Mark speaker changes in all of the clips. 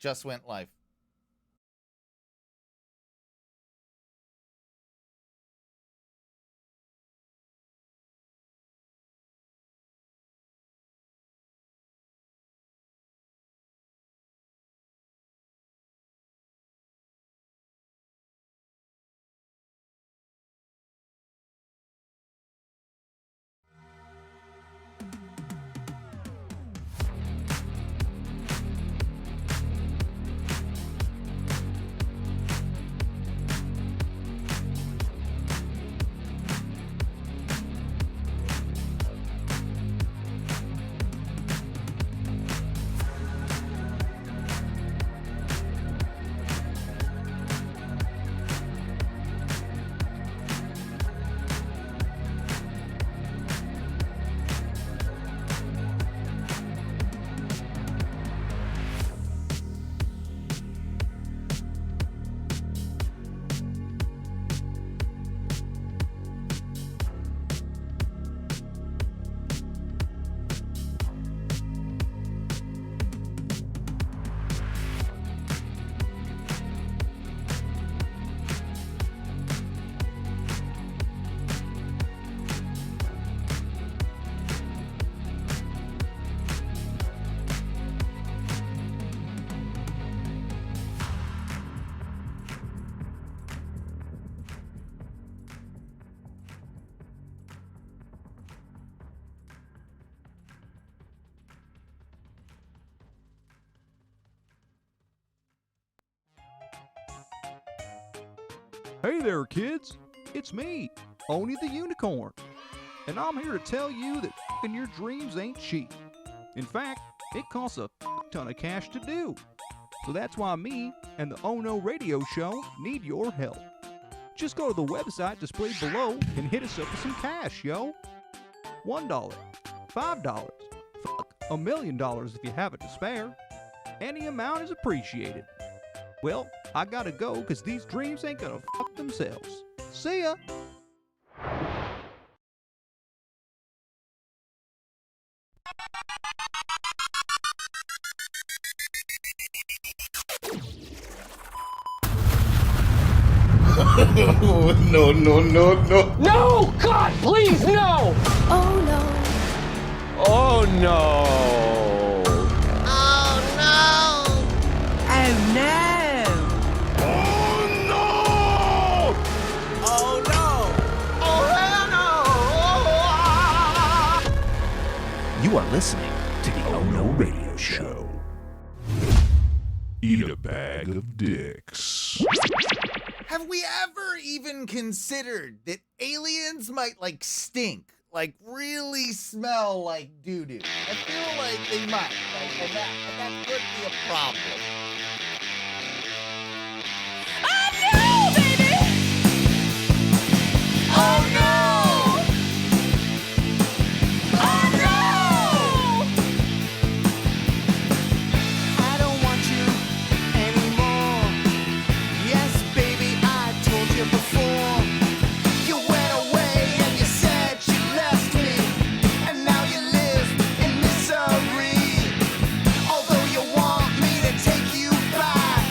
Speaker 1: just went live.
Speaker 2: Hey there, kids. It's me, Oni the Unicorn. And I'm here to tell you that f***ing your dreams ain't cheap. In fact, it costs a ton of cash to do. So that's why me and the Oh No Radio Show need your help. Just go to the website displayed below and hit us up with some cash, yo. $1, $5, $1 million if you have it to spare. Any amount is appreciated. Well, I gotta go because these dreams ain't gonna fuck themselves. See ya!
Speaker 1: No, no, no, no.
Speaker 3: No! God, please, no!
Speaker 4: Oh no.
Speaker 3: Oh no!
Speaker 4: Oh no. Oh no.
Speaker 1: Oh no!
Speaker 4: Oh hell no.
Speaker 5: You are listening to the Oh No Radio Show.
Speaker 6: Eat a bag of dicks.
Speaker 1: Have we ever even considered that aliens might like stink? Like really smell like doo-doo? I feel like they might. Like, and that could be a problem.
Speaker 4: Oh no, baby. Oh no. Oh no. I don't want you anymore. Yes, baby, I told you before. You went away and you said you left me, and now you live in misery. Although you want me to take you back,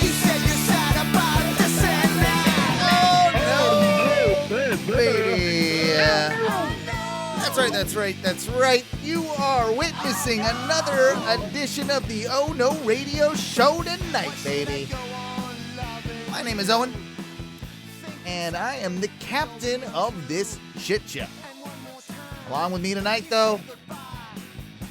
Speaker 4: you said you're sad about this and that.
Speaker 1: Oh no, baby. That's right. You are witnessing another edition of the Oh No Radio Show tonight, baby. My name is Owen, and I am the captain of this shit show. Along with me tonight, though,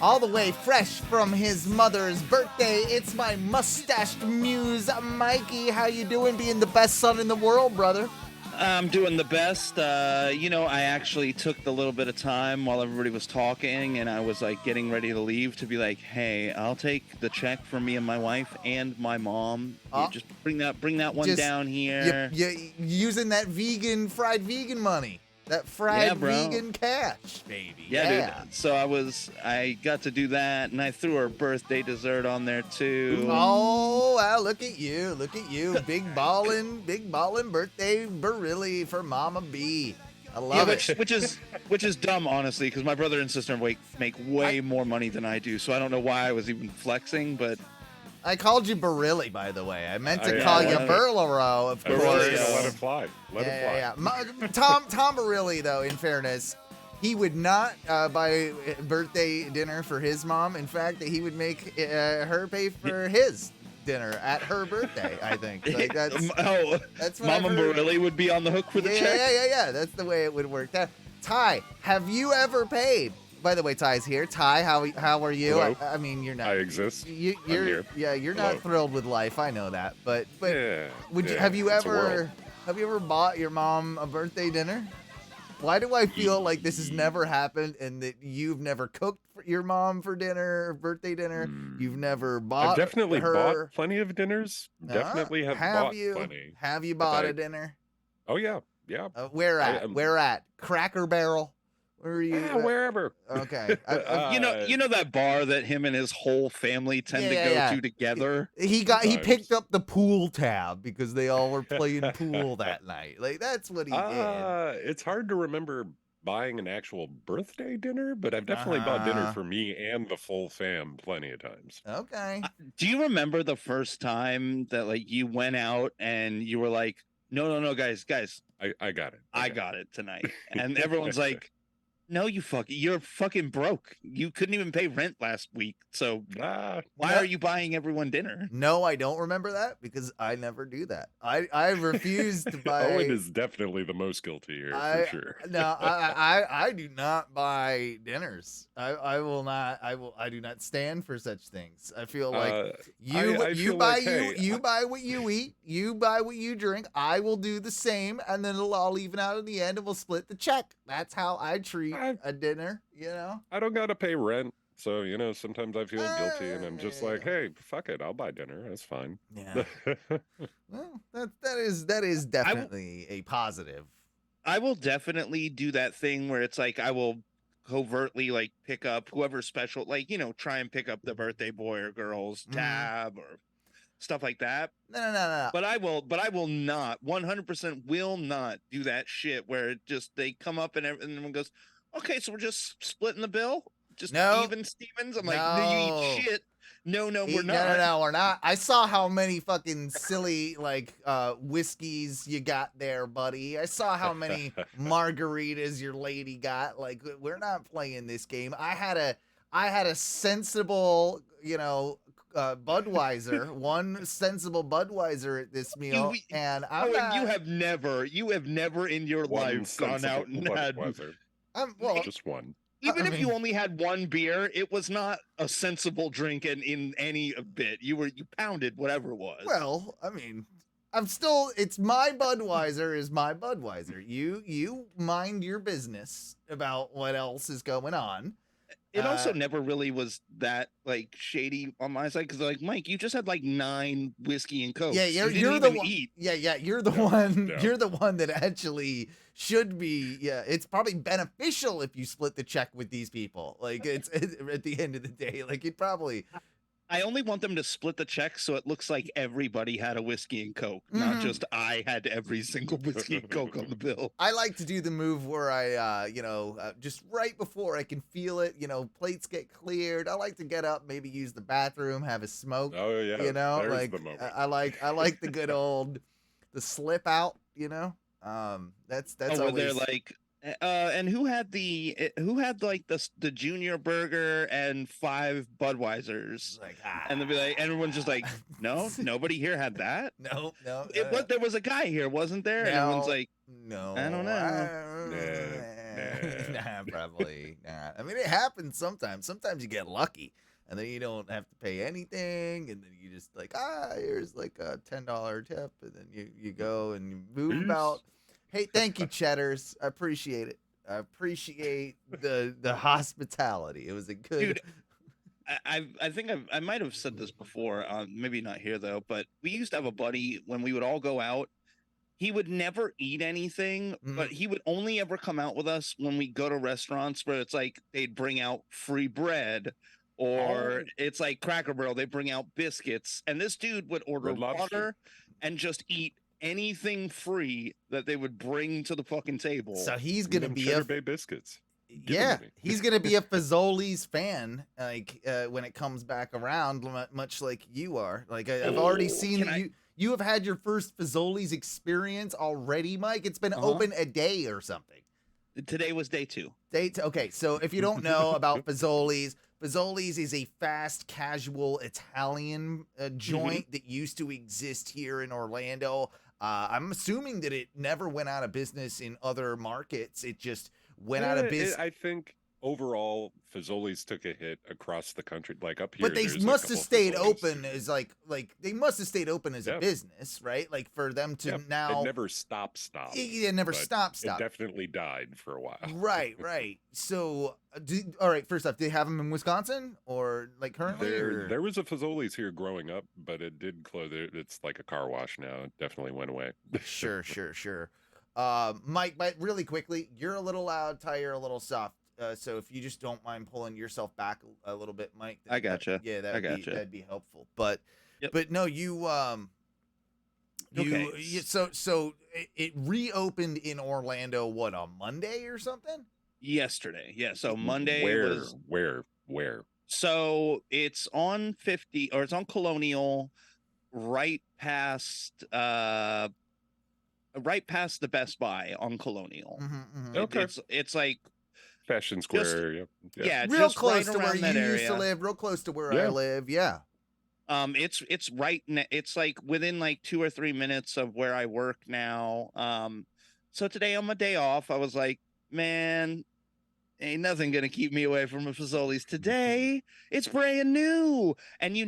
Speaker 1: all the way fresh from his mother's birthday, it's my mustached muse, Mikey. How you doing, being the best son in the world, brother?
Speaker 7: I'm doing the best. I actually took the little bit of time while everybody was talking, and I was like getting ready to leave to be like, "Hey, I'll take the check for me and my wife and my mom. You just bring that one
Speaker 1: Just-
Speaker 7: down here."
Speaker 1: You using that fried vegan money, that fried vegan cash, baby.
Speaker 7: Yeah, dude. So I got to do that, and I threw her birthday dessert on there too.
Speaker 1: Oh, wow, look at you. Big ballin' birthday barilli for Mama B. I love it.
Speaker 7: Which is dumb, honestly, because my brother and sister make way more money than I do. So I don't know why I was even flexing, but
Speaker 1: I called you Barilli, by the way. I meant to
Speaker 8: Yeah,
Speaker 1: call you
Speaker 7: well,
Speaker 1: Burlero, of
Speaker 8: I was
Speaker 1: course.
Speaker 8: just gonna let it fly. Let it fly.
Speaker 1: Yeah. Tom Barilli, though, in fairness, he would not buy birthday dinner for his mom. In fact, he would make her pay for his dinner at her birthday, I think. Like, that's what
Speaker 7: Mama
Speaker 1: I've heard.
Speaker 7: Barilli would be on the hook for the check.
Speaker 1: Yeah. That's the way it would work. Ty, have you ever paid? By the way, Ty's here. Ty, how are you?
Speaker 8: Hello.
Speaker 1: I mean, you're not.
Speaker 8: I exist.
Speaker 1: You're
Speaker 8: here.
Speaker 1: Yeah, you're
Speaker 8: Hello.
Speaker 1: not thrilled with life. I know that, but
Speaker 8: Yeah,
Speaker 1: would you
Speaker 8: yeah,
Speaker 1: have you
Speaker 8: it's a world.
Speaker 1: ever bought your mom a birthday dinner? Why do I feel like this has never happened and that you've never cooked for your mom for dinner, or birthday dinner? You've never bought.
Speaker 8: I've definitely
Speaker 1: her.
Speaker 8: bought plenty of dinners. Definitely have bought
Speaker 1: you?
Speaker 8: plenty.
Speaker 1: Have you bought
Speaker 8: I-
Speaker 1: a dinner?
Speaker 8: Oh yeah.
Speaker 1: Where at? Where at? Cracker Barrel? Where are you?
Speaker 8: Yeah, wherever.
Speaker 1: Okay.
Speaker 7: You know that bar that him and his whole family tend to go to together.
Speaker 1: He
Speaker 8: Nice.
Speaker 1: picked up the pool tab because they all were playing pool that night. Like that's what he did.
Speaker 8: It's hard to remember buying an actual birthday dinner, but I've definitely bought dinner for me and the full fam plenty of times.
Speaker 1: Okay.
Speaker 7: Do you remember the first time that like you went out and you were like, no, guys,
Speaker 8: I got it.
Speaker 7: I got it tonight, and everyone's like, no, you're fucking broke. You couldn't even pay rent last week, so why are you buying everyone dinner?
Speaker 1: No, I don't remember that because I never do that. I refuse to buy.
Speaker 8: Owen is definitely the most guilty here for sure.
Speaker 1: No, I do not buy dinners. I will not. I do not stand for such things. I feel like
Speaker 8: I feel like, hey,
Speaker 1: you buy what you eat, you buy what you drink. I will do the same, and then it'll all even out in the end, and we'll split the check. That's how I treat a dinner. You know.
Speaker 8: I don't gotta pay rent. So, sometimes I feel guilty and I'm just like, hey, fuck it, I'll buy dinner. That's fine.
Speaker 1: Yeah. Well, that is definitely a positive.
Speaker 7: I will definitely do that thing where it's like I will covertly like pick up whoever's special, like, try and pick up the birthday boy or girl's tab or stuff like that.
Speaker 1: No.
Speaker 7: But I will not 100% will not do that shit where it just they come up and everyone goes, okay, so we're just splitting the bill. Just even Stevens. I'm like, no, you eat shit. No, we're not.
Speaker 1: No, we're not. I saw how many fucking silly whiskeys you got there, buddy. I saw how many margaritas your lady got. Like, we're not playing this game. I had a sensible, Budweiser, one sensible Budweiser at this meal, and
Speaker 7: you have never in your life gone out and had
Speaker 8: just one.
Speaker 7: Even if you only had one beer, it was not a sensible drink in any bit. You pounded whatever it was.
Speaker 1: Well, I mean, it's my Budweiser is my Budweiser. You mind your business about what else is going on.
Speaker 7: It also never really was that like shady on my side because like Mike, you just had like 9 whiskey and Coke.
Speaker 1: Yeah, you're the one.
Speaker 7: Eat.
Speaker 1: Yeah, you're the one. Yeah. You're the one that actually should be. Yeah, it's probably beneficial if you split the check with these people. Like it's at the end of the day, like it probably.
Speaker 7: I only want them to split the check so it looks like everybody had a whiskey and Coke, not just I had every single whiskey and Coke on the bill.
Speaker 1: I like to do the move where I, just right before I can feel it, plates get cleared. I like to get up, maybe use the bathroom, have a smoke.
Speaker 8: Oh yeah,
Speaker 1: like
Speaker 8: the moment.
Speaker 1: I like the good old, the slip out. That's always.
Speaker 7: They're like. And who had like the junior burger and 5 Budweisers?
Speaker 1: Like,
Speaker 7: and they'll be like, everyone's just like, no, nobody here had that.
Speaker 1: No.
Speaker 7: But there was a guy here, wasn't there? And everyone's like,
Speaker 1: no,
Speaker 7: I don't know.
Speaker 1: Nah, probably not. I mean, it happens sometimes. Sometimes you get lucky, and then you don't have to pay anything, and then you just like, here's like a $10 tip, and then you go and you move about. Hey, thank you, Cheddars. I appreciate it. I appreciate the hospitality. It was a good.
Speaker 7: Dude, I think I might have said this before. Maybe not here though. But we used to have a buddy when we would all go out. He would never eat anything, but he would only ever come out with us when we go to restaurants where it's like they'd bring out free bread. Or it's like Cracker Barrel. They bring out biscuits, and this dude would order water and just eat anything free that they would bring to the fucking table.
Speaker 1: So he's gonna be
Speaker 8: Cheddar Bay biscuits.
Speaker 1: Yeah, he's gonna be a Fazoli's fan, like when it comes back around, much like you are. Like I've already seen that you have had your first Fazoli's experience already, Mike. It's been open a day or something.
Speaker 7: Today was day 2.
Speaker 1: Okay, so if you don't know about Fazoli's, Fazoli's is a fast casual Italian joint that used to exist here in Orlando. I'm assuming that it never went out of business in other markets. It just went out of business.
Speaker 8: I think overall, Fazoli's took a hit across the country, like up here.
Speaker 1: But they must have stayed open as like they must have stayed open as a business, right? Like for them to now.
Speaker 8: It never stopped.
Speaker 1: It never stopped.
Speaker 8: It definitely died for a while.
Speaker 1: Right. So, all right. First off, do they have them in Wisconsin or like currently?
Speaker 8: There was a Fazoli's here growing up, but it did close. It's like a car wash now. It definitely went away.
Speaker 1: Sure. Mike, but really quickly, you're a little loud, Ty, you're a little soft. So if you just don't mind pulling yourself back a little bit, Mike.
Speaker 7: I gotcha.
Speaker 1: That'd be helpful. But no, you so it reopened in Orlando what, on Monday or something?
Speaker 7: Yesterday. Yeah, so Monday
Speaker 8: Where?
Speaker 7: So it's on 50 or it's on Colonial right past the Best Buy on Colonial.
Speaker 8: Okay.
Speaker 7: It's like
Speaker 8: Fashion Square.
Speaker 7: Yeah,
Speaker 1: real
Speaker 7: just
Speaker 1: close
Speaker 7: right
Speaker 1: to where
Speaker 7: around
Speaker 1: you
Speaker 7: that
Speaker 1: used to
Speaker 7: area.
Speaker 1: live, real close to where I live. Yeah.
Speaker 7: It's right. It's like within like 2 or 3 minutes of where I work now. So today on my day off, I was like, man, ain't nothing gonna keep me away from a Fazoli's today. It's brand new, and I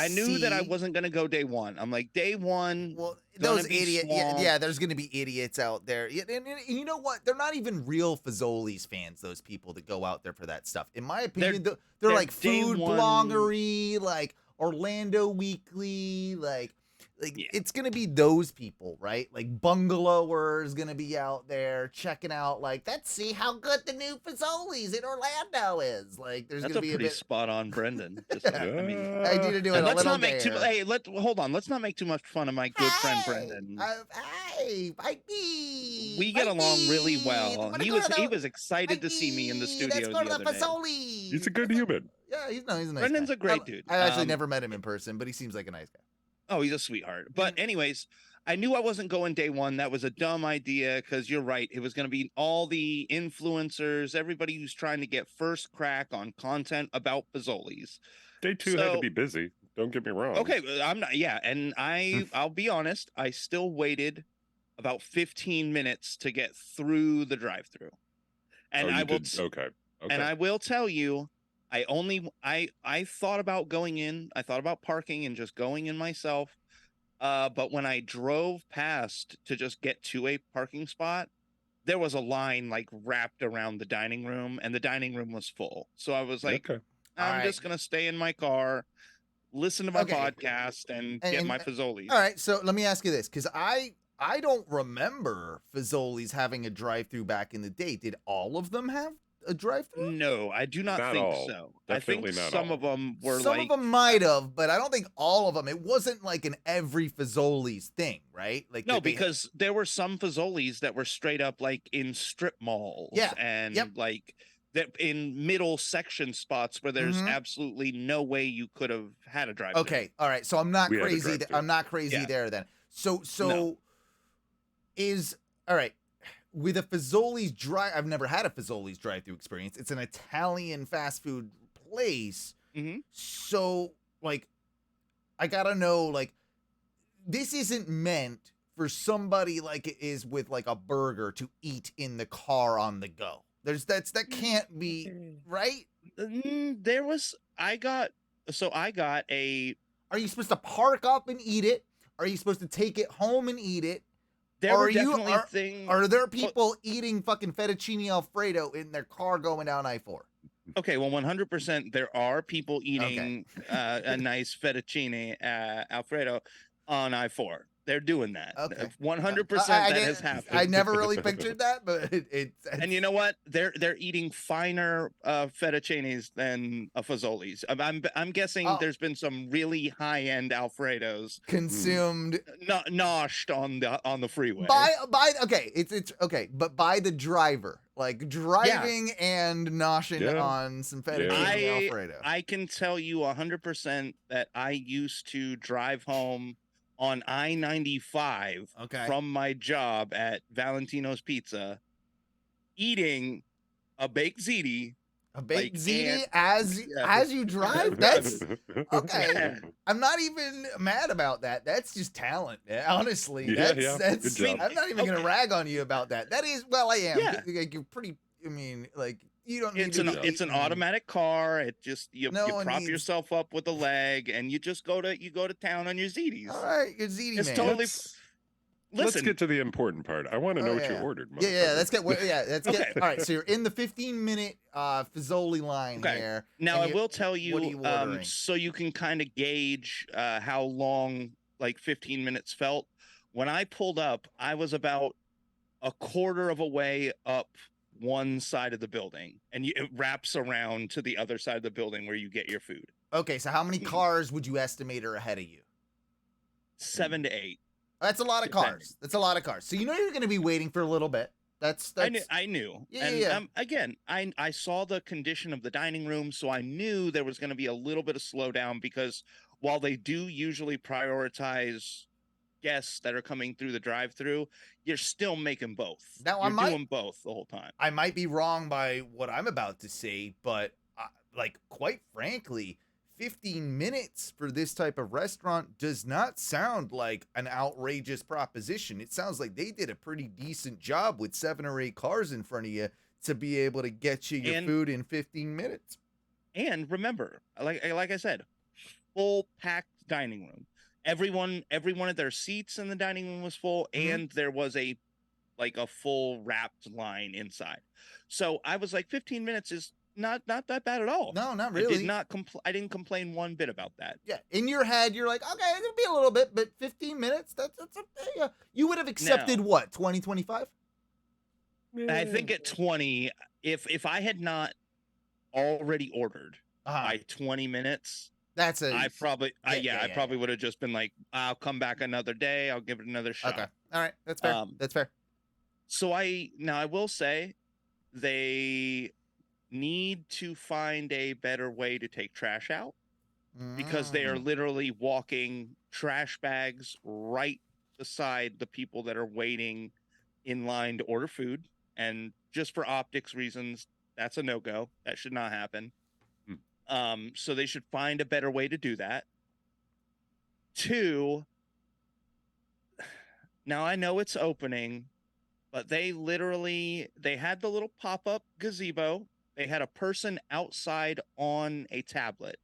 Speaker 7: knew that I wasn't gonna go day 1. I'm like, day 1.
Speaker 1: Well, those idiots. Yeah, there's gonna be idiots out there. And you know what? They're not even real Fazoli's fans. Those people that go out there for that stuff. In my opinion, they're like food bloggery, like Orlando Weekly, like it's gonna be those people, right? Like Bungalower is gonna be out there checking out, like, let's see how good the new Fazoli's in Orlando is. Like, there's gonna be a bit
Speaker 7: spot on, Brendan. I
Speaker 1: need to do it.
Speaker 7: Let's not make hold on. Let's not make too much fun of my good friend Brendan. We get along really well. He was excited to see me in the studio the other day.
Speaker 8: He's a good human.
Speaker 1: Yeah, he's a nice
Speaker 7: Brendan's
Speaker 1: guy.
Speaker 7: a great dude.
Speaker 1: I actually never met him in person, but he seems like a nice guy.
Speaker 7: Oh, he's a sweetheart. But anyways, I knew I wasn't going day 1. That was a dumb idea because you're right. It was going to be all the influencers, everybody who's trying to get first crack on content about Fazoli's.
Speaker 8: Day 2 had to be busy. Don't get me wrong.
Speaker 7: Okay, I'm not. Yeah, and I'll be honest. I still waited about 15 minutes to get through the drive-through, and And I will tell you, I thought about going in. I thought about parking and just going in myself. But when I drove past to just get to a parking spot, there was a line like wrapped around the dining room, and the dining room was full. So I was like, I'm just going to stay in my car, listen to my podcast, and get my Fazoli's.
Speaker 1: All right. So let me ask you this, because I don't remember Fazoli's having a drive-through back in the day. Did all of them have a drive-through?
Speaker 7: No, I do not think so.
Speaker 8: Definitely
Speaker 7: I think
Speaker 8: not
Speaker 7: some
Speaker 8: all.
Speaker 7: of them were
Speaker 1: Some of them might have, but I don't think all of them. It wasn't like an every Fazoli's thing, right? Like
Speaker 7: no, because there were some Fazoli's that were straight up like in strip malls, and like that in middle section spots where there's absolutely no way you could have had a drive-through.
Speaker 1: Okay, all right. So I'm not crazy. I'm not crazy there then. So is all right. With a Fazoli's I've never had a Fazoli's drive-through experience. It's an Italian fast food place. So, like, I gotta know, like, this isn't meant for somebody like it is with like a burger to eat in the car on the go. That can't be right.
Speaker 7: I got a.
Speaker 1: Are you supposed to park up and eat it? Are you supposed to take it home and eat it?
Speaker 7: Are
Speaker 1: there people eating fucking fettuccine Alfredo in their car going down I-4?
Speaker 7: Okay, well, 100% there are people eating a nice fettuccine Alfredo on I-4. They're doing that.
Speaker 1: Okay.
Speaker 7: 100%
Speaker 1: I
Speaker 7: that
Speaker 1: didn't-
Speaker 7: has happened.
Speaker 1: I never really pictured that, but it's
Speaker 7: And you know what? They're eating finer fettuccinis than a Fazoli's. I'm guessing
Speaker 1: Oh.
Speaker 7: there's been some really high end Alfredos
Speaker 1: consumed
Speaker 7: noshed on the freeway.
Speaker 1: by okay, it's okay, but by the driver, like driving and noshing on some fettuccine Alfredo.
Speaker 7: I can tell you 100% that I used to drive home on I-95 from my job at Valentino's Pizza, eating a baked ziti.
Speaker 1: A baked ziti as you drive? That's okay.
Speaker 7: Yeah.
Speaker 1: I'm not even mad about that. That's just talent, honestly.
Speaker 8: Yeah,
Speaker 1: That's
Speaker 8: good job.
Speaker 1: I'm not even gonna rag on you about that. That is, well, I am.
Speaker 7: Yeah.
Speaker 1: You're pretty. I mean, like, you don't need
Speaker 7: It's an automatic car. It just you prop yourself up with a leg and you just go to town on your zitis.
Speaker 1: All right, your ziti
Speaker 7: It's
Speaker 1: man.
Speaker 7: totally.
Speaker 8: Let's get to the important part. I want to know what you ordered.
Speaker 1: Yeah, let's get. All right, so you're in the 15-minute Fazoli line here.
Speaker 7: Now I will tell you,
Speaker 1: what are you ordering?
Speaker 7: so you can kind of gauge how long like 15 minutes felt. When I pulled up, I was about a quarter of a way up one side of the building, and it wraps around to the other side of the building where you get your food.
Speaker 1: Okay, so how many cars would you estimate are ahead of you?
Speaker 7: 7 to 8.
Speaker 1: That's a lot of cars. That's a lot of cars. So you know you're going to be waiting for a little bit. That's
Speaker 7: I knew.
Speaker 1: Yeah.
Speaker 7: Again, I saw the condition of the dining room, so I knew there was going to be a little bit of slowdown because while they do usually prioritize guests that are coming through the drive-through, you're still making both.
Speaker 1: Now
Speaker 7: you're doing both the whole time.
Speaker 1: I might be wrong by what I'm about to say, but like, quite frankly, 15 minutes for this type of restaurant does not sound like an outrageous proposition. It sounds like they did a pretty decent job with 7 or 8 cars in front of you to be able to get you your food in 15 minutes.
Speaker 7: And remember, like I said, full packed dining room. Every one of their seats in the dining room was full, and there was a full wrapped line inside. So I was like, 15 minutes is not that bad at all.
Speaker 1: No, not really.
Speaker 7: I didn't complain one bit about that.
Speaker 1: Yeah, in your head, you're like, okay, it'll be a little bit, but 15 minutes, that's okay. You would have accepted what, 20, 25?
Speaker 7: I think at 20, if I had not already ordered by 20 minutes, I probably would have just been like, I'll come back another day. I'll give it another shot.
Speaker 1: Okay. All right. That's fair. That's fair.
Speaker 7: So I will say they need to find a better way to take trash out because they are literally walking trash bags right beside the people that are waiting in line to order food. And just for optics reasons, that's a no-go. That should not happen. So they should find a better way to do that. 2, now I know it's opening, but they had the little pop-up gazebo. They had a person outside on a tablet.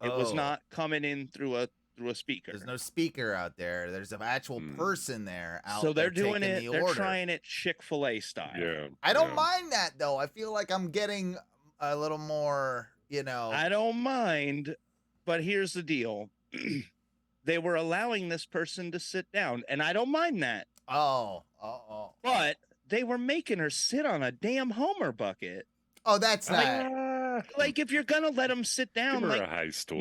Speaker 7: It was not coming in through a speaker.
Speaker 1: There's no speaker out there. There's an actual person there out
Speaker 7: so they're
Speaker 1: there
Speaker 7: doing it.
Speaker 1: the
Speaker 7: They're
Speaker 1: order.
Speaker 7: trying it Chick-fil-A style.
Speaker 8: Yeah.
Speaker 1: I don't mind that, though. I feel like I'm getting a little more,
Speaker 7: I don't mind, but here's the deal. They were allowing this person to sit down, and I don't mind that. But they were making her sit on a damn Homer bucket.
Speaker 1: Oh, that's not.
Speaker 7: Like, if you're gonna let them sit down,
Speaker 8: Give her
Speaker 7: like,
Speaker 8: a high stool.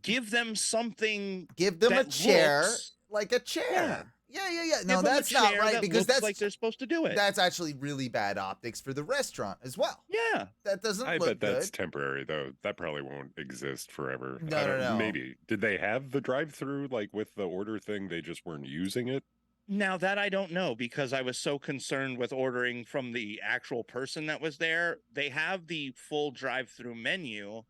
Speaker 7: give them something.
Speaker 1: Give them a chair, like a chair.
Speaker 7: Yeah.
Speaker 1: Yeah. No, that's not right, because that's
Speaker 7: like they're supposed to do it.
Speaker 1: That's actually really bad optics for the restaurant as well.
Speaker 7: Yeah,
Speaker 1: that doesn't.
Speaker 8: I
Speaker 1: look
Speaker 8: bet that's
Speaker 1: good.
Speaker 8: temporary though. That probably won't exist forever.
Speaker 1: No.
Speaker 8: Maybe did they have the drive-through like with the order thing? They just weren't using it.
Speaker 7: Now that I don't know, because I was so concerned with ordering from the actual person that was there. They have the full drive-through menu.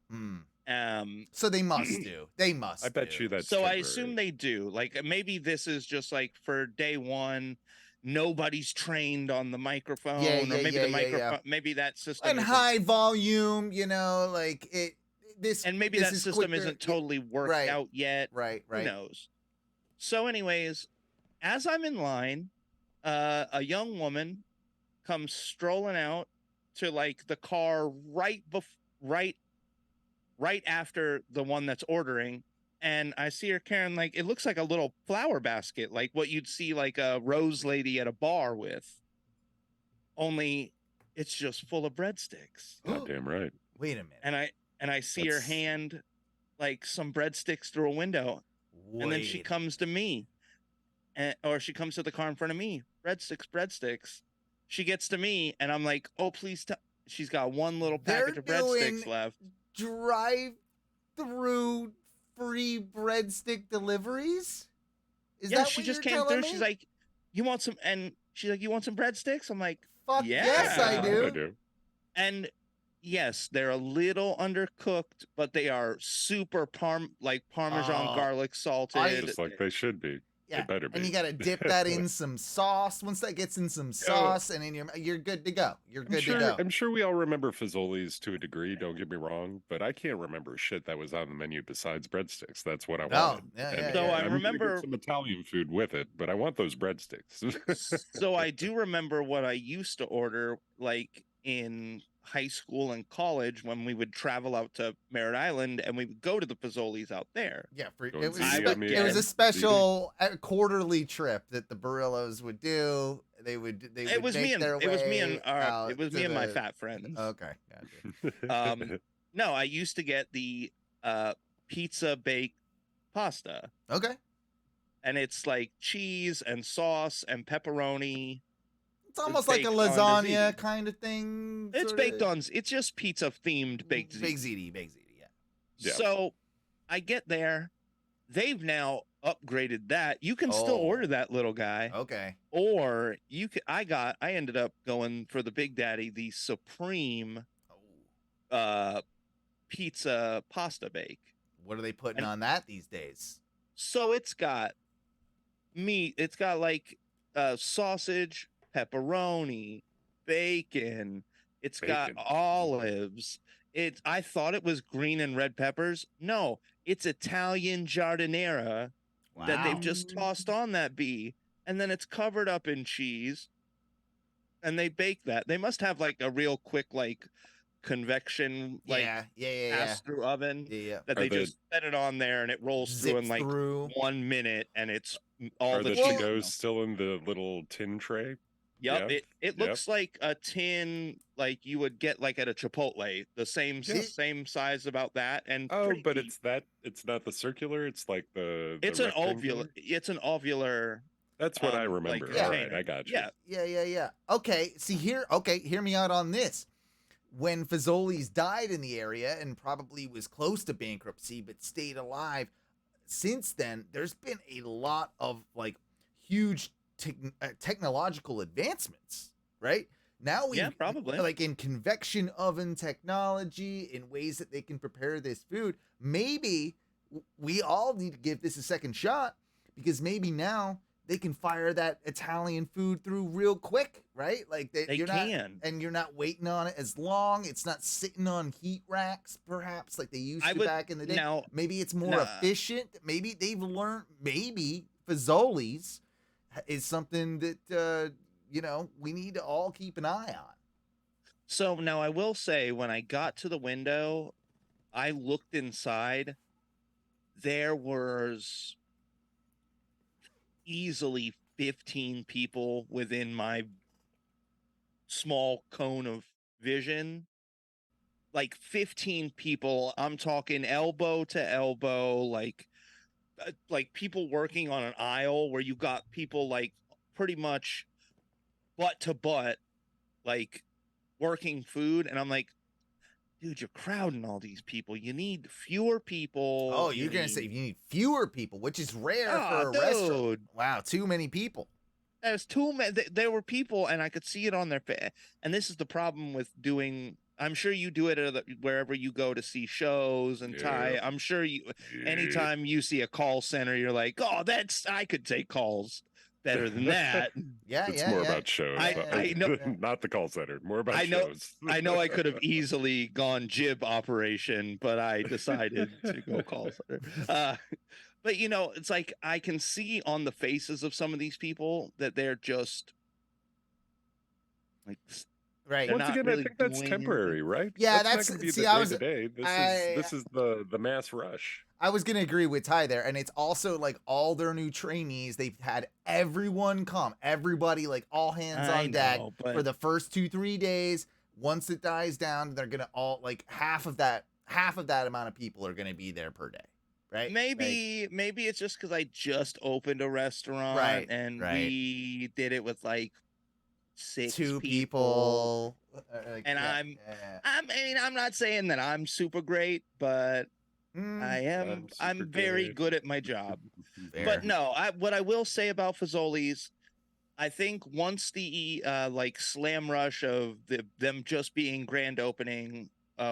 Speaker 1: So they must do. They must.
Speaker 8: I bet you that's.
Speaker 7: So
Speaker 8: temporary.
Speaker 7: I assume they do. Like, maybe this is just like for day one. Nobody's trained on the microphone, or maybe the microphone. Maybe that system
Speaker 1: and high volume. Like it. This
Speaker 7: and maybe that system isn't totally worked out yet.
Speaker 1: Right.
Speaker 7: Who knows? So, anyways, as I'm in line, a young woman comes strolling out to like the car right after the one that's ordering, and I see her carrying like it looks like a little flower basket, like what you'd see like a rose lady at a bar with. Only it's just full of breadsticks.
Speaker 8: Goddamn right.
Speaker 1: Wait a minute.
Speaker 7: And I see her hand like some breadsticks through a window, and then she comes to me, or she comes to the car in front of me. Breadsticks. She gets to me, and I'm like, "Oh, please!" She's got one little package of breadsticks left.
Speaker 1: Drive-through free breadstick deliveries? Is
Speaker 7: Yeah,
Speaker 1: that
Speaker 7: she
Speaker 1: what
Speaker 7: just
Speaker 1: you're
Speaker 7: came
Speaker 1: telling
Speaker 7: through.
Speaker 1: me?
Speaker 7: She's like, "You want some?" And she's like, "You want some breadsticks?" I'm like,
Speaker 1: Fuck
Speaker 7: yeah.
Speaker 1: yes, I do.
Speaker 8: I do.
Speaker 7: And yes, they're a little undercooked, but they are super Parmesan garlic salted.
Speaker 8: Just like they should be.
Speaker 1: Yeah,
Speaker 8: They better be.
Speaker 1: and you got to dip that in some sauce. Once that gets in some sauce, and then you're good to go. You're good to go.
Speaker 8: I'm sure we all remember Fazoli's to a degree. Don't get me wrong, but I can't remember shit that was on the menu besides breadsticks. That's what I wanted.
Speaker 1: Yeah,
Speaker 7: So I
Speaker 8: I'm gonna
Speaker 7: remember
Speaker 8: get some Italian food with it, but I want those breadsticks.
Speaker 7: So I do remember what I used to order, like in high school and college when we would travel out to Merritt Island and we would go to the Fazoli's out there.
Speaker 1: Yeah,
Speaker 8: Go
Speaker 1: it
Speaker 8: and
Speaker 1: was,
Speaker 8: see the
Speaker 1: it was a
Speaker 8: Amiga.
Speaker 1: special quarterly trip that the Barillos would do. They would
Speaker 7: It was me and my
Speaker 1: the-
Speaker 7: fat friends.
Speaker 1: Okay, gotcha.
Speaker 7: No, I used to get the pizza baked pasta.
Speaker 1: Okay.
Speaker 7: And it's like cheese and sauce and pepperoni.
Speaker 1: It's almost like a lasagna kind of thing.
Speaker 7: It's baked on. It's just pizza themed baked
Speaker 1: ziti.
Speaker 7: Yeah. So I get there. They've now upgraded that. You can still order that little guy.
Speaker 1: Okay.
Speaker 7: Or you can. I ended up going for the Big Daddy, the Supreme pizza pasta bake.
Speaker 1: What are they putting on that these days?
Speaker 7: So it's got meat. It's got like sausage, pepperoni, bacon. It's got olives. I thought it was green and red peppers. No, it's Italian giardiniera that they've just tossed on that bee, and then it's covered up in cheese, and they bake that. They must have like a real quick like convection pass through oven that they just set it on there and it rolls through in like 1 minute, and it's all
Speaker 8: Are the to-go's still in the little tin tray?
Speaker 7: Yep, it looks like a tin like you would get like at a Chipotle, the same size about that. And
Speaker 8: but it's not the circular, it's like
Speaker 7: it's an ovular.
Speaker 8: That's what I remember.
Speaker 7: Like,
Speaker 8: all right, I got you.
Speaker 1: Yeah. Okay, hear me out on this. When Fazoli's died in the area and probably was close to bankruptcy but stayed alive, since then there's been a lot of like huge technological advancements, right? Now we
Speaker 7: probably
Speaker 1: like in convection oven technology, in ways that they can prepare this food. Maybe we all need to give this a second shot, because maybe now they can fire that Italian food through real quick, right? Like you're not waiting on it as long. It's not sitting on heat racks, perhaps like they used to back in the day.
Speaker 7: Now,
Speaker 1: maybe it's more efficient. Maybe they've learned. Maybe Fazoli's is something that we need to all keep an eye on.
Speaker 7: So now I will say, when I got to the window, I looked inside. There was easily 15 people within my small cone of vision. Like 15 people. I'm talking elbow to elbow, like people working on an aisle where you got people like pretty much butt to butt, like working food. And I'm like, dude, you're crowding all these people. You need fewer people.
Speaker 1: Oh, you're going to say you need fewer people, which is rare for a restaurant. Wow, too many people.
Speaker 7: There's too many. There were people, and I could see it on their face. And this is the problem with doing. I'm sure you do it wherever you go to see shows and tie. I'm sure anytime you see a call center, you're like, oh, I could take calls better than that.
Speaker 8: It's more about shows.
Speaker 7: I know,
Speaker 8: not the call center. More about shows.
Speaker 7: I know I could have easily gone jib operation, but I decided to go call center. But it's like I can see on the faces of some of these people that they're just like
Speaker 1: Right.
Speaker 7: They're
Speaker 8: Once
Speaker 7: not
Speaker 8: again,
Speaker 7: really
Speaker 8: I think that's
Speaker 7: doing
Speaker 8: temporary, right?
Speaker 1: Yeah,
Speaker 8: That's not
Speaker 1: that's
Speaker 8: going to be
Speaker 1: see,
Speaker 8: the
Speaker 1: I
Speaker 8: day
Speaker 1: was
Speaker 8: to day. This
Speaker 1: I
Speaker 8: is the mass rush.
Speaker 1: I was gonna agree with Ty there, and it's also like all their new trainees. They've had everyone come, everybody like all hands
Speaker 7: I
Speaker 1: on deck
Speaker 7: know,
Speaker 1: for
Speaker 7: but
Speaker 1: the first 2-3 days. Once it dies down, they're gonna all like half of that amount of people are gonna be there per day, right?
Speaker 7: maybe it's just because I just opened a restaurant
Speaker 1: Right,
Speaker 7: and
Speaker 1: right.
Speaker 7: we did it with like 6
Speaker 1: 2
Speaker 7: people.
Speaker 1: people, like,
Speaker 7: And
Speaker 1: yeah,
Speaker 7: I mean, I'm not saying that I'm super great, but
Speaker 1: Mm,
Speaker 8: I'm super
Speaker 7: I'm very
Speaker 8: good.
Speaker 7: good at my job.
Speaker 1: fair.
Speaker 7: But no, what I will say about Fazoli's, I think once the like slam rush of them just being grand opening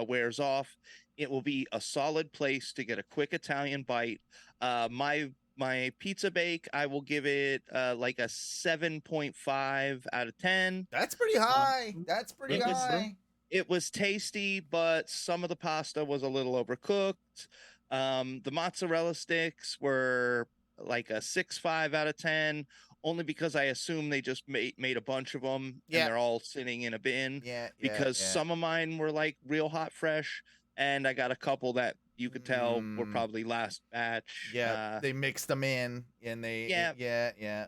Speaker 7: wears off, it will be a solid place to get a quick Italian bite. My pizza bake, I will give it like a 7.5 out of 10.
Speaker 1: That's pretty high. That's pretty
Speaker 7: it was-
Speaker 1: high.
Speaker 7: It was tasty, but some of the pasta was a little overcooked. The mozzarella sticks were like a 6.5 out of 10, only because I assume they just made a bunch of them
Speaker 1: Yeah.
Speaker 7: and they're all sitting in a bin.
Speaker 1: Yeah,
Speaker 7: Because
Speaker 1: yeah.
Speaker 7: some of mine were like real hot fresh, and I got a couple that you could tell were probably last batch.
Speaker 1: Yeah, they mixed them in, and they yeah.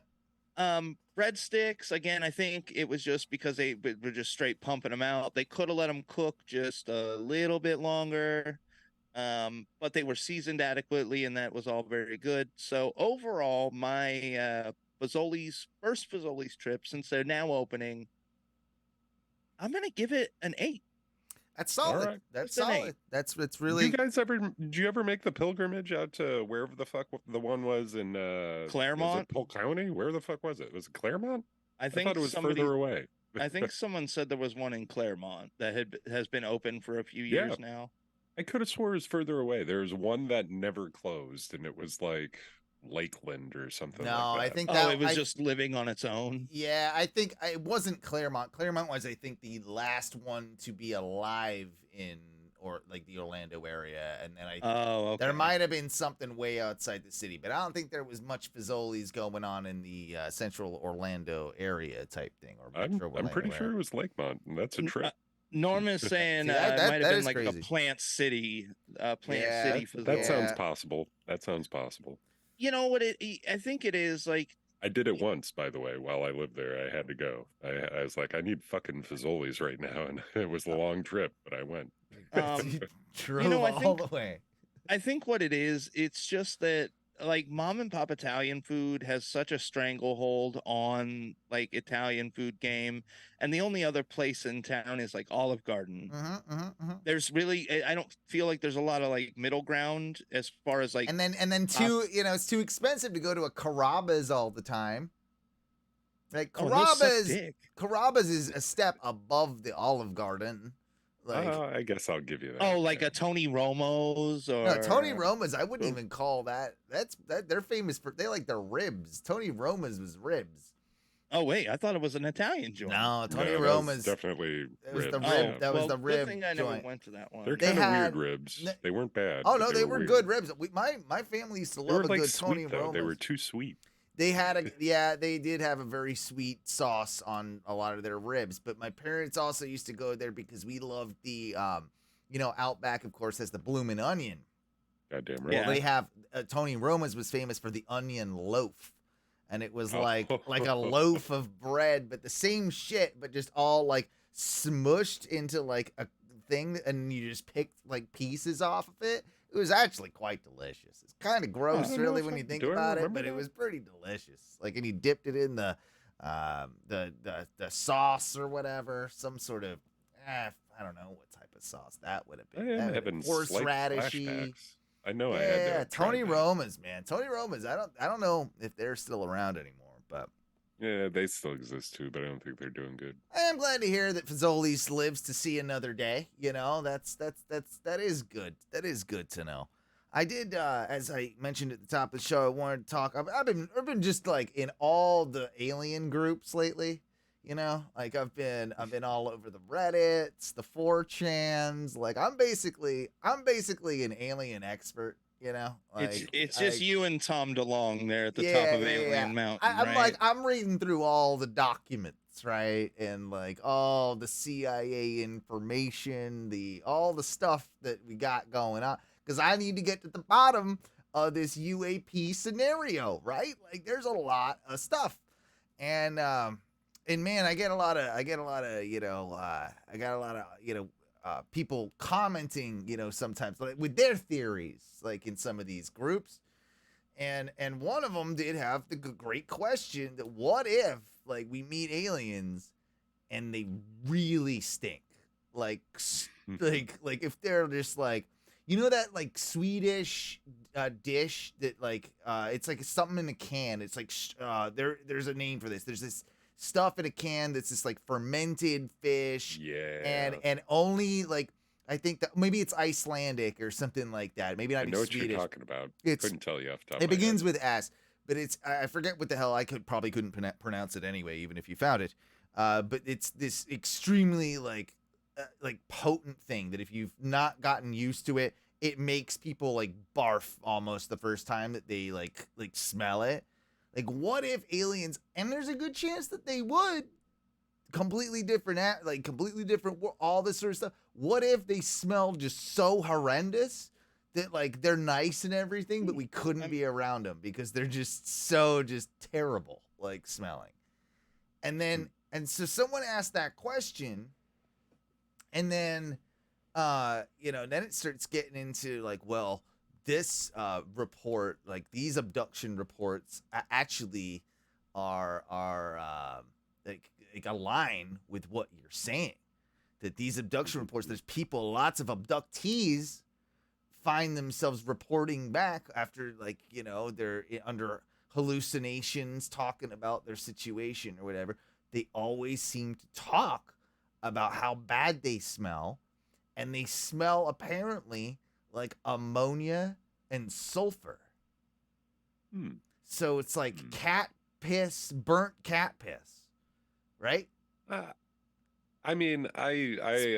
Speaker 7: Breadsticks, again, I think it was just because they were just straight pumping them out. They could have let them cook just a little bit longer, but they were seasoned adequately, and that was all very good. So overall, my first Fazoli's trip, since they're now opening, I'm gonna give it an 8.
Speaker 1: That's solid.
Speaker 8: Right.
Speaker 1: That's
Speaker 7: It's an 8.
Speaker 1: solid. That's really.
Speaker 8: Did you ever make the pilgrimage out to wherever the fuck the one was in
Speaker 7: Claremont?
Speaker 8: Was it Polk County? Where the fuck was it? Was it Claremont?
Speaker 7: I think
Speaker 8: thought it was further away.
Speaker 7: I think someone said there was one in Claremont that has been open for a few years now.
Speaker 8: I could have swore it was further away. There's one that never closed, and it was like Lakeland or something.
Speaker 1: No,
Speaker 8: like that.
Speaker 1: I think
Speaker 7: Oh,
Speaker 1: that
Speaker 7: it was just living on its own.
Speaker 1: Yeah, I think it wasn't Claremont. Claremont was, I think, the last one to be alive in or like the Orlando area, and then there might have been something way outside the city, but I don't think there was much Fazoli's going on in the central Orlando area type thing. Or
Speaker 8: I'm pretty sure it was Lakemont, and that's a trip.
Speaker 7: Norm is saying
Speaker 1: See,
Speaker 7: it might have been like
Speaker 1: crazy.
Speaker 7: a Plant City,
Speaker 1: Yeah,
Speaker 7: Fazoli.
Speaker 8: That sounds possible. That sounds possible.
Speaker 7: You know what? I think it is like.
Speaker 8: I did it once, by the way, while I lived there. I had to go. I was like, I need fucking Fazoli's right now, and it was a long trip, but I went.
Speaker 1: Drove all the way.
Speaker 7: I think what it is, it's just that like mom and pop Italian food has such a stranglehold on like Italian food game, and the only other place in town is like Olive Garden. There's really, I don't feel like there's a lot of like middle ground as far as like,
Speaker 1: and then it's too expensive to go to a Carrabba's all the time. Like Carrabba's is a step above the Olive Garden. Like,
Speaker 8: I guess I'll give you that.
Speaker 7: Oh, like a Tony Romo's or
Speaker 1: no, Tony Roma's. I wouldn't even call that. They're famous for they like their ribs. Tony Roma's was ribs.
Speaker 7: Oh wait, I thought it was an Italian joint.
Speaker 1: No, Tony
Speaker 8: No,
Speaker 1: Roma's
Speaker 8: definitely.
Speaker 1: It was
Speaker 8: ribs,
Speaker 1: the rib.
Speaker 8: yeah.
Speaker 1: That was the
Speaker 7: Good
Speaker 1: rib
Speaker 7: thing I
Speaker 1: joint.
Speaker 7: never went to that one.
Speaker 8: They're
Speaker 1: They
Speaker 8: kind of
Speaker 1: had-
Speaker 8: weird ribs. They weren't bad.
Speaker 1: Oh no,
Speaker 8: but
Speaker 1: they were
Speaker 8: weird.
Speaker 1: good ribs. My family used to
Speaker 8: They were
Speaker 1: love a
Speaker 8: like
Speaker 1: good
Speaker 8: sweet,
Speaker 1: Tony
Speaker 8: though.
Speaker 1: Roma's.
Speaker 8: They were too sweet.
Speaker 1: They had they did have a very sweet sauce on a lot of their ribs, but my parents also used to go there because we loved the Outback, of course, has the bloomin' onion.
Speaker 8: Goddamn right.
Speaker 7: Yeah.
Speaker 1: Well, they have Tony Roma's was famous for the onion loaf, and it was like a loaf of bread, but the same shit, but just all like smushed into like a thing, and you just picked like pieces off of it. It was actually quite delicious. It's kind of gross,
Speaker 8: don't know
Speaker 1: really,
Speaker 8: if
Speaker 1: when
Speaker 8: I-
Speaker 1: you think
Speaker 8: do I
Speaker 1: about it,
Speaker 8: remember
Speaker 1: but it
Speaker 8: that?
Speaker 1: was pretty delicious. Like, and you dipped it in the sauce or whatever, some sort of I don't know what type of sauce that would have
Speaker 8: I
Speaker 1: been.
Speaker 8: am having slight
Speaker 1: horseradishy.
Speaker 8: flashbacks. I know I had to
Speaker 1: Yeah,
Speaker 8: have
Speaker 1: Tony
Speaker 8: tried that.
Speaker 1: Roma's, man. Tony Roma's. I don't know if they're still around anymore, but
Speaker 8: Yeah, they still exist too, but I don't think they're doing good.
Speaker 1: I am glad to hear that Fazoli's lives to see another day. You know, that is good. That is good to know. I did, as I mentioned at the top of the show, I wanted to talk. I've been just like in all the alien groups lately. You know, like I've been all over the Reddits, the 4chans. Like I'm basically an alien expert. You know,
Speaker 7: It's just you and Tom DeLonge there at the top
Speaker 1: yeah,
Speaker 7: of
Speaker 1: yeah,
Speaker 7: Alien Mountain,
Speaker 1: I'm
Speaker 7: right?
Speaker 1: like, I'm reading through all the documents, right, and like all the CIA information, all the stuff that we got going on, because I need to get to the bottom of this UAP scenario, right? Like, there's a lot of stuff, and man, I get a lot of, people commenting, sometimes like with their theories, like in some of these groups. And one of them did have the great question that what if like we meet aliens and they really stink, like if they're just like, that like Swedish dish that like it's like something in a can. It's like there's a name for this. There's this stuff in a can that's just like fermented fish.
Speaker 8: Yeah.
Speaker 1: And only like I think that maybe it's Icelandic or something like that. Maybe not
Speaker 8: I know what
Speaker 1: Swedish.
Speaker 8: you're talking about.
Speaker 1: It's,
Speaker 8: couldn't tell you off the top
Speaker 1: It
Speaker 8: of my
Speaker 1: begins
Speaker 8: head.
Speaker 1: with S, but it's I forget what the hell. I couldn't pronounce it anyway, even if you found it. But it's this extremely like potent thing that if you've not gotten used to it, it makes people like barf almost the first time that they like smell it. Like, what if aliens, and there's a good chance that they would, completely different, all this sort of stuff. What if they smell just so horrendous that like they're nice and everything, but we couldn't be around them because they're just so terrible, like smelling. And so someone asked that question, and then, then it starts getting into like, well, this report, like these abduction reports, actually are like align with what you're saying. That these abduction reports, there's people, lots of abductees find themselves reporting back after they're under hallucinations, talking about their situation or whatever. They always seem to talk about how bad they smell, and they smell apparently like ammonia and sulfur. So it's like cat piss, burnt cat piss, right?
Speaker 8: I mean, I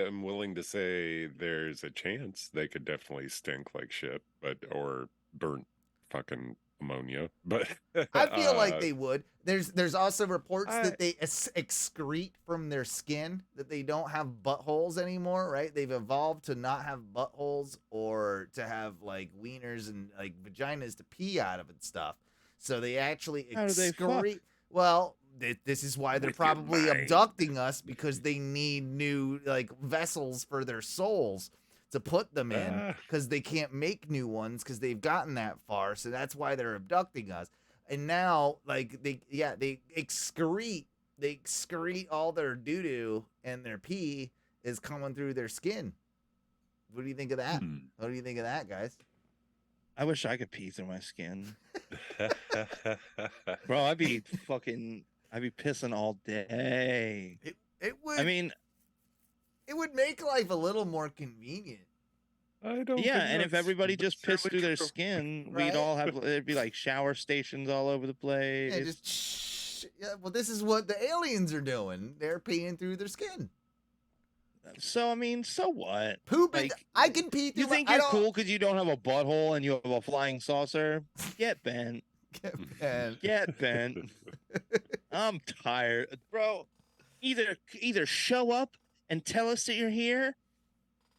Speaker 8: am willing to say there's a chance they could definitely stink like shit, or burnt fucking ammonia. But
Speaker 1: I feel like they would. There's also reports that they excrete from their skin, that they don't have buttholes anymore, right? They've evolved to not have buttholes or to have like wieners and like vaginas to pee out of and stuff. So they actually excrete. Well, this is why they're probably abducting us, because they need new like vessels for their souls to put them in, because they can't make new ones because they've gotten that far. So that's why they're abducting us. And now like they excrete all their doo-doo, and their pee is coming through their skin. What do you think of that? What do you think of that, guys?
Speaker 7: I wish I could pee through my skin. Bro, I'd be pissing all day.
Speaker 1: It would.
Speaker 7: I mean,
Speaker 1: it would make life a little more convenient.
Speaker 8: I don't.
Speaker 7: Yeah, and if everybody just pissed through their skin,
Speaker 1: Right?
Speaker 7: we'd all have. It'd be like shower stations all over the place.
Speaker 1: Yeah, well, this is what the aliens are doing. They're peeing through their skin.
Speaker 7: So I mean, so what?
Speaker 1: Pooping. I can pee through.
Speaker 7: You think you're cool because you don't have a butthole and you have a flying saucer? Get bent. Get bent. I'm tired, bro. Either show up and tell us that you're here,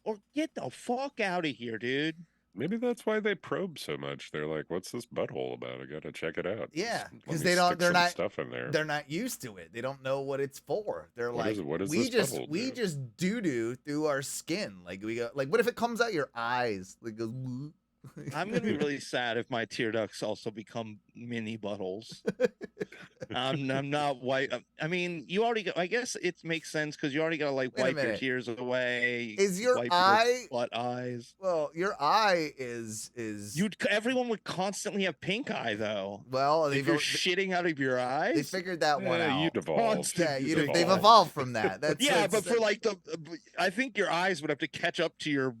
Speaker 7: or get the fuck out of here, dude.
Speaker 8: Maybe that's why they probe so much. They're like, "What's this butthole about? I gotta check it out."
Speaker 1: Yeah, because
Speaker 8: they're not stuff in there.
Speaker 1: They're not used to it. They don't know what it's for. They're
Speaker 8: What
Speaker 1: like,
Speaker 8: is
Speaker 1: we
Speaker 8: this
Speaker 1: just
Speaker 8: butthole do?"
Speaker 1: just doo through our skin. Like we go, like, what if it comes out your eyes? Like goes.
Speaker 7: I'm gonna be really sad if my tear ducts also become mini buttholes. I'm not white. I mean, you already got. I guess it makes sense because you already gotta like wipe your tears away.
Speaker 1: Is your
Speaker 7: wipe
Speaker 1: eye
Speaker 7: your butt eyes?
Speaker 1: Well, your eye is.
Speaker 7: Everyone would constantly have pink eye though.
Speaker 1: Well,
Speaker 7: if you're shitting out of your eyes,
Speaker 1: they figured that one out.
Speaker 8: You'd evolve.
Speaker 1: Yeah, they've evolved from that.
Speaker 7: But for like I think your eyes would have to catch up to your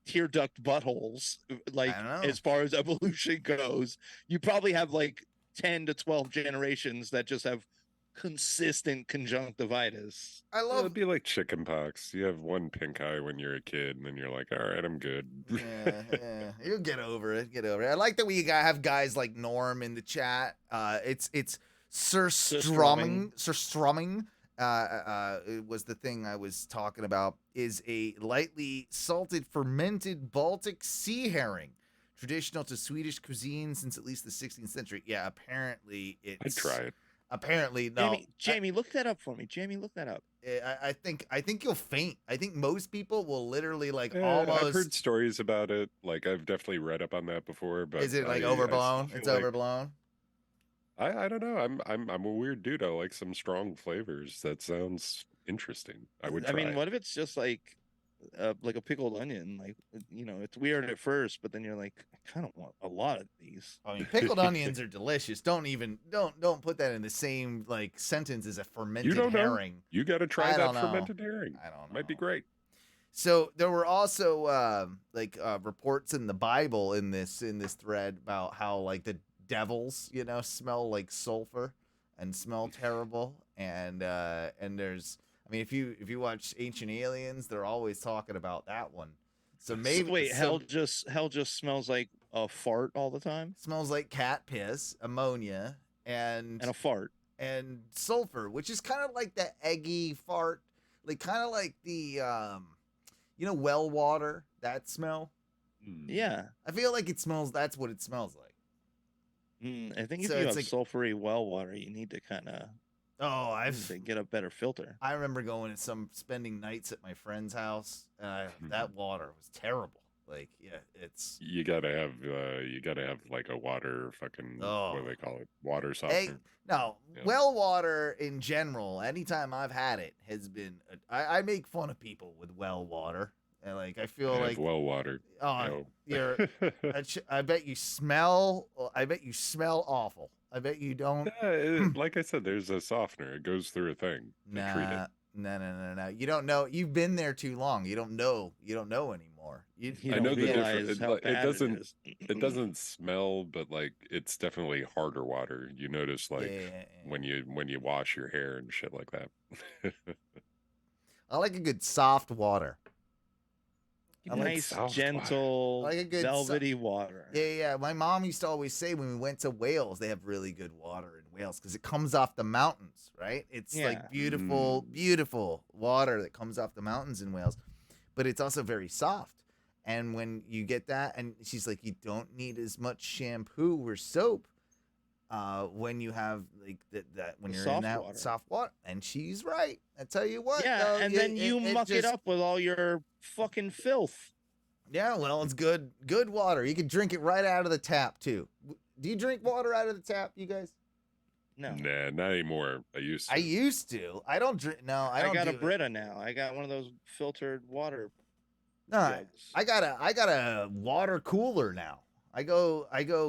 Speaker 7: tear duct buttholes, like as far as evolution goes. You probably have like 10 to 12 generations that just have consistent conjunctivitis.
Speaker 1: I love
Speaker 8: It'd be like chicken pox. You have one pink eye when you're a kid, and then you're like, all right, I'm good.
Speaker 1: yeah. You'll get over it. Get over it. I like that we have guys like Norm in the chat. It's Sir Strumming. Sir Strumming. It was the thing I was talking about. Is a lightly salted fermented Baltic sea herring, traditional to Swedish cuisine since at least the 16th century. Yeah, apparently it's.
Speaker 8: I'd try it.
Speaker 1: Apparently, no.
Speaker 7: Jamie, look that up for me. Jamie, look that up.
Speaker 1: I think you'll faint. I think most people will literally like
Speaker 8: Yeah,
Speaker 1: almost.
Speaker 8: I've heard stories about it. Like I've definitely read up on that before. But
Speaker 1: Is it like
Speaker 8: I
Speaker 1: overblown?
Speaker 8: feel
Speaker 1: It's
Speaker 8: like-
Speaker 1: overblown.
Speaker 8: I don't know. I'm a weird dude. I like some strong flavors. That sounds interesting. I would.
Speaker 7: I
Speaker 8: Try
Speaker 7: mean,
Speaker 8: it.
Speaker 7: what if it's just like a pickled onion? Like, it's weird at first, but then you're like, I kind of want a lot of these.
Speaker 1: I mean, pickled onions are delicious. Don't put that in the same like sentence as a fermented
Speaker 8: You don't know.
Speaker 1: herring.
Speaker 8: You got to try
Speaker 1: I
Speaker 8: that
Speaker 1: don't know.
Speaker 8: fermented herring.
Speaker 1: I don't know.
Speaker 8: Might be great.
Speaker 1: So there were also reports in the Bible in this thread about how like the devils, smell like sulfur and smell terrible. And there's, I mean, if you watch Ancient Aliens, they're always talking about that one. So maybe
Speaker 7: Wait, hell just smells like a fart all the time,
Speaker 1: smells like cat piss, ammonia, and
Speaker 7: a fart.
Speaker 1: and sulfur, which is kind of like the eggy fart, like kind of like the well water, that smell.
Speaker 7: Yeah,
Speaker 1: I feel like that's what it smells like.
Speaker 7: I think if
Speaker 1: So
Speaker 7: you
Speaker 1: it's
Speaker 7: have
Speaker 1: like-
Speaker 7: sulfury well water, you need to kind of
Speaker 1: Oh,
Speaker 7: get a better filter.
Speaker 1: I remember going to spending nights at my friend's house. That water was terrible. Like, yeah, it's
Speaker 8: You gotta have like a water fucking what do they call it? Water softener.
Speaker 1: no
Speaker 8: Yeah.
Speaker 1: well water in general. Anytime I've had it has been. I make fun of people with well water. And like I feel
Speaker 8: I have
Speaker 1: like
Speaker 8: well water.
Speaker 1: oh, you're. I bet you smell. I bet you smell awful. I bet you don't.
Speaker 8: Like I said, there's a softener. It goes through a thing. They treat it.
Speaker 1: No. You don't know. You've been there too long. You don't know. You don't know anymore.
Speaker 7: You
Speaker 8: I
Speaker 7: don't
Speaker 8: know the
Speaker 7: realize
Speaker 8: difference.
Speaker 7: how
Speaker 8: It
Speaker 7: bad
Speaker 8: doesn't.
Speaker 7: is.
Speaker 8: It doesn't smell, but like it's definitely harder water. You notice like
Speaker 1: Yeah.
Speaker 8: when you wash your hair and shit like that.
Speaker 1: I like a good soft water. I like
Speaker 7: Nice,
Speaker 8: soft
Speaker 7: gentle,
Speaker 1: Like a good
Speaker 7: velvety water.
Speaker 1: Yeah. My mom used to always say when we went to Wales, they have really good water in Wales because it comes off the mountains, right? It's
Speaker 7: Yeah.
Speaker 1: like beautiful, beautiful water that comes off the mountains in Wales, but it's also very soft. And when you get that, and she's like, you don't need as much shampoo or soap when you have like that when
Speaker 7: The
Speaker 1: you're
Speaker 7: soft
Speaker 1: in that
Speaker 7: water.
Speaker 1: soft water. And she's right. I tell you what.
Speaker 7: Yeah,
Speaker 1: though,
Speaker 7: and then you muck it
Speaker 1: just-
Speaker 7: up with all your fucking filth.
Speaker 1: Yeah, well, it's good water. You can drink it right out of the tap too. Do you drink water out of the tap, you guys?
Speaker 7: No,
Speaker 8: Nah, not anymore. I used to.
Speaker 1: I used to. I don't drink. No, I don't.
Speaker 7: got a
Speaker 1: do it.
Speaker 7: Brita now. I got one of those filtered water
Speaker 1: No,
Speaker 7: jugs.
Speaker 1: I got a water cooler now. I go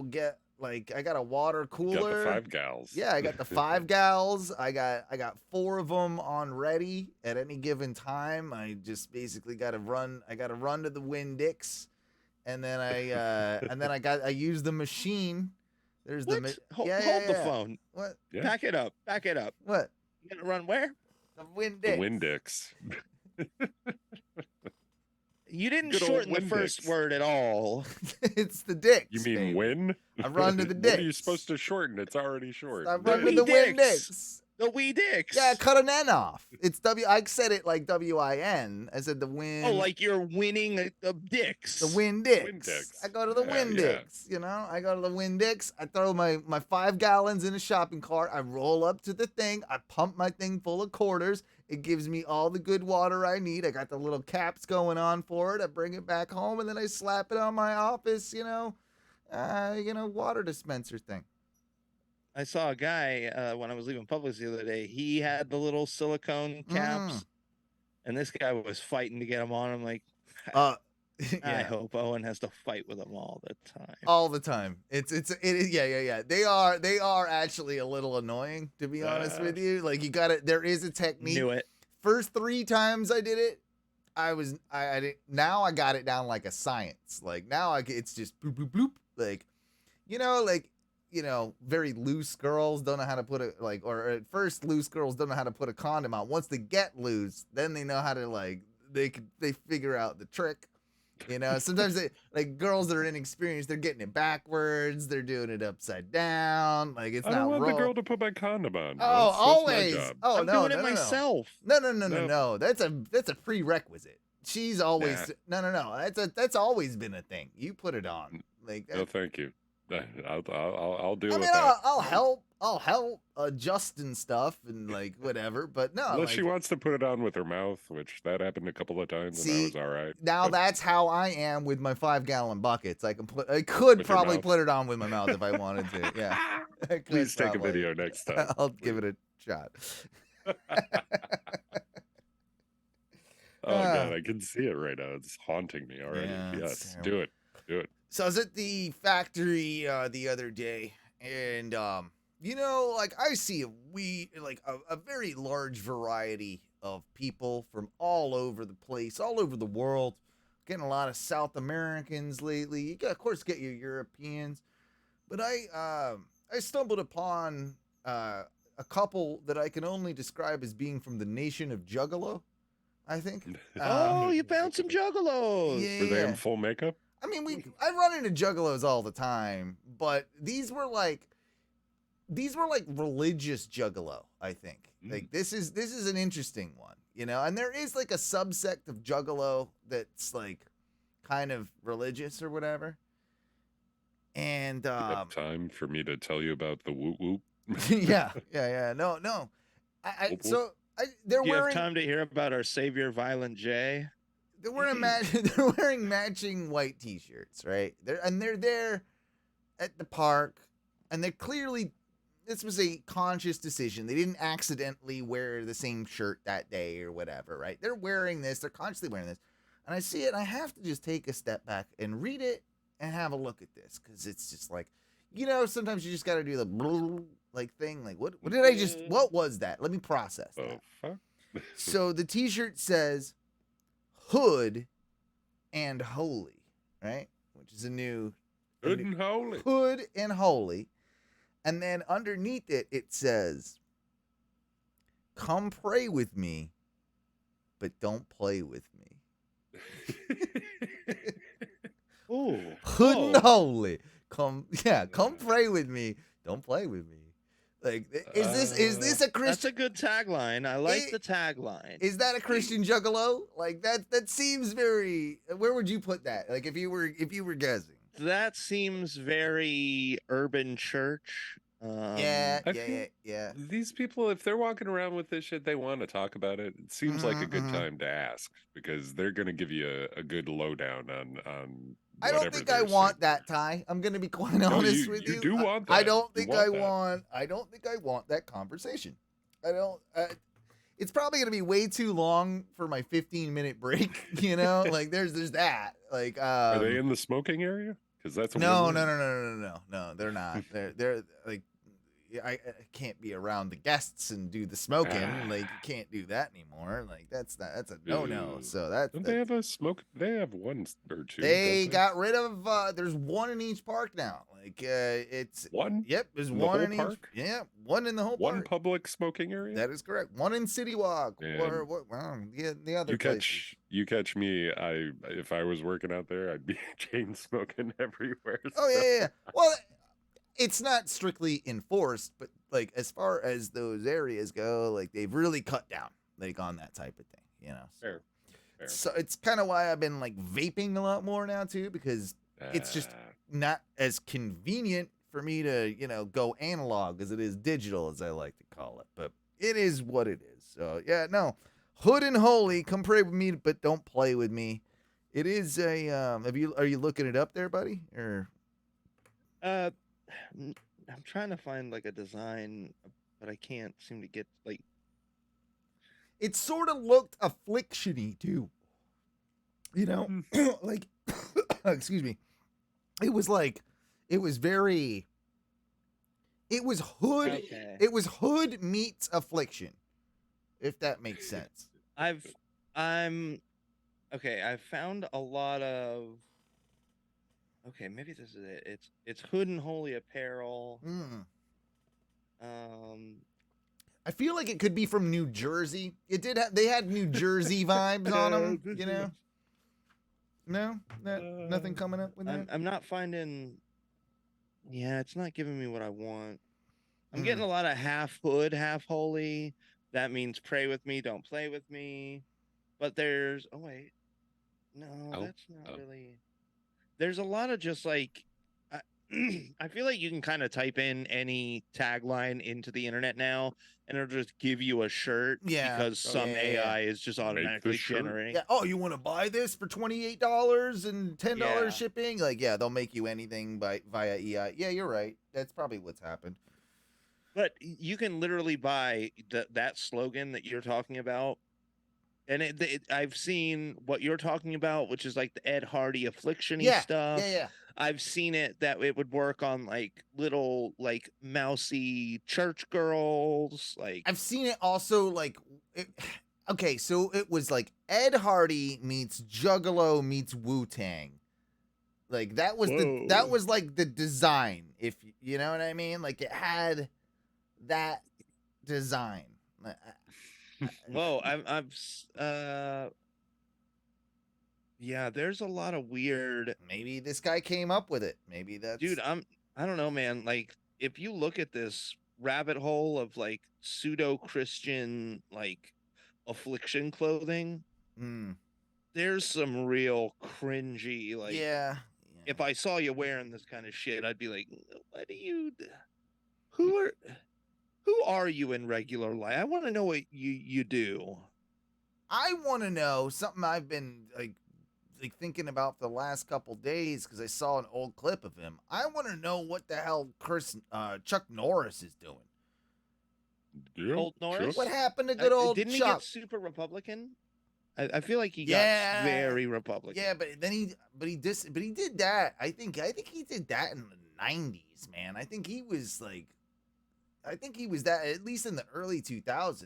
Speaker 1: get like I got a water
Speaker 8: You
Speaker 1: cooler.
Speaker 8: got the 5 gals.
Speaker 1: Yeah, I got the 5 gals. I got 4 of them on ready at any given time. I just basically got to run. I got to run to the Winn-Dix, and then I use the machine. There's
Speaker 7: What?
Speaker 1: the
Speaker 7: Hold
Speaker 1: yeah.
Speaker 7: the phone.
Speaker 1: What?
Speaker 8: Yeah.
Speaker 7: Back it up. Back it up.
Speaker 1: What?
Speaker 7: You gonna run where?
Speaker 1: The
Speaker 8: The
Speaker 1: Winn-Dix.
Speaker 8: Winn-Dix.
Speaker 7: You didn't
Speaker 8: Good old
Speaker 7: shorten the first
Speaker 8: Winn-Dix.
Speaker 7: word at all.
Speaker 1: It's the Dix.
Speaker 8: You mean
Speaker 1: baby.
Speaker 8: win?
Speaker 1: I run to the
Speaker 8: What are you
Speaker 1: Dix.
Speaker 8: supposed to shorten? It's already short.
Speaker 1: I run to
Speaker 7: Wee
Speaker 1: the
Speaker 7: Dix.
Speaker 1: Winn-Dix.
Speaker 7: The wee dicks.
Speaker 1: Yeah, cut an N off. It's W. I said it like WIN. I said the win.
Speaker 7: Oh, like you're winning a dicks.
Speaker 1: the Winn-Dix.
Speaker 8: Winn-Dix.
Speaker 1: I go to the
Speaker 8: Yeah,
Speaker 1: Winn-Dix. You know, I go to the Winn-Dix. I throw my 5 gallons in a shopping cart. I roll up to the thing. I pump my thing full of quarters. It gives me all the good water I need. I got the little caps going on for it. I bring it back home and then I slap it on my office. Water dispenser thing.
Speaker 7: I saw a guy when I was leaving Publix the other day. He had the little silicone caps, and this guy was fighting to get them on. I'm like, I
Speaker 1: Yeah.
Speaker 7: hope Owen has to fight with them all the time.
Speaker 1: All the time. It is yeah. They are actually a little annoying, to be honest with you. Like there is a technique.
Speaker 7: Knew it.
Speaker 1: First 3 times I did it, I didn't, now I got it down like a science. Like now it's just bloop bloop bloop. Like very loose girls don't know how to put it or at first loose girls don't know how to put a condom on. Once they get loose, then they know how to they figure out the trick. Sometimes girls that are inexperienced, they're getting it backwards, they're doing it upside down, it's
Speaker 8: I
Speaker 1: not
Speaker 8: don't want the
Speaker 1: roll.
Speaker 8: girl to put my condom on.
Speaker 1: Oh,
Speaker 8: That's
Speaker 1: always.
Speaker 8: my job.
Speaker 1: Oh,
Speaker 7: I'm
Speaker 1: no,
Speaker 7: doing
Speaker 1: no,
Speaker 7: it
Speaker 1: no,
Speaker 7: myself.
Speaker 1: No. That's a prerequisite. She's always no. That's always been a thing. You put it on.
Speaker 8: No, thank you. I'll deal
Speaker 1: I
Speaker 8: with
Speaker 1: mean,
Speaker 8: that.
Speaker 1: I'll help adjust and stuff and whatever, but no.
Speaker 8: Unless she wants to put it on with her mouth, which that happened a couple of times, and that was all right.
Speaker 1: Now that's how I am with my 5-gallon buckets. I could probably put it on with my mouth if I wanted to. Yeah.
Speaker 8: Please take a video next time.
Speaker 1: I'll give it a shot.
Speaker 8: Oh god, I can see it right now. It's haunting me already.
Speaker 1: Yeah,
Speaker 8: yes, do it.
Speaker 1: So I was at the factory the other day, and I see a very large variety of people from all over the place, all over the world. Getting a lot of South Americans lately. You got, of course, get your Europeans, but I stumbled upon a couple that I can only describe as being from the nation of Juggalo, I think.
Speaker 7: Oh, you found some juggalos.
Speaker 1: Yeah.
Speaker 8: Were they in full makeup?
Speaker 1: I mean, I run into juggalos all the time, but these were like religious juggalo, I think. This is an interesting one, and there is a subsect of juggalo that's kind of religious or whatever. And
Speaker 8: You have time for me to tell you about the whoop whoop?
Speaker 1: yeah. No. They're
Speaker 7: Do you
Speaker 1: wearing
Speaker 7: have time to hear about our savior, Violent J?
Speaker 1: They're wearing matching white T-shirts, right? They're there at the park, and they're clearly, this was a conscious decision. They didn't accidentally wear the same shirt that day or whatever, right? They're wearing this. They're consciously wearing this, and I see it, and I have to just take a step back and read it and have a look at this, because it's just sometimes you just got to do the thing. What was that? Let me process that.
Speaker 8: Fuck?
Speaker 1: So the T-shirt says Hood and Holy, right? Which is a new
Speaker 8: Hood and Holy.
Speaker 1: Hood and Holy. And then underneath it, it says, come pray with me, but don't play with me.
Speaker 7: Ooh.
Speaker 1: Hood and Holy. Come pray with me, don't play with me. Is this a Christian?
Speaker 7: That's a good tagline. I like the tagline.
Speaker 1: Is that a Christian juggalo? That seems very. Where would you put that? If you were guessing.
Speaker 7: That seems very urban church.
Speaker 1: Yeah.
Speaker 8: These people, if they're walking around with this shit, they want to talk about it. It seems like a good time to ask, because they're going to give you a good lowdown on.
Speaker 1: I don't think I want that, Ty. I'm going to be quite honest with you.
Speaker 8: You do want that.
Speaker 1: I don't think I want that conversation. I don't. It's probably going to be way too long for my 15-minute break. There's that.
Speaker 8: Are they in the smoking area? Because that's
Speaker 1: no. They're not. They're I can't be around the guests and do the smoking. You can't do that anymore. That's a no. So
Speaker 8: they have a smoke. They have one or two.
Speaker 1: They got rid of. There's one in each park now. It's
Speaker 8: one.
Speaker 1: Yep, there's
Speaker 8: in
Speaker 1: one
Speaker 8: the
Speaker 1: in
Speaker 8: whole park?
Speaker 1: each. Yeah, one in the whole
Speaker 8: one
Speaker 1: park.
Speaker 8: public smoking area.
Speaker 1: That is correct. One in City Walk or what? Well, the other.
Speaker 8: You catch me. If I was working out there, I'd be chain smoking everywhere.
Speaker 1: Oh yeah. Well, it's not strictly enforced, but as far as those areas go, they've really cut down on that type of thing,
Speaker 8: Fair.
Speaker 1: So it's kind of why I've been vaping a lot more now too, because it's just not as convenient for me to go analog as it is digital, as I like to call it. But it is what it is. So yeah, no, Hood and Holy, come pray with me, but don't play with me. It is a. Are you looking it up there, buddy? Or
Speaker 7: I'm trying to find a design, but I can't seem to get
Speaker 1: It sort of looked affliction-y too. Excuse me. It was very. It was Hood.
Speaker 7: Okay.
Speaker 1: It was Hood meets affliction, if that makes sense.
Speaker 7: I found a lot of Okay, maybe this is it. It's Hood and Holy Apparel.
Speaker 1: Mm.
Speaker 7: Um,
Speaker 1: I feel like it could be from New Jersey. It did. They had New Jersey vibes on them. You know. No, nothing coming up with that.
Speaker 7: I'm not finding. Yeah, it's not giving me what I want. I'm
Speaker 1: Hmm.
Speaker 7: getting a lot of half hood, half holy. That means pray with me, don't play with me. But there's oh wait. No, that's not really. There's a lot of just like I, I feel like you can kind of type in any tagline into the internet now and it'll just give you a shirt
Speaker 1: Yeah.
Speaker 7: because some
Speaker 1: Yeah.
Speaker 7: AI is just automatically generating.
Speaker 1: Yeah. Oh, you want to buy this for $28 and $10
Speaker 7: Yeah.
Speaker 1: shipping? Like, yeah, they'll make you anything via EI. Yeah, you're right. That's probably what's happened.
Speaker 7: But you can literally buy that slogan that you're talking about. And I've seen what you're talking about, which is like the Ed Hardy affliction-y stuff.
Speaker 1: Yeah.
Speaker 7: I've seen it that it would work on like little like mousy church girls. Like
Speaker 1: I've seen it also like. Okay, so it was like Ed Hardy meets Juggalo meets Wu-Tang. Like that was like the design, if you know what I mean. Like it had that design.
Speaker 7: whoa, yeah, there's a lot of weird.
Speaker 1: Maybe this guy came up with it. Maybe that's
Speaker 7: Dude, I don't know, man. Like if you look at this rabbit hole of like pseudo Christian like affliction clothing, there's some real cringy like
Speaker 1: yeah.
Speaker 7: If I saw you wearing this kind of shit, I'd be like, what do you who are you in regular life? I want to know what you do.
Speaker 1: I want to know something I've been like thinking about for the last couple days because I saw an old clip of him. I want to know what the hell Chuck Norris is doing.
Speaker 8: Yeah,
Speaker 7: Old Norris?
Speaker 1: What happened to good old
Speaker 7: Didn't
Speaker 1: Chuck?
Speaker 7: he get super Republican? I feel like he got very Republican.
Speaker 1: Yeah, but then he did that. I think he did that in the 90s, man. I think he was that at least in the early 2000s.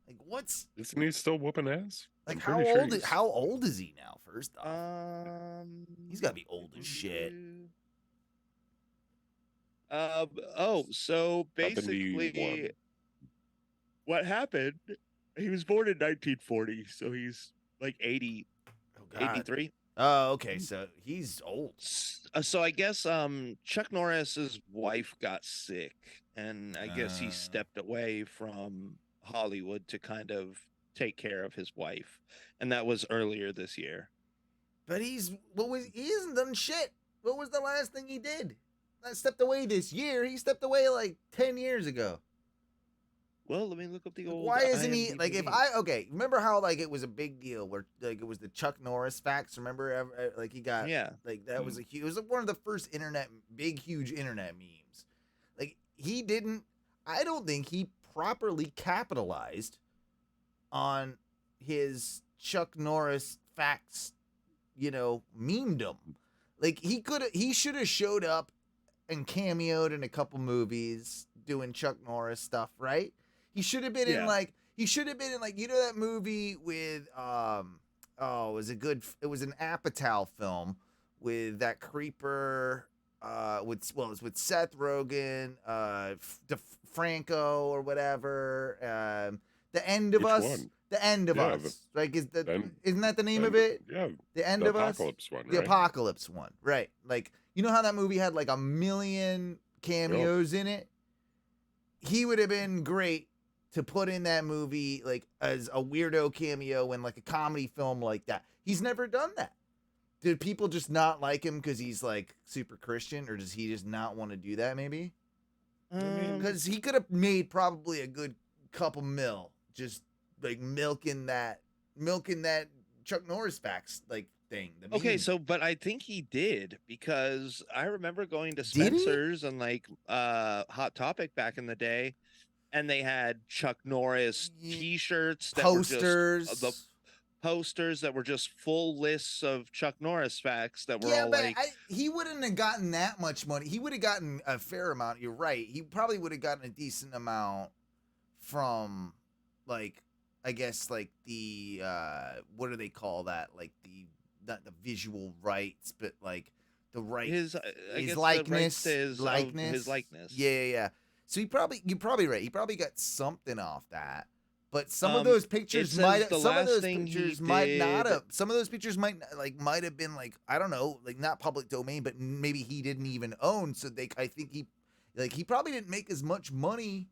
Speaker 1: Like what's
Speaker 8: Isn't he still whooping ass?
Speaker 1: like
Speaker 8: I'm
Speaker 1: how
Speaker 8: pretty sure
Speaker 1: old
Speaker 8: he's-
Speaker 1: how old is he now? First off, he's got to be old as shit.
Speaker 7: So basically
Speaker 8: 71.
Speaker 7: what happened, he was born in 1940, so he's like 80,
Speaker 1: Oh God.
Speaker 7: 83.
Speaker 1: Oh, okay, so he's old.
Speaker 7: So I guess Chuck Norris's wife got sick, and I guess he stepped away from Hollywood to kind of take care of his wife, and that was earlier this year.
Speaker 1: But he hasn't done shit. What was the last thing he did? I stepped away this year. He stepped away like 10 years ago.
Speaker 7: Well, let me look up the old.
Speaker 1: Why isn't he like
Speaker 7: IMDb.
Speaker 1: remember how like it was a big deal where like it was the Chuck Norris facts, remember like he got like that was it was one of the first huge internet memes. Like I don't think he properly capitalized on his Chuck Norris facts, memedom. Like he should have showed up and cameoed in a couple movies doing Chuck Norris stuff, right? He should have been in like that movie with it was an Apatow film with that creeper it was with Seth Rogen, DeFranco or whatever. The End of Us.
Speaker 8: one?
Speaker 1: The End of Us. Like isn't that the name of it?
Speaker 8: Yeah.
Speaker 1: The End
Speaker 8: the
Speaker 1: of Us.
Speaker 8: Apocalypse one,
Speaker 1: The
Speaker 8: right?
Speaker 1: Apocalypse one, right? Like you know how that movie had like 1 million cameos in it? He would have been great to put in that movie like as a weirdo cameo in like a comedy film like that. He's never done that. Did people just not like him because he's like super Christian, or does he just not want to do that? Maybe because he could have made probably a good couple mil just like milking that Chuck Norris facts like thing.
Speaker 7: Okay, but I think he did because I remember going to
Speaker 1: Did he?
Speaker 7: Spencer's and like Hot Topic back in the day, and they had Chuck Norris T-shirts,
Speaker 1: posters.
Speaker 7: the posters that were just full lists of Chuck Norris facts that were all
Speaker 1: but
Speaker 7: like.
Speaker 1: he wouldn't have gotten that much money. He would have gotten a fair amount. You're right. He probably would have gotten a decent amount from, like, I guess, like the what do they call that? Like not the visual rights, but like the right
Speaker 7: his I guess
Speaker 1: likeness,
Speaker 7: the rights to his likeness.
Speaker 1: Yeah. So you're probably right. He probably got something off that. But some of
Speaker 7: Um,
Speaker 1: those
Speaker 7: it
Speaker 1: pictures
Speaker 7: says the
Speaker 1: some of
Speaker 7: last
Speaker 1: those
Speaker 7: thing he
Speaker 1: pictures might not
Speaker 7: did-
Speaker 1: have. Some of those pictures might have been like, I don't know, like not public domain, but maybe he didn't even own. So I think he probably didn't make as much money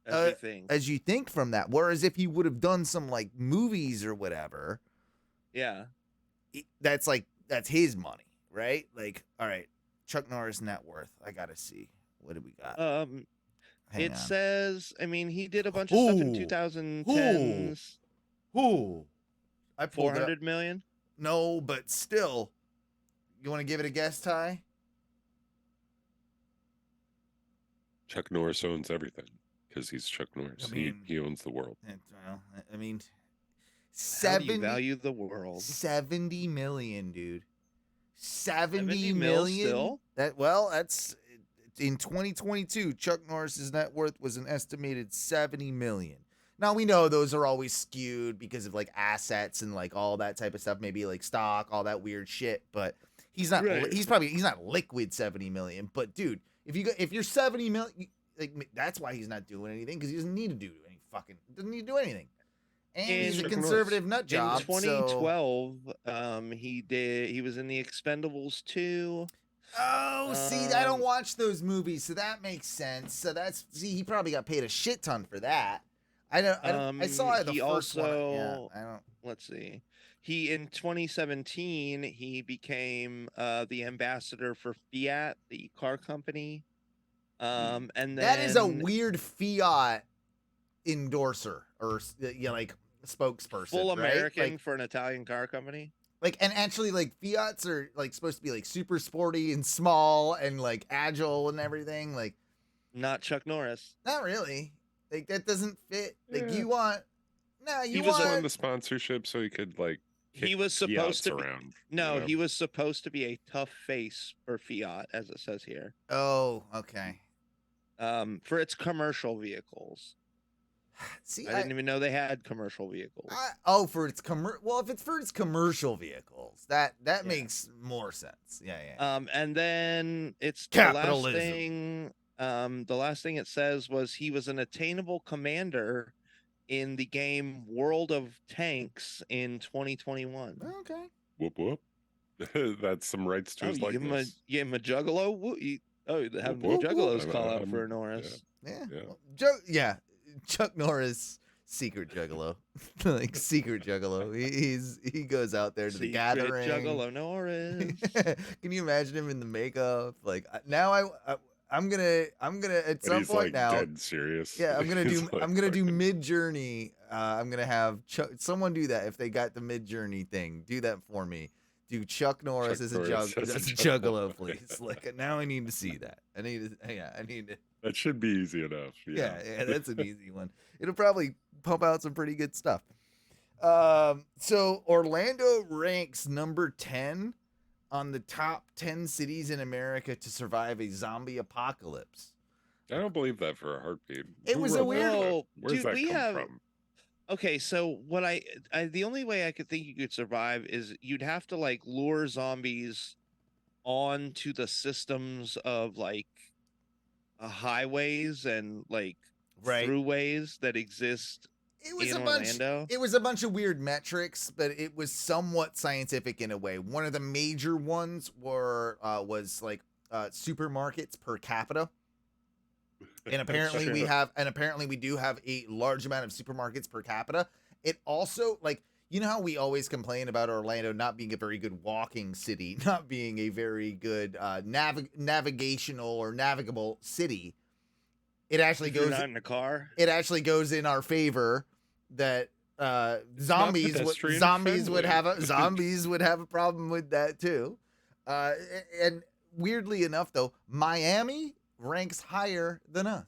Speaker 7: As we think.
Speaker 1: as you think from that. Whereas if he would have done some like movies or whatever,
Speaker 7: Yeah.
Speaker 1: that's his money, right? Like, all right, Chuck Norris net worth. I gotta see. What do we got? Hang on.
Speaker 7: Says, I mean, he did a bunch of stuff in 2010s.
Speaker 1: Who? I pulled it up.
Speaker 7: 400 million?
Speaker 1: No, but still. You want to give it a guess, Ty?
Speaker 8: Chuck Norris owns everything because he's Chuck Norris.
Speaker 1: I mean,
Speaker 8: he owns the world.
Speaker 1: Well, I mean,
Speaker 7: How do you value the world?
Speaker 1: 70 million, dude. 70
Speaker 7: mil
Speaker 1: million.
Speaker 7: still?
Speaker 1: That's in 2022. Chuck Norris's net worth was an estimated 70 million. Now we know those are always skewed because of like assets and like all that type of stuff, maybe like stock, all that weird shit. But he's not.
Speaker 7: Right.
Speaker 1: He's not liquid 70 million. But dude, if you're 70 million, like that's why he's not doing anything, because he doesn't need to do doesn't need to do anything. And he's a
Speaker 7: Chuck
Speaker 1: conservative nut job.
Speaker 7: In 2012, he was in the Expendables 2.
Speaker 1: Oh, see, I don't watch those movies, so that makes sense. So he probably got paid a shit ton for that. I saw the first one. Yeah, I don't.
Speaker 7: Let's see. In 2017, he became the ambassador for Fiat, the car company. And then
Speaker 1: That is a weird Fiat endorser or like spokesperson.
Speaker 7: full American
Speaker 1: right?
Speaker 7: for an Italian car company.
Speaker 1: And actually, like Fiats are like supposed to be like super sporty and small and like agile and everything. Like,
Speaker 7: Not Chuck Norris.
Speaker 1: not really. Like that doesn't fit. Like
Speaker 8: Yeah.
Speaker 1: you want.
Speaker 8: He was on the sponsorship so he could like.
Speaker 7: He
Speaker 8: kick
Speaker 7: was supposed
Speaker 8: Fiats
Speaker 7: to be,
Speaker 8: around.
Speaker 7: No,
Speaker 8: you know?
Speaker 7: he was supposed to be a tough face for Fiat, as it says here.
Speaker 1: Oh, okay.
Speaker 7: For its commercial vehicles.
Speaker 1: See,
Speaker 7: I didn't even know they had commercial vehicles.
Speaker 1: for its well, if it's for its commercial vehicles, that makes more sense. Yeah.
Speaker 7: And then it's
Speaker 1: Capitalism.
Speaker 7: The last thing it says was he was an attainable commander in the game World of Tanks in 2021.
Speaker 1: Okay.
Speaker 8: Whoop whoop. That's some rights to his
Speaker 7: you give him a juggalo. Have
Speaker 8: Whoop, whoop.
Speaker 7: Juggalos call out for Norris.
Speaker 1: Yeah.
Speaker 8: Yeah.
Speaker 1: Well, Chuck Norris, secret juggalo, like secret juggalo. He goes out there to the gathering.
Speaker 7: Juggalo Norris.
Speaker 1: Can you imagine him in the makeup? Like now, I'm gonna at
Speaker 8: But
Speaker 1: some
Speaker 8: he's
Speaker 1: point
Speaker 8: like
Speaker 1: now.
Speaker 8: dead serious.
Speaker 1: Yeah, I'm gonna
Speaker 8: He's
Speaker 1: do
Speaker 8: fucking-
Speaker 1: Mid Journey. I'm gonna have someone do that if they got the Mid Journey thing. Do that for me. Do Chuck Norris as a juggalo, please. Like now, I need to see that. I need to.
Speaker 8: That should be easy enough.
Speaker 1: Yeah, that's an easy one. It'll probably pump out some pretty good stuff. So Orlando ranks number 10 on the top 10 cities in America to survive a zombie apocalypse.
Speaker 8: I don't believe that for a heartbeat.
Speaker 1: It was a weird.
Speaker 7: Well,
Speaker 8: Where's
Speaker 7: dude,
Speaker 8: that
Speaker 7: we
Speaker 8: come
Speaker 7: have.
Speaker 8: from?
Speaker 7: Okay, so what I the only way I could think you could survive is you'd have to like lure zombies onto the systems of like highways and like
Speaker 1: Right.
Speaker 7: throughways that exist
Speaker 1: It was
Speaker 7: in
Speaker 1: a bunch.
Speaker 7: Orlando.
Speaker 1: It was a bunch of weird metrics, but it was somewhat scientific in a way. One of the major ones was like supermarkets per capita. And apparently we do have a large amount of supermarkets per capita. It also, like, you know how we always complain about Orlando not being a very good walking city, not being a very good navigational or navigable city. It actually
Speaker 7: If you're
Speaker 1: goes
Speaker 7: not in a car.
Speaker 1: It actually goes in our favor that zombies would have a problem with that too. And weirdly enough, though, Miami ranks higher than us.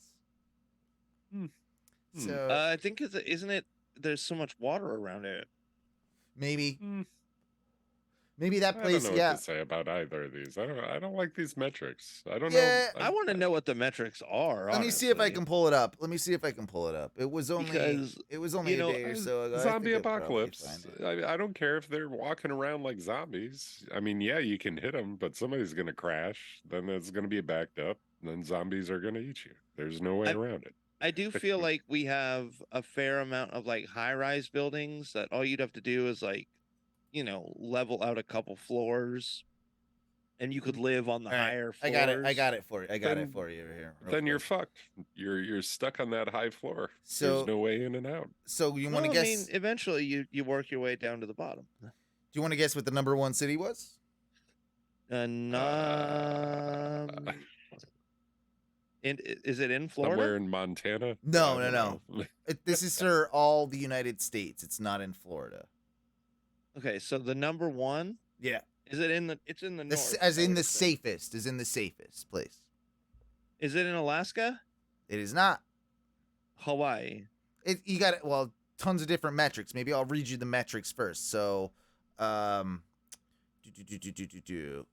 Speaker 1: So
Speaker 7: I think isn't it? There's so much water around it.
Speaker 1: maybe, Maybe that
Speaker 8: I
Speaker 1: place,
Speaker 8: don't know
Speaker 1: yeah.
Speaker 8: what to say about either of these. I don't like these metrics. I don't
Speaker 1: Yeah,
Speaker 8: know.
Speaker 7: I want to know what the metrics are.
Speaker 1: Let me see if I
Speaker 7: honestly.
Speaker 1: can pull it up. It was only
Speaker 7: Because,
Speaker 1: a day or so ago. I
Speaker 8: Zombie
Speaker 1: think I'll probably
Speaker 8: apocalypse.
Speaker 1: find it.
Speaker 8: I don't care if they're walking around like zombies. I mean, yeah, you can hit them, but somebody's going to crash. Then it's going to be backed up. Then zombies are going to eat you. There's no way around it.
Speaker 7: I do feel like we have a fair amount of like high-rise buildings that all you'd have to do is like, level out a couple floors, and you could live on the
Speaker 1: All right,
Speaker 7: higher
Speaker 1: I
Speaker 7: floors.
Speaker 1: got it for you. I got
Speaker 8: Then-
Speaker 1: it for you here.
Speaker 8: Then you're fucked. You're stuck on that high floor.
Speaker 1: So-
Speaker 8: There's no way in and out.
Speaker 1: So you want to
Speaker 7: Well,
Speaker 1: guess?
Speaker 7: I mean, eventually you work your way down to the bottom.
Speaker 1: Do you want to guess what the number one city was?
Speaker 7: Is it in Florida?
Speaker 8: Somewhere in Montana?
Speaker 1: No,
Speaker 8: I don't know.
Speaker 1: This is for all the United States. It's not in Florida.
Speaker 7: Okay, so the number one,
Speaker 1: Yeah,
Speaker 7: is it in the? It's in the north.
Speaker 1: as
Speaker 7: I
Speaker 1: in
Speaker 7: would
Speaker 1: the
Speaker 7: assume.
Speaker 1: safest. Is in the safest place.
Speaker 7: Is it in Alaska?
Speaker 1: It is not.
Speaker 7: Hawaii.
Speaker 1: You got it. Well, tons of different metrics. Maybe I'll read you the metrics first. So,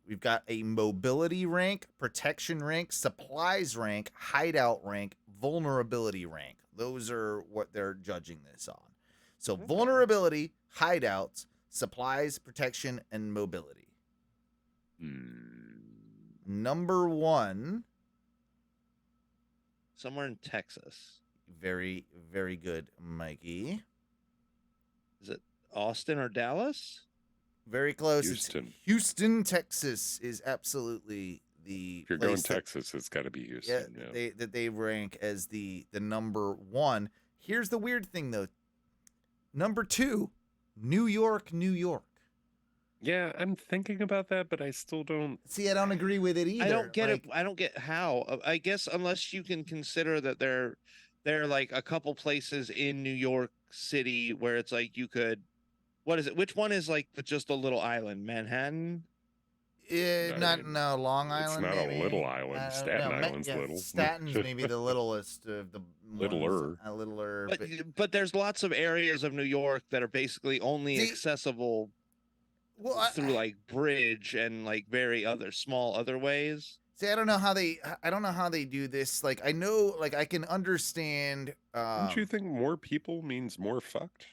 Speaker 1: we've got a mobility rank, protection rank, supplies rank, hideout rank, vulnerability rank. Those are what they're judging this on. So, vulnerability, hideouts, supplies, protection, and mobility. Number one.
Speaker 7: Somewhere in Texas.
Speaker 1: Very, very good, Mikey.
Speaker 7: Is it Austin or Dallas?
Speaker 1: Very close.
Speaker 8: Houston.
Speaker 1: It's Houston, Texas is absolutely the
Speaker 8: If you're going
Speaker 1: place that-
Speaker 8: Texas, it's got to be Houston. Yeah.
Speaker 1: they rank as the number one. Here's the weird thing though. Number two, New York, New York.
Speaker 8: Yeah, I'm thinking about that, but I still don't.
Speaker 1: See, I don't agree with it either.
Speaker 7: I don't get
Speaker 1: Like,
Speaker 7: it. I don't get how. I guess unless you can consider that there are like a couple places in New York City where it's like you could. What is it? Which one is like just a little island? Manhattan?
Speaker 1: No, Long
Speaker 8: It's
Speaker 1: Island.
Speaker 8: not a
Speaker 1: maybe?
Speaker 8: little island. Staten Island's little.
Speaker 1: Staten's maybe the littlest of the
Speaker 8: Littler.
Speaker 1: ones. A littler.
Speaker 7: But there's lots of areas of New York that are basically only
Speaker 1: See,
Speaker 7: accessible
Speaker 1: well,
Speaker 7: through like bridge and like very small other ways.
Speaker 1: See, I don't know how they do this. Like, I know, like, I can understand.
Speaker 8: Don't you think more people means more fucked?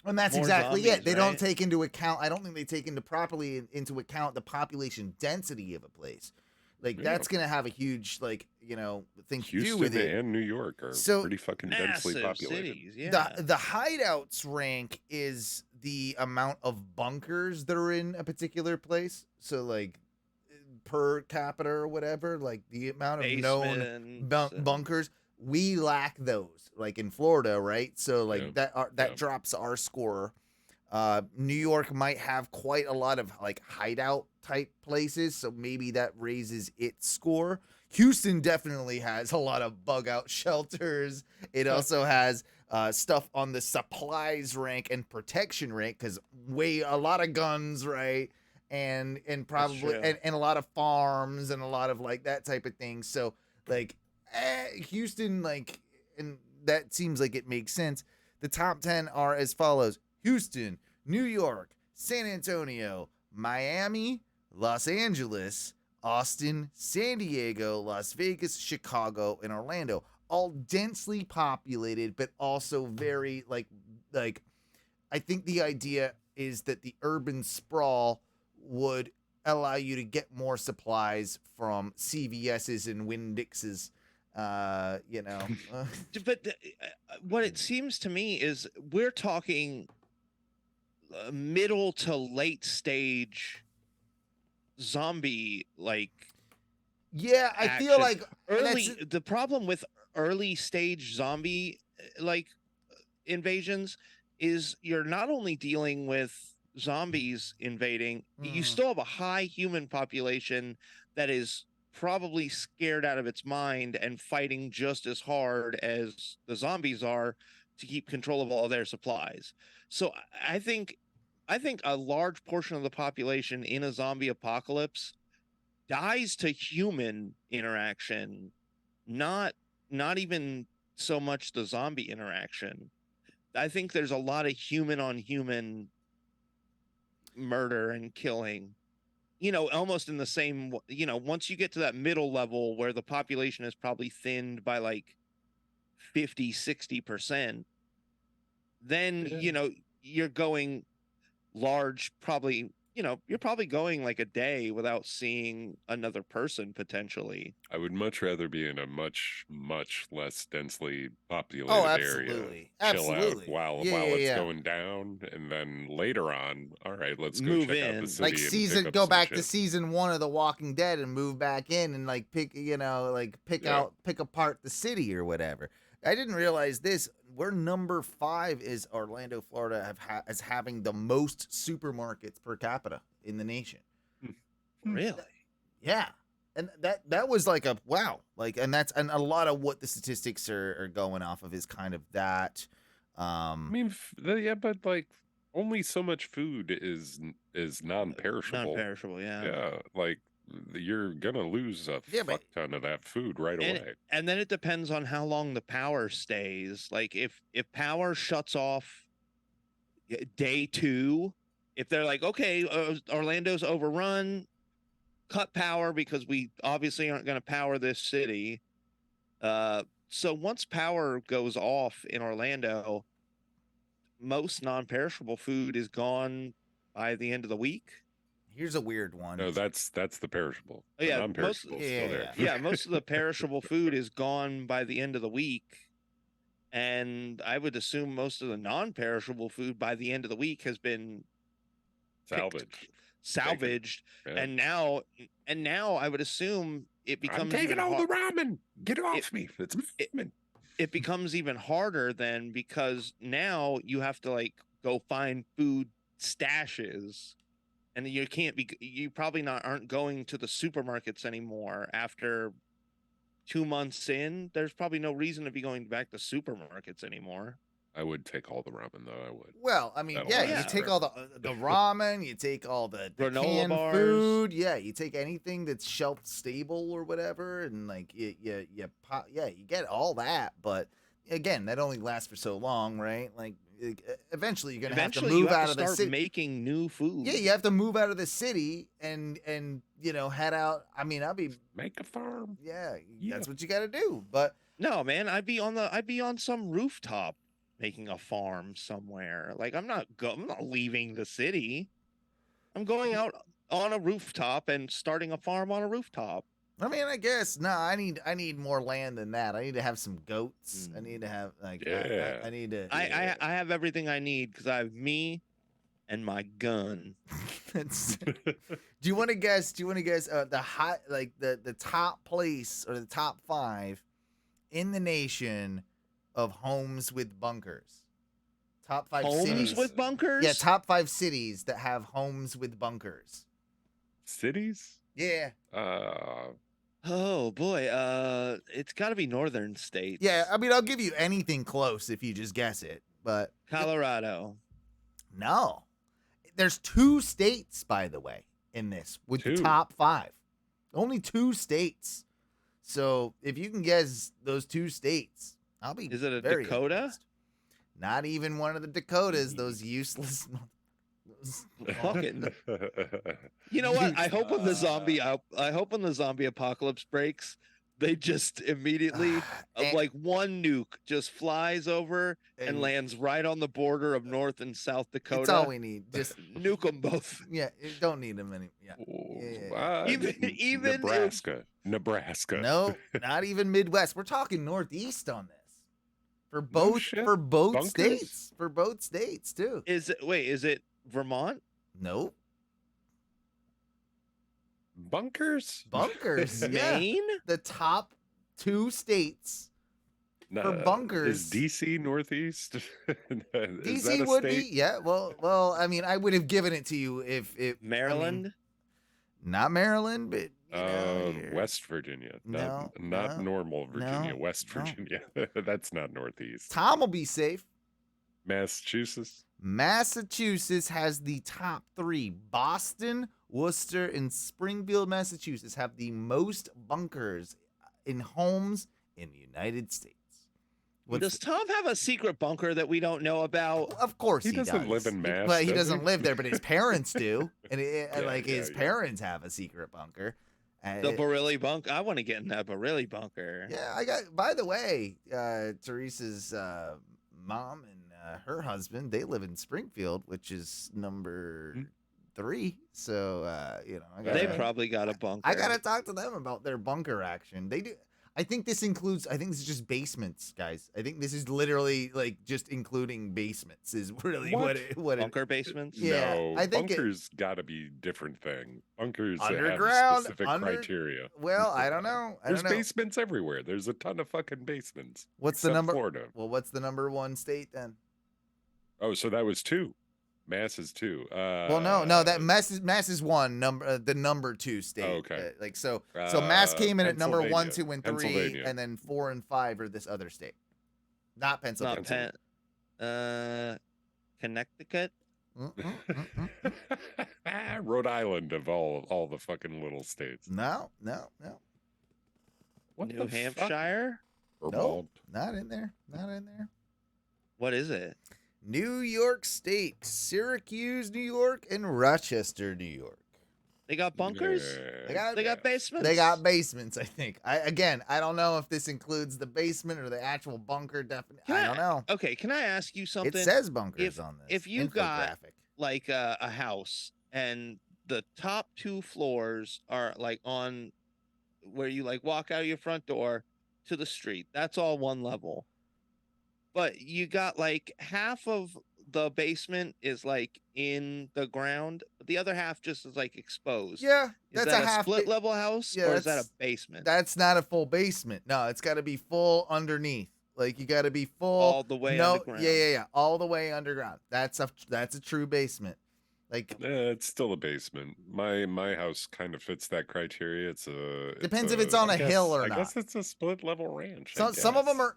Speaker 1: And that's
Speaker 7: More
Speaker 1: exactly
Speaker 7: zombies,
Speaker 1: it. They don't
Speaker 7: right?
Speaker 1: take into account. I don't think they take into account the population density of a place. Like,
Speaker 8: Yeah.
Speaker 1: that's gonna have a huge, like, thing to do
Speaker 8: Houston
Speaker 1: with it.
Speaker 8: and New York are
Speaker 1: So-
Speaker 8: pretty fucking densely
Speaker 7: Massive
Speaker 8: populated.
Speaker 7: cities, yeah.
Speaker 1: The hideouts rank is the amount of bunkers that are in a particular place. So, like, per capita or whatever, like the amount of known
Speaker 7: Basements and-
Speaker 1: bunkers, we lack those. Like in Florida, right? So, like
Speaker 8: Yeah.
Speaker 1: that
Speaker 8: Yeah.
Speaker 1: drops our score. New York might have quite a lot of like hideout type places, so maybe that raises its score. Houston definitely has a lot of bug out shelters. It also has stuff on the supplies rank and protection rank because a lot of guns, right? And probably
Speaker 7: true.
Speaker 1: and a lot of farms and a lot of like that type of thing. So like Houston, like, and that seems like it makes sense. The top 10 are as follows: Houston, New York, San Antonio, Miami, Los Angeles, Austin, San Diego, Las Vegas, Chicago, and Orlando. All densely populated, but also very like I think the idea is that the urban sprawl would allow you to get more supplies from CVS's and Winn-Dixie's,
Speaker 7: But what it seems to me is we're talking middle to late stage zombie like
Speaker 1: Yeah, I feel
Speaker 7: action.
Speaker 1: like
Speaker 7: The problem with early stage zombie like invasions is you're not only dealing with zombies invading, you still have a high human population that is probably scared out of its mind and fighting just as hard as the zombies are to keep control of all their supplies. So I think a large portion of the population in a zombie apocalypse dies to human interaction, not even so much the zombie interaction. I think there's a lot of human on human murder and killing. Almost in the same, once you get to that middle level where the population is probably thinned by like 50-60%, then, you're going large, probably, you're probably going like a day without seeing another person potentially.
Speaker 8: I would much rather be in a much, much less densely populated
Speaker 1: Oh,
Speaker 8: area.
Speaker 1: absolutely.
Speaker 8: Chill
Speaker 1: Absolutely.
Speaker 8: out while
Speaker 1: Yeah,
Speaker 8: it's
Speaker 1: yeah.
Speaker 8: going down, and then later on, all right, let's go
Speaker 7: Move
Speaker 8: check out
Speaker 7: in.
Speaker 8: the city.
Speaker 1: Like
Speaker 8: and pick up
Speaker 1: go
Speaker 8: some
Speaker 1: back to
Speaker 8: shit.
Speaker 1: season 1 of The Walking Dead and move back in and like pick apart the city or whatever. I didn't realize this. We're number 5 is Orlando, Florida, as having the most supermarkets per capita in the nation.
Speaker 7: Really?
Speaker 1: Yeah. And that was like a wow. Like, and a lot of what the statistics are going off of is kind of that.
Speaker 8: I mean, but like only so much food is non-perishable.
Speaker 7: Non-perishable, yeah.
Speaker 8: Yeah, like you're gonna lose a fuck ton of that food right away.
Speaker 7: And then it depends on how long the power stays. Like if power shuts off day 2, if they're like, okay, Orlando's overrun, cut power because we obviously aren't going to power this city. So once power goes off in Orlando, most non-perishable food is gone by the end of the week.
Speaker 1: Here's a weird one.
Speaker 8: No, that's the perishable.
Speaker 7: Oh, yeah,
Speaker 8: the non-perishable is still there.
Speaker 7: Yeah, most of the perishable food is gone by the end of the week. And I would assume most of the non-perishable food by the end of the week has been salvaged.
Speaker 8: Yeah.
Speaker 7: And now I would assume it becomes
Speaker 8: I'm taking all the ramen. Get it off me. It's ramen.
Speaker 7: It becomes even harder then, because now you have to like go find food stashes, and you probably aren't going to the supermarkets anymore after 2 months in. There's probably no reason to be going back to supermarkets anymore.
Speaker 8: I would take all the ramen though. I would.
Speaker 1: Well, I mean, you take all the ramen, you take all the
Speaker 7: granola
Speaker 1: canned
Speaker 7: bars.
Speaker 1: food, you take anything that's shelf stable or whatever, and like you get all that. But again, that only lasts for so long, right? Like eventually you're gonna have to move out of the city,
Speaker 7: making new food.
Speaker 1: Yeah, you have to move out of the city and head out. I mean,
Speaker 8: make a farm.
Speaker 1: Yeah, that's what you got to do. But
Speaker 7: no, man, I'd be on some rooftop making a farm somewhere. Like I'm not leaving the city. I'm going out on a rooftop and starting a farm on a rooftop.
Speaker 1: I mean, I guess I need more land than that. I need to have some goats. I need to have like I need to.
Speaker 7: I have everything I need because I have me and my gun.
Speaker 1: Do you want to guess? The top place or the top 5 in the nation of homes with bunkers? Top 5
Speaker 7: homes
Speaker 1: cities
Speaker 7: with bunkers?
Speaker 1: Yeah, top 5 cities that have homes with bunkers.
Speaker 8: Cities?
Speaker 1: Yeah.
Speaker 7: Oh boy, it's got to be northern states.
Speaker 1: Yeah, I mean, I'll give you anything close if you just guess it, but
Speaker 7: Colorado.
Speaker 1: No. There's 2 states, by the way, in this with the top 5. Only 2 states. So if you can guess those 2 states, I'll be.
Speaker 7: Is it a
Speaker 1: very
Speaker 7: Dakota?
Speaker 1: impressed. Not even one of the Dakotas. Those useless.
Speaker 7: Fucking. You know what? I hope when the zombie apocalypse breaks, they just immediately like one nuke just flies over and lands right on the border of North and South Dakota.
Speaker 1: That's all we need. Just
Speaker 7: nuke them both.
Speaker 1: Yeah, don't need them any. Yeah.
Speaker 7: Even
Speaker 8: Nebraska.
Speaker 1: No, not even Midwest. We're talking Northeast on this. For both states. For both states too.
Speaker 7: Is it Vermont?
Speaker 1: Nope.
Speaker 8: Bunkers?
Speaker 1: Yeah.
Speaker 7: Maine?
Speaker 1: The top 2 states for bunkers.
Speaker 8: Is DC Northeast?
Speaker 1: DC would be, yeah. Well, I mean, I would have given it to you if
Speaker 7: Maryland?
Speaker 1: Not Maryland, but
Speaker 8: West Virginia. Not normal Virginia, West Virginia. That's not Northeast.
Speaker 1: Tom will be safe.
Speaker 8: Massachusetts
Speaker 1: has the top 3. Boston, Worcester, and Springfield, Massachusetts have the most bunkers in homes in the United States.
Speaker 7: Does Tom have a secret bunker that we don't know about?
Speaker 1: Of course
Speaker 8: He
Speaker 1: he
Speaker 8: doesn't
Speaker 1: does.
Speaker 8: live in Mass,
Speaker 1: But he
Speaker 8: does
Speaker 1: doesn't
Speaker 8: he?
Speaker 1: live there, but his parents do. And his
Speaker 8: yeah.
Speaker 1: parents have a secret bunker.
Speaker 7: The Barilli bunker. I want to get in that Barilli bunker.
Speaker 1: Yeah, I got. By the way, Teresa's mom and her husband, they live in Springfield, which is number 3. So
Speaker 7: They probably got a bunker.
Speaker 1: I gotta talk to them about their bunker action. They do. I think this includes. I think this is just basements, guys. I think this is literally like just including basements. Is really what
Speaker 7: bunker basements.
Speaker 1: Yeah,
Speaker 8: no,
Speaker 1: I think
Speaker 8: bunkers got to be different thing. Bunkers
Speaker 1: Underground,
Speaker 8: have specific criteria.
Speaker 1: Well, I don't know.
Speaker 8: There's basements everywhere. There's a ton of fucking basements.
Speaker 1: What's the number?
Speaker 8: Florida.
Speaker 1: Well, what's the number 1 state then?
Speaker 8: Oh, so that was 2. Mass is 2.
Speaker 1: Well, no, that Mass is 1 number. The number 2 state.
Speaker 8: Oh, okay.
Speaker 1: So Mass came in at number 1,
Speaker 8: Pennsylvania.
Speaker 1: 2, and 3,
Speaker 8: Pennsylvania.
Speaker 1: and then 4 and 5 are this other state. Not Pennsylvania.
Speaker 7: Connecticut.
Speaker 8: Rhode Island of all the fucking little states.
Speaker 1: No.
Speaker 8: What
Speaker 7: New
Speaker 8: the
Speaker 7: Hampshire.
Speaker 8: Fuck?
Speaker 1: No, not in there.
Speaker 7: What is it?
Speaker 1: New York State, Syracuse, New York, and Rochester, New York.
Speaker 7: They got bunkers.
Speaker 8: Yeah.
Speaker 7: They got basements.
Speaker 1: They got basements, I think. I don't know if this includes the basement or the actual bunker. Definitely, I don't know.
Speaker 7: Okay, can I ask you something?
Speaker 1: It says bunkers on this.
Speaker 7: If you got
Speaker 1: infographic.
Speaker 7: like a house and the top 2 floors are like on where you like walk out of your front door to the street, that's all one level. But you got like half of the basement is like in the ground, but the other half just is like exposed.
Speaker 1: Yeah,
Speaker 7: Is
Speaker 1: that's
Speaker 7: that
Speaker 1: a half
Speaker 7: split level house,
Speaker 1: Yeah,
Speaker 7: or is that a
Speaker 1: that's-
Speaker 7: basement?
Speaker 1: That's not a full basement. No, it's got to be full underneath. Like you got to be full
Speaker 7: All the way underground.
Speaker 1: Yeah, all the way underground. That's a true basement. Like
Speaker 8: It's still a basement. My house kind of fits that criteria.
Speaker 1: Depends if it's on a hill or
Speaker 8: I
Speaker 1: not.
Speaker 8: guess it's a split level ranch.
Speaker 1: some of them are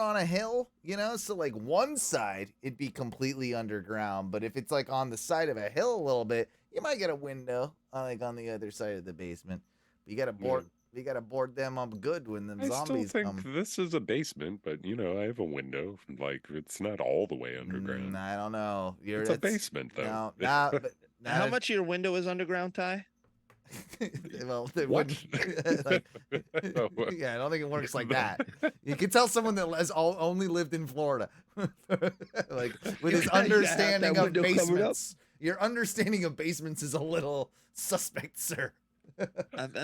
Speaker 1: on a hill, so like one side it'd be completely underground, but if it's like on the side of a hill a little bit, you might get a window like on the other side of the basement. But you gotta board them up good when them
Speaker 8: I
Speaker 1: zombies
Speaker 8: still think
Speaker 1: come.
Speaker 8: this is a basement, but I have a window. Like it's not all the way underground.
Speaker 1: I don't know.
Speaker 8: It's a basement though.
Speaker 1: No, but
Speaker 7: How much of your window is underground, Ty?
Speaker 1: Well, they
Speaker 8: What?
Speaker 1: wouldn't. Yeah, I don't think it works like that. You can tell someone that has only lived in Florida, like with his understanding
Speaker 7: that
Speaker 1: of
Speaker 7: window covered up.
Speaker 1: basements. Your understanding of basements is a little suspect, sir.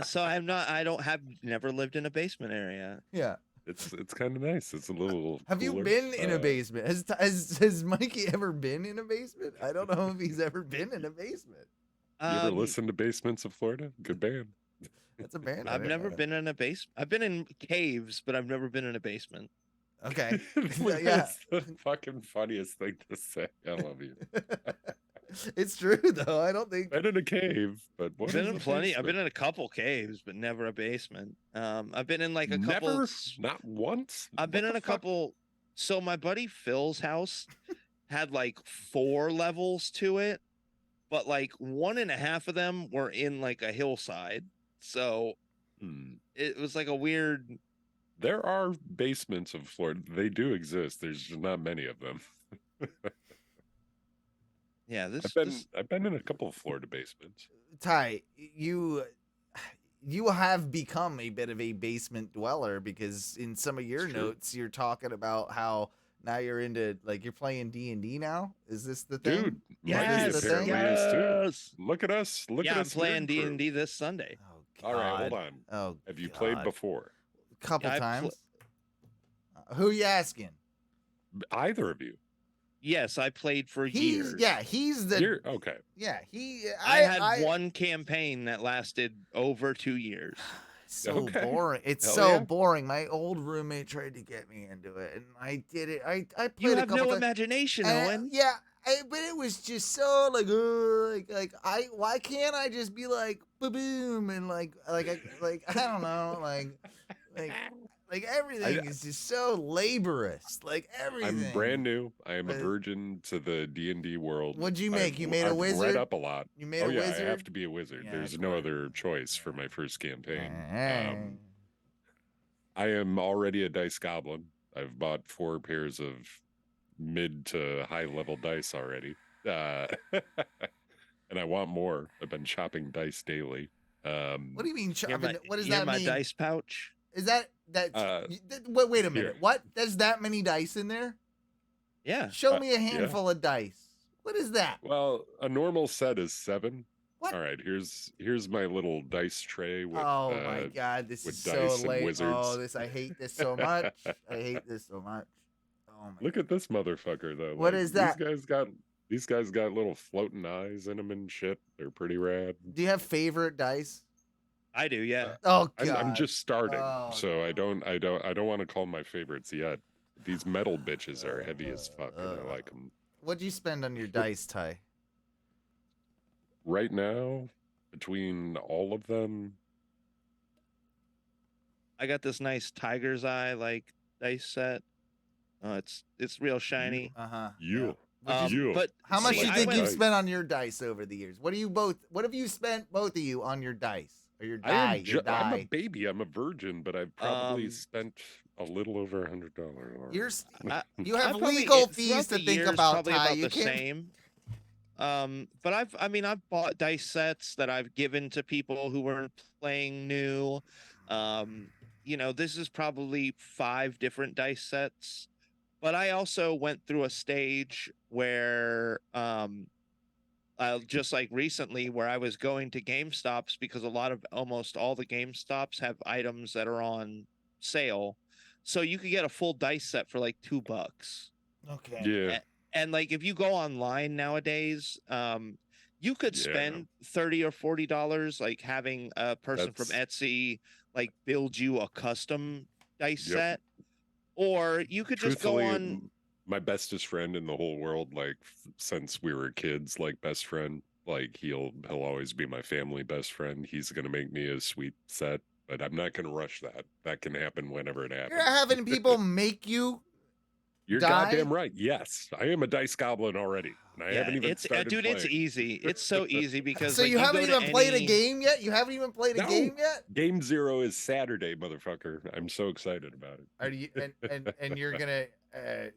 Speaker 7: So I don't have never lived in a basement area.
Speaker 1: Yeah.
Speaker 8: It's kind of nice. It's a little.
Speaker 1: Have you
Speaker 8: cooler.
Speaker 1: been in a basement? Has Mikey ever been in a basement? I don't know if he's ever been in a basement.
Speaker 8: You ever listen to Basements of Florida? Good band.
Speaker 1: That's a band.
Speaker 7: I've never been in a basement. I've been in caves, but I've never been in a basement.
Speaker 1: Okay.
Speaker 8: Yeah.
Speaker 1: Yeah.
Speaker 8: That's the fucking funniest thing to say. I love you.
Speaker 1: It's true though. I don't think.
Speaker 8: Been in a cave, but what
Speaker 7: I've been
Speaker 8: is
Speaker 7: in
Speaker 8: a
Speaker 7: plenty. I've been
Speaker 8: basement?
Speaker 7: in a couple caves, but never a basement. I've been in like a couple.
Speaker 8: Never, not once.
Speaker 7: I've been
Speaker 8: What
Speaker 7: in
Speaker 8: the
Speaker 7: a
Speaker 8: fuck?
Speaker 7: couple. So my buddy Phil's house had like 4 levels to it, but like 1.5 of them were in like a hillside. So it was like a weird.
Speaker 8: There are basements of Florida. They do exist. There's just not many of them.
Speaker 7: Yeah,
Speaker 8: I've been in a couple of Florida basements.
Speaker 1: Ty, you have become a bit of a basement dweller because in some of your
Speaker 8: It's true.
Speaker 1: notes you're talking about how now you're into like you're playing D&D now. Is this the thing?
Speaker 8: Dude,
Speaker 7: Yes,
Speaker 1: Mikey apparently
Speaker 8: is too.
Speaker 7: yes.
Speaker 8: Look at us. Look
Speaker 7: Yeah,
Speaker 8: at
Speaker 7: I'm
Speaker 8: us.
Speaker 7: playing
Speaker 8: nerd crew.
Speaker 7: D&D this Sunday.
Speaker 1: Oh,
Speaker 8: All right, hold
Speaker 1: God.
Speaker 8: on.
Speaker 1: Oh,
Speaker 8: Have you played
Speaker 1: God.
Speaker 8: before?
Speaker 1: Couple
Speaker 7: Yeah, I
Speaker 1: times. Who you asking?
Speaker 8: Either of you?
Speaker 7: Yes, I played for years.
Speaker 1: He's the
Speaker 8: You're okay.
Speaker 1: yeah.
Speaker 7: I had one campaign that lasted over 2 years.
Speaker 1: So
Speaker 8: Okay.
Speaker 1: boring. It's
Speaker 8: Hell
Speaker 1: so
Speaker 8: yeah.
Speaker 1: boring. My old roommate tried to get me into it, and I did it. I played
Speaker 7: You
Speaker 1: a
Speaker 7: have
Speaker 1: couple
Speaker 7: no
Speaker 1: times.
Speaker 7: imagination,
Speaker 1: And,
Speaker 7: Owen.
Speaker 1: yeah, but it was just so why can't I just be like boom and like I don't know like everything is just so laborious. Like everything.
Speaker 8: I'm brand new. I am a virgin to the D&D world.
Speaker 1: What'd you make? You made a
Speaker 8: I've
Speaker 1: wizard?
Speaker 8: read up a lot.
Speaker 1: You made
Speaker 8: oh,
Speaker 1: a
Speaker 8: yeah,
Speaker 1: wizard?
Speaker 8: I have to be a wizard.
Speaker 1: Yeah,
Speaker 8: There's
Speaker 1: of
Speaker 8: no
Speaker 1: course.
Speaker 8: other choice for my first campaign.
Speaker 1: Hey.
Speaker 8: I am already a dice goblin. I've bought 4 pairs of mid to high level dice already. And I want more. I've been shopping dice daily.
Speaker 1: What do you mean?
Speaker 7: Hear my,
Speaker 1: What does
Speaker 7: hear
Speaker 1: that
Speaker 7: my
Speaker 1: mean?
Speaker 7: dice pouch?
Speaker 1: Is that wait a minute.
Speaker 8: here.
Speaker 1: What? There's that many dice in there?
Speaker 7: Yeah.
Speaker 1: Show me a
Speaker 8: yeah.
Speaker 1: handful of dice. What is that?
Speaker 8: Well, a normal set is 7.
Speaker 1: What?
Speaker 8: All right, here's my little dice tray with
Speaker 1: Oh my god, this
Speaker 8: with
Speaker 1: is
Speaker 8: dice
Speaker 1: so
Speaker 8: and
Speaker 1: late.
Speaker 8: wizards.
Speaker 1: Oh, I hate this so much. I hate this so much. Oh my.
Speaker 8: Look at this motherfucker though.
Speaker 1: What is that?
Speaker 8: These guys got little floating eyes in them and shit. They're pretty rad.
Speaker 1: Do you have favorite dice?
Speaker 7: I do, yeah.
Speaker 1: Oh god.
Speaker 8: I'm just starting,
Speaker 1: Oh,
Speaker 8: so I don't want to call my favorites yet. These metal bitches are heavy as fuck, and I like them.
Speaker 1: What'd you spend on your dice, Ty?
Speaker 8: Right now, between all of them,
Speaker 7: I got this nice tiger's eye like dice set. It's real shiny.
Speaker 8: you.
Speaker 7: But
Speaker 1: How much
Speaker 7: see,
Speaker 1: do you
Speaker 7: I
Speaker 1: think
Speaker 7: went-
Speaker 1: you've spent on your dice over the years? What have you spent, both of you, on your dice? Or your die?
Speaker 8: I'm a baby. I'm a virgin, but I've probably
Speaker 7: Um,
Speaker 8: spent a little over $100.
Speaker 1: You have
Speaker 7: probably-
Speaker 1: legal
Speaker 7: throughout
Speaker 1: fees to
Speaker 7: the
Speaker 1: think
Speaker 7: years,
Speaker 1: about,
Speaker 7: probably
Speaker 1: Ty.
Speaker 7: about
Speaker 1: You
Speaker 7: the
Speaker 1: can't.
Speaker 7: same. But I've bought dice sets that I've given to people who weren't playing new. This is probably 5 different dice sets. But I also went through a stage where just like recently where I was going to GameStops because almost all the GameStops have items that are on sale. So you could get a full dice set for like $2.
Speaker 1: Okay.
Speaker 8: Yeah.
Speaker 7: And like if you go online nowadays, you could spend $30 or $40 like having a person from Etsy like build you a custom dice set, or you could just go on.
Speaker 8: My bestest friend in the whole world, like since we were kids, like best friend, like he'll always be my family best friend. He's gonna make me a sweet set, but I'm not gonna rush that. That can happen whenever it happens.
Speaker 1: You're having people make you.
Speaker 8: You're
Speaker 1: die?
Speaker 8: goddamn right. Yes, I am a dice goblin already, and I haven't even started
Speaker 7: dude,
Speaker 8: playing.
Speaker 7: it's easy. It's so easy because
Speaker 1: So
Speaker 7: like,
Speaker 1: you haven't
Speaker 7: go to
Speaker 1: even played a
Speaker 7: any-
Speaker 1: game yet? You haven't even played a
Speaker 8: No.
Speaker 1: game yet?
Speaker 8: Game 0 is Saturday, motherfucker. I'm so excited about it.
Speaker 1: Are you and you're gonna?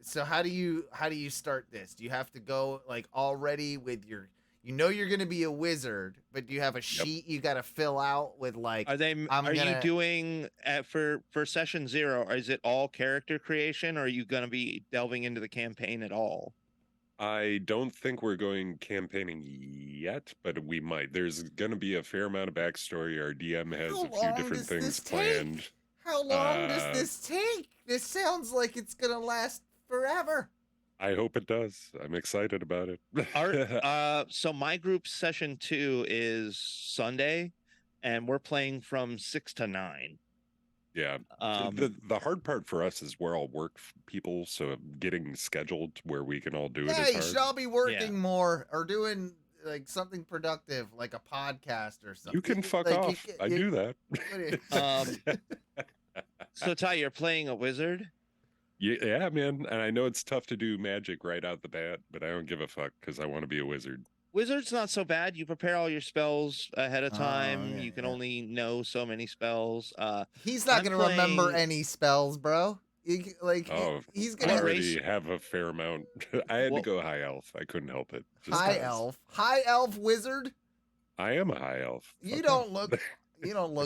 Speaker 1: So how do you start this? Do you have to go like already with your? You know you're gonna be a wizard, but do you have a sheet you got to fill out with like?
Speaker 7: Are you doing for session 0? Or is it all character creation, or are you going to be delving into the campaign at all?
Speaker 8: I don't think we're going campaigning yet, but we might. There's going to be a fair amount of backstory. Our DM has
Speaker 1: How
Speaker 8: a few
Speaker 1: long
Speaker 8: different
Speaker 1: does this
Speaker 8: things planned.
Speaker 1: take? How long does this take? This sounds like it's gonna last forever.
Speaker 8: I hope it does. I'm excited about it.
Speaker 7: So my group session 2 is Sunday, and we're playing from 6 to 9.
Speaker 8: Yeah. The hard part for us is we're all work people, so getting scheduled where we can all do it
Speaker 1: Yeah,
Speaker 8: is
Speaker 1: you
Speaker 8: hard.
Speaker 1: should all be working more or doing like something productive, like a podcast or something.
Speaker 8: You can fuck
Speaker 1: Like,
Speaker 8: off. I do that.
Speaker 7: So Ty, you're playing a wizard?
Speaker 8: Yeah, man. And I know it's tough to do magic right out the bat, but I don't give a fuck because I want to be a wizard.
Speaker 7: Wizard's not so bad. You prepare all your spells ahead of time. You can only know so many spells.
Speaker 1: He's not going to remember any spells, bro. He's going
Speaker 8: I already have a fair amount. I had to go high elf. I couldn't help it.
Speaker 1: High elf wizard.
Speaker 8: I am a high elf.
Speaker 1: You don't look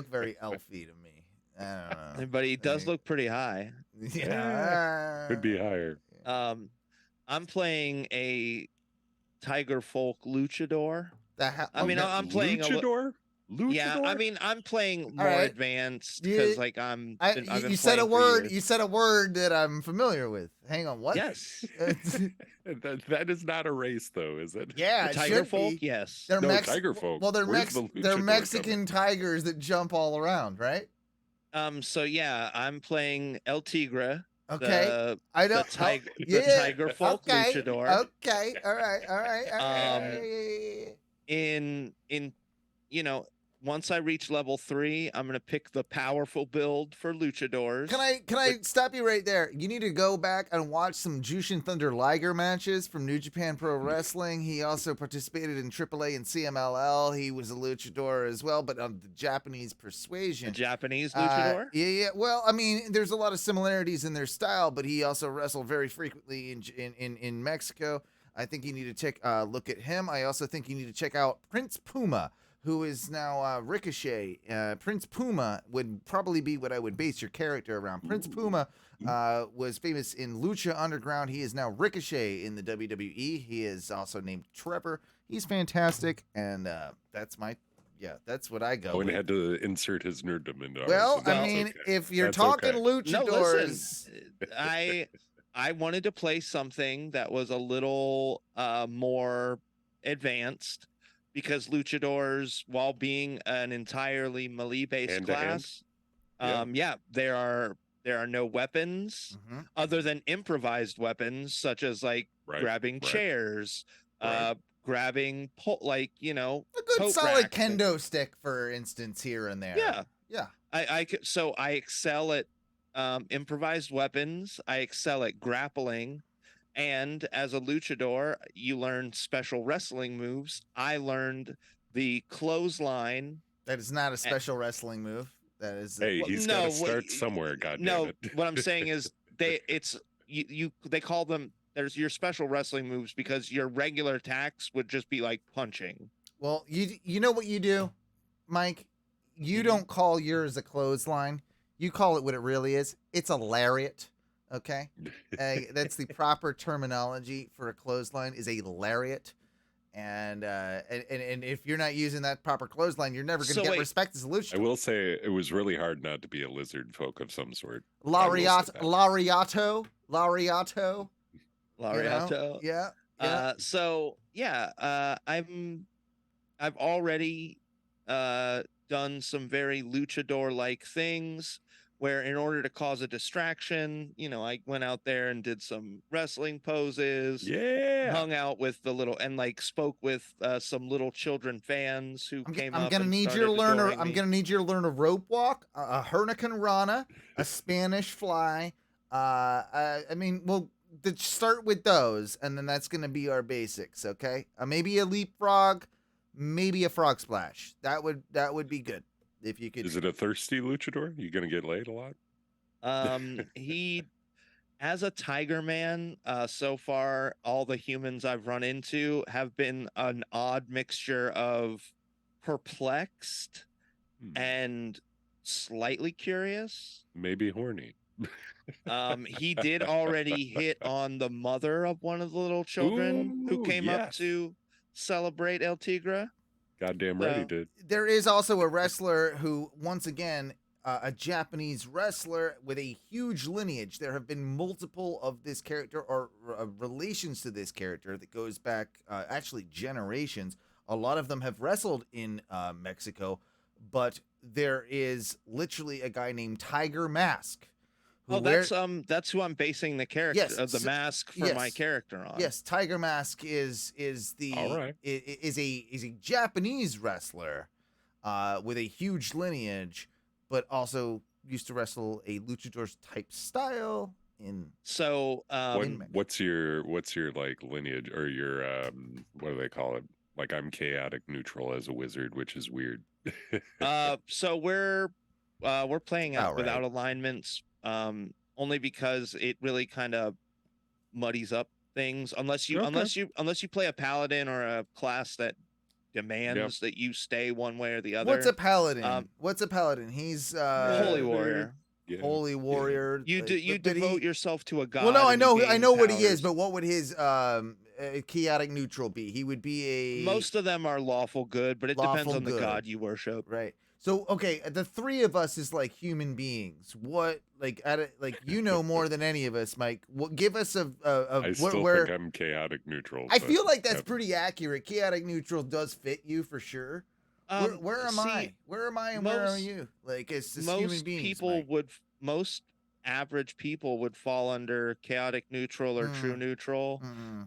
Speaker 1: very elfy to me. I don't know.
Speaker 7: But he does look pretty high.
Speaker 1: Yeah.
Speaker 8: Could be higher.
Speaker 7: I'm playing a Tiger Folk Luchador. I'm playing
Speaker 8: Luchador.
Speaker 7: Yeah, I mean, I'm playing more advanced because, like, I've been
Speaker 1: you said a
Speaker 7: playing for
Speaker 1: word.
Speaker 7: years.
Speaker 1: You said a word that I'm familiar with. Hang on, what?
Speaker 7: Yes.
Speaker 8: that is not a race, though, is it?
Speaker 1: Yeah,
Speaker 7: The
Speaker 1: it
Speaker 7: Tiger
Speaker 1: should
Speaker 7: Folk.
Speaker 1: be.
Speaker 7: Yes.
Speaker 1: They're
Speaker 8: Tiger Folk.
Speaker 1: Well, they're
Speaker 8: Where's the
Speaker 1: they're
Speaker 8: luchador
Speaker 1: Mexican tigers that jump all around, right?
Speaker 7: So yeah, I'm playing El Tigre.
Speaker 1: Okay. I don't.
Speaker 7: The Tiger Folk
Speaker 1: okay.
Speaker 7: Luchador.
Speaker 1: Okay. All right.
Speaker 7: once I reach level 3, I'm gonna pick the powerful build for luchadors.
Speaker 1: Can I stop you right there? You need to go back and watch some Jushin Thunder Liger matches from New Japan Pro Wrestling. He also participated in AAA and CMLL. He was a luchador as well, but on the Japanese persuasion.
Speaker 7: A Japanese luchador?
Speaker 1: Yeah. Well, I mean, there's a lot of similarities in their style, but he also wrestled very frequently in Mexico. I think you need to take a look at him. I also think you need to check out Prince Puma, who is now Ricochet. Prince Puma would probably be what I would base your character around. Prince Puma was famous in Lucha Underground. He is now Ricochet in the WWE. He is also named Trevor. He's fantastic, and that's what I go
Speaker 8: Owen
Speaker 1: with.
Speaker 8: had to insert his nerddom into
Speaker 1: Well,
Speaker 8: ours.
Speaker 1: I mean,
Speaker 8: Okay.
Speaker 1: if you're
Speaker 8: That's
Speaker 1: talking
Speaker 8: okay.
Speaker 7: No,
Speaker 1: luchadors,
Speaker 7: listen. I wanted to play something that was a little more advanced, because luchadors, while being an entirely melee-based
Speaker 8: Hand-to-hand?
Speaker 7: class, there are no weapons
Speaker 1: Mhm.
Speaker 7: other than improvised weapons, such as like grabbing chairs, grabbing a
Speaker 1: good
Speaker 7: coat
Speaker 1: solid
Speaker 7: racks
Speaker 1: kendo stick, for instance, here and there.
Speaker 7: Yeah. I excel at improvised weapons. I excel at grappling. And as a luchador, you learn special wrestling moves. I learned the clothesline.
Speaker 1: That is not a special wrestling move. That is.
Speaker 8: Hey, he's got to start somewhere.
Speaker 7: No, what I'm saying is they call them. There's your special wrestling moves, because your regular attacks would just be like punching.
Speaker 1: Well, you know what you do, Mike? You don't call yours a clothesline. You call it what it really is. It's a lariat. Okay, that's the proper terminology for a clothesline, is a lariat. And if you're not using that proper clothesline, you're never going to get respect as a luchador.
Speaker 8: I will say it was really hard not to be a lizard folk of some sort.
Speaker 1: Lariato.
Speaker 7: Yeah. I've already done some very luchador-like things, where in order to cause a distraction, I went out there and did some wrestling poses.
Speaker 8: Yeah.
Speaker 7: Hung out with the little, and like spoke with some little children fans who came up.
Speaker 1: I'm gonna need you to learn. I'm gonna need you to learn a rope walk, a hurricane rana, a Spanish fly. I mean, we'll start with those, and then that's gonna be our basics. Okay. Maybe a leapfrog, maybe a frog splash. That would be good. If you could.
Speaker 8: Is it a thirsty luchador? You gonna get laid a lot?
Speaker 7: He, as a tiger man, so far all the humans I've run into have been an odd mixture of perplexed and slightly curious.
Speaker 8: Maybe horny.
Speaker 7: He did already hit on the mother of one of the little children who came up to celebrate El Tigre.
Speaker 8: Goddamn right he did.
Speaker 1: There is also a wrestler who, once again, a Japanese wrestler with a huge lineage. There have been multiple of this character or relations to this character that goes back actually generations. A lot of them have wrestled in Mexico, but there is literally a guy named Tiger Mask.
Speaker 7: That's who I'm basing the character of the mask for my character on.
Speaker 1: Yes, Tiger Mask is a Japanese wrestler with a huge lineage, but also used to wrestle a luchador type style in.
Speaker 7: So
Speaker 8: what's your like lineage, or your what do they call it? Like, I'm chaotic neutral as a wizard, which is weird.
Speaker 7: So we're playing out without alignments. Only because it really kind of muddies up things, unless you play a paladin or a class that demands that you stay one way or the other.
Speaker 1: What's a paladin? He's
Speaker 7: holy warrior.
Speaker 1: Holy warrior.
Speaker 7: You devote yourself to a god.
Speaker 1: Well, no, I know what he is, but what would his chaotic neutral be? He would be a.
Speaker 7: Most of them are lawful good, but it depends on the god you worship.
Speaker 1: Right. So, okay, the three of us is like human beings. What, you know more than any of us, Mike. Give us
Speaker 8: I still think I'm chaotic neutral.
Speaker 1: I feel like that's pretty accurate. Chaotic neutral does fit you for sure. Where am I? Where am I and where are you? Like, it's human beings.
Speaker 7: Most average people would fall under chaotic neutral or true neutral.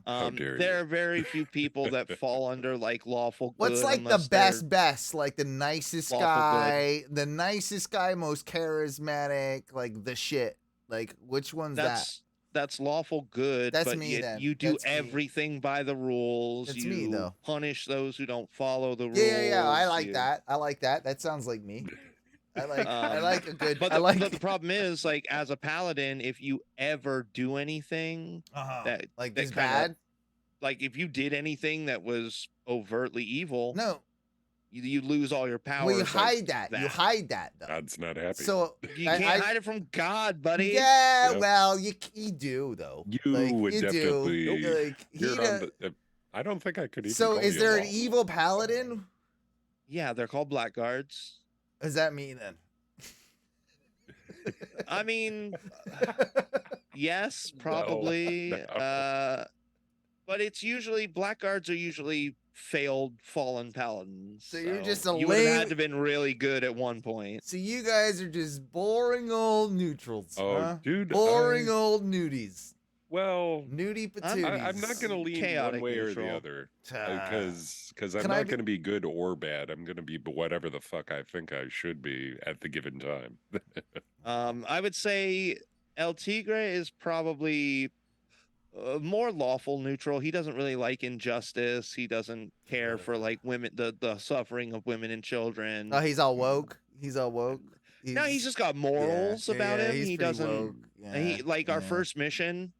Speaker 8: How dare
Speaker 7: There
Speaker 8: you.
Speaker 7: are very few people that fall under like lawful good.
Speaker 1: What's like the
Speaker 7: unless they're
Speaker 1: best, like the nicest
Speaker 7: lawful
Speaker 1: guy, most charismatic, like the shit. Like which one's that?
Speaker 7: That's lawful good.
Speaker 1: That's
Speaker 7: but
Speaker 1: me then.
Speaker 7: You do
Speaker 1: That's me.
Speaker 7: everything by the rules.
Speaker 1: That's
Speaker 7: you
Speaker 1: me, though.
Speaker 7: punish those who don't follow the rules.
Speaker 1: Yeah. I like that. I like that. That sounds like me. I like a good.
Speaker 7: But
Speaker 1: but
Speaker 7: the problem is, like, as a paladin, if you ever do anything that
Speaker 1: like
Speaker 7: that
Speaker 1: this
Speaker 7: kinda-
Speaker 1: bad.
Speaker 7: like if you did anything that was overtly evil,
Speaker 1: No,
Speaker 7: you lose all your powers.
Speaker 1: well, you
Speaker 7: like
Speaker 1: hide that. You hide that though.
Speaker 8: God's not happy.
Speaker 1: So
Speaker 7: You can't hide it from God, buddy.
Speaker 1: Yeah,
Speaker 8: Yep.
Speaker 1: well, you do though.
Speaker 8: You
Speaker 1: Like,
Speaker 8: would
Speaker 1: you
Speaker 8: definitely.
Speaker 1: do. Like,
Speaker 8: you're
Speaker 1: he
Speaker 8: on the, I don't think I could even.
Speaker 1: so
Speaker 8: call
Speaker 1: is
Speaker 8: you
Speaker 1: there an
Speaker 8: lawful.
Speaker 1: evil paladin?
Speaker 7: Yeah, they're called blackguards.
Speaker 1: What does that mean then?
Speaker 7: I mean, yes, probably.
Speaker 8: no.
Speaker 7: But it's usually blackguards are usually failed fallen paladins.
Speaker 1: So you're just a
Speaker 7: you would have
Speaker 1: lame-
Speaker 7: had to have been really good at one point.
Speaker 1: So you guys are just boring old neutrals.
Speaker 8: Oh,
Speaker 1: huh?
Speaker 8: dude,
Speaker 1: Boring old nudies.
Speaker 8: Well,
Speaker 1: Nudie
Speaker 7: I'm-
Speaker 1: patooties.
Speaker 8: I'm not going to lean
Speaker 7: Chaotic
Speaker 8: one way or
Speaker 7: neutral.
Speaker 8: the other
Speaker 1: Ah.
Speaker 8: because I'm
Speaker 1: Can I
Speaker 8: not
Speaker 1: be-
Speaker 8: going to be good or bad. I'm going to be whatever the fuck I think I should be at the given time.
Speaker 7: I would say El Tigre is probably more lawful neutral. He doesn't really like injustice. He doesn't care for like women, the suffering of women and children.
Speaker 1: Oh, he's all woke. He's all woke.
Speaker 7: No, he's just got morals about him.
Speaker 1: He's
Speaker 7: He
Speaker 1: pretty
Speaker 7: doesn't.
Speaker 1: woke.
Speaker 7: He like our
Speaker 1: yeah.
Speaker 7: first mission.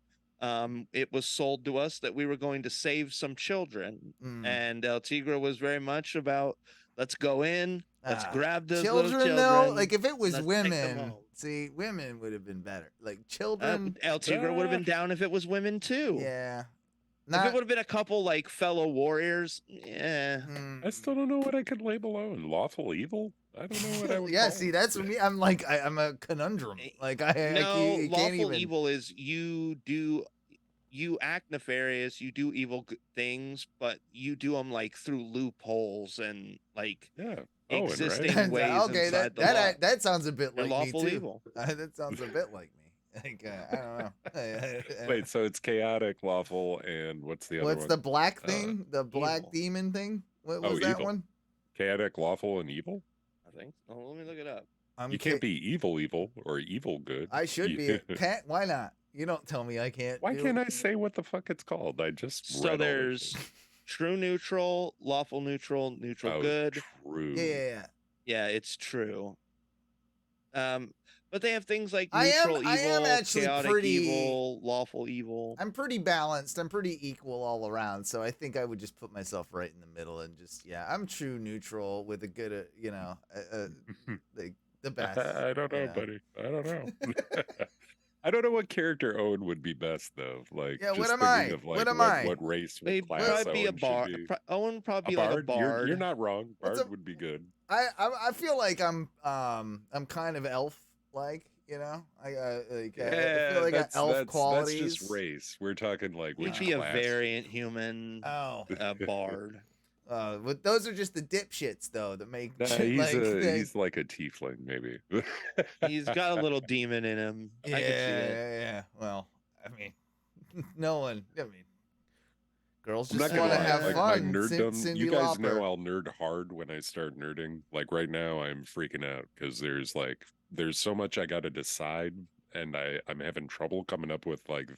Speaker 7: It was sold to us that we were going to save some children,
Speaker 1: Mm.
Speaker 7: and El Tigre was very much about let's go in, let's
Speaker 1: Ah,
Speaker 7: grab those
Speaker 1: children,
Speaker 7: little children.
Speaker 1: though. Like if it was
Speaker 7: let's take them
Speaker 1: women,
Speaker 7: home.
Speaker 1: see, women would have been better. Like children,
Speaker 7: El Tigre would have been down if it was women too.
Speaker 1: yeah.
Speaker 7: If
Speaker 1: Not,
Speaker 7: it would have been a couple like fellow warriors, yeah.
Speaker 1: mm.
Speaker 8: I still don't know what I could label on lawful evil. I don't know what I would.
Speaker 1: Yeah,
Speaker 8: call
Speaker 1: see,
Speaker 8: it.
Speaker 1: that's what me. I'm like, I'm a conundrum. Like I
Speaker 7: No,
Speaker 1: can't
Speaker 7: lawful
Speaker 1: even.
Speaker 7: evil is you act nefarious, you do evil things, but you do them like through loopholes and like
Speaker 8: Yeah. Owen,
Speaker 7: existing
Speaker 8: right?
Speaker 7: ways
Speaker 1: Okay,
Speaker 7: inside the law.
Speaker 1: that sounds a bit
Speaker 7: You're
Speaker 1: like me
Speaker 7: lawful
Speaker 1: too.
Speaker 7: evil.
Speaker 1: That sounds a bit like me. Like I don't know.
Speaker 8: Wait, so it's chaotic, lawful, and what's the other
Speaker 1: what's
Speaker 8: one?
Speaker 1: the black thing? The black
Speaker 7: evil.
Speaker 1: demon thing? What
Speaker 8: Oh,
Speaker 1: was that
Speaker 8: evil.
Speaker 1: one?
Speaker 8: Chaotic, lawful, and evil?
Speaker 7: I think. Oh, let me look it up.
Speaker 8: You can't be evil or evil good.
Speaker 1: I should
Speaker 8: You-
Speaker 1: be. Can't. Why not? You don't tell me I can't.
Speaker 8: Why
Speaker 1: do
Speaker 8: can't
Speaker 1: it.
Speaker 8: I say what the fuck it's called? I just
Speaker 7: So
Speaker 8: read all this
Speaker 7: there's
Speaker 8: shit.
Speaker 7: true neutral, lawful neutral, neutral
Speaker 8: Oh,
Speaker 7: good.
Speaker 8: True.
Speaker 1: Yeah.
Speaker 7: Yeah, it's true. But they have things like
Speaker 1: I am-
Speaker 7: neutral
Speaker 1: I am
Speaker 7: evil,
Speaker 1: actually
Speaker 7: chaotic
Speaker 1: pretty-
Speaker 7: evil, lawful evil.
Speaker 1: I'm pretty balanced. I'm pretty equal all around. So I think I would just put myself right in the middle and just I'm true neutral with a good, like the best.
Speaker 8: I don't know,
Speaker 1: you know.
Speaker 8: buddy. I don't know. I don't know what character Owen would be best though. Like,
Speaker 1: Yeah, what
Speaker 8: just
Speaker 1: am
Speaker 8: thinking
Speaker 1: I?
Speaker 8: Of, like,
Speaker 1: What am I?
Speaker 8: What race? What
Speaker 7: They'd
Speaker 8: class
Speaker 7: probably be a
Speaker 8: Owen should
Speaker 7: bard.
Speaker 8: be.
Speaker 7: Owen would probably
Speaker 8: A
Speaker 7: be like a
Speaker 8: bard?
Speaker 7: bard.
Speaker 8: You're not wrong.
Speaker 1: What's
Speaker 8: Bard
Speaker 1: a-
Speaker 8: would be good.
Speaker 1: I feel like I'm kind of elf like, I feel like I got elf qualities.
Speaker 8: That's just race. We're talking like
Speaker 7: He'd
Speaker 8: which
Speaker 7: be a
Speaker 8: class.
Speaker 7: variant human
Speaker 1: Oh,
Speaker 7: bard.
Speaker 1: but those are just the dipshits though that make
Speaker 8: Nah, he's like a tiefling, maybe.
Speaker 7: He's got a little demon in him. I can see it.
Speaker 1: yeah. Well, I mean, no one. I mean, girls
Speaker 8: I'm
Speaker 1: just
Speaker 8: not
Speaker 1: want
Speaker 8: gonna
Speaker 1: to
Speaker 8: lie,
Speaker 1: have
Speaker 8: like
Speaker 1: fun.
Speaker 8: my nerddom.
Speaker 1: Cindy
Speaker 8: You guys
Speaker 1: Lauper.
Speaker 8: know I'll nerd hard when I start nerding. Like right now, I'm freaking out because there's so much I got to decide, and I'm having trouble coming up with like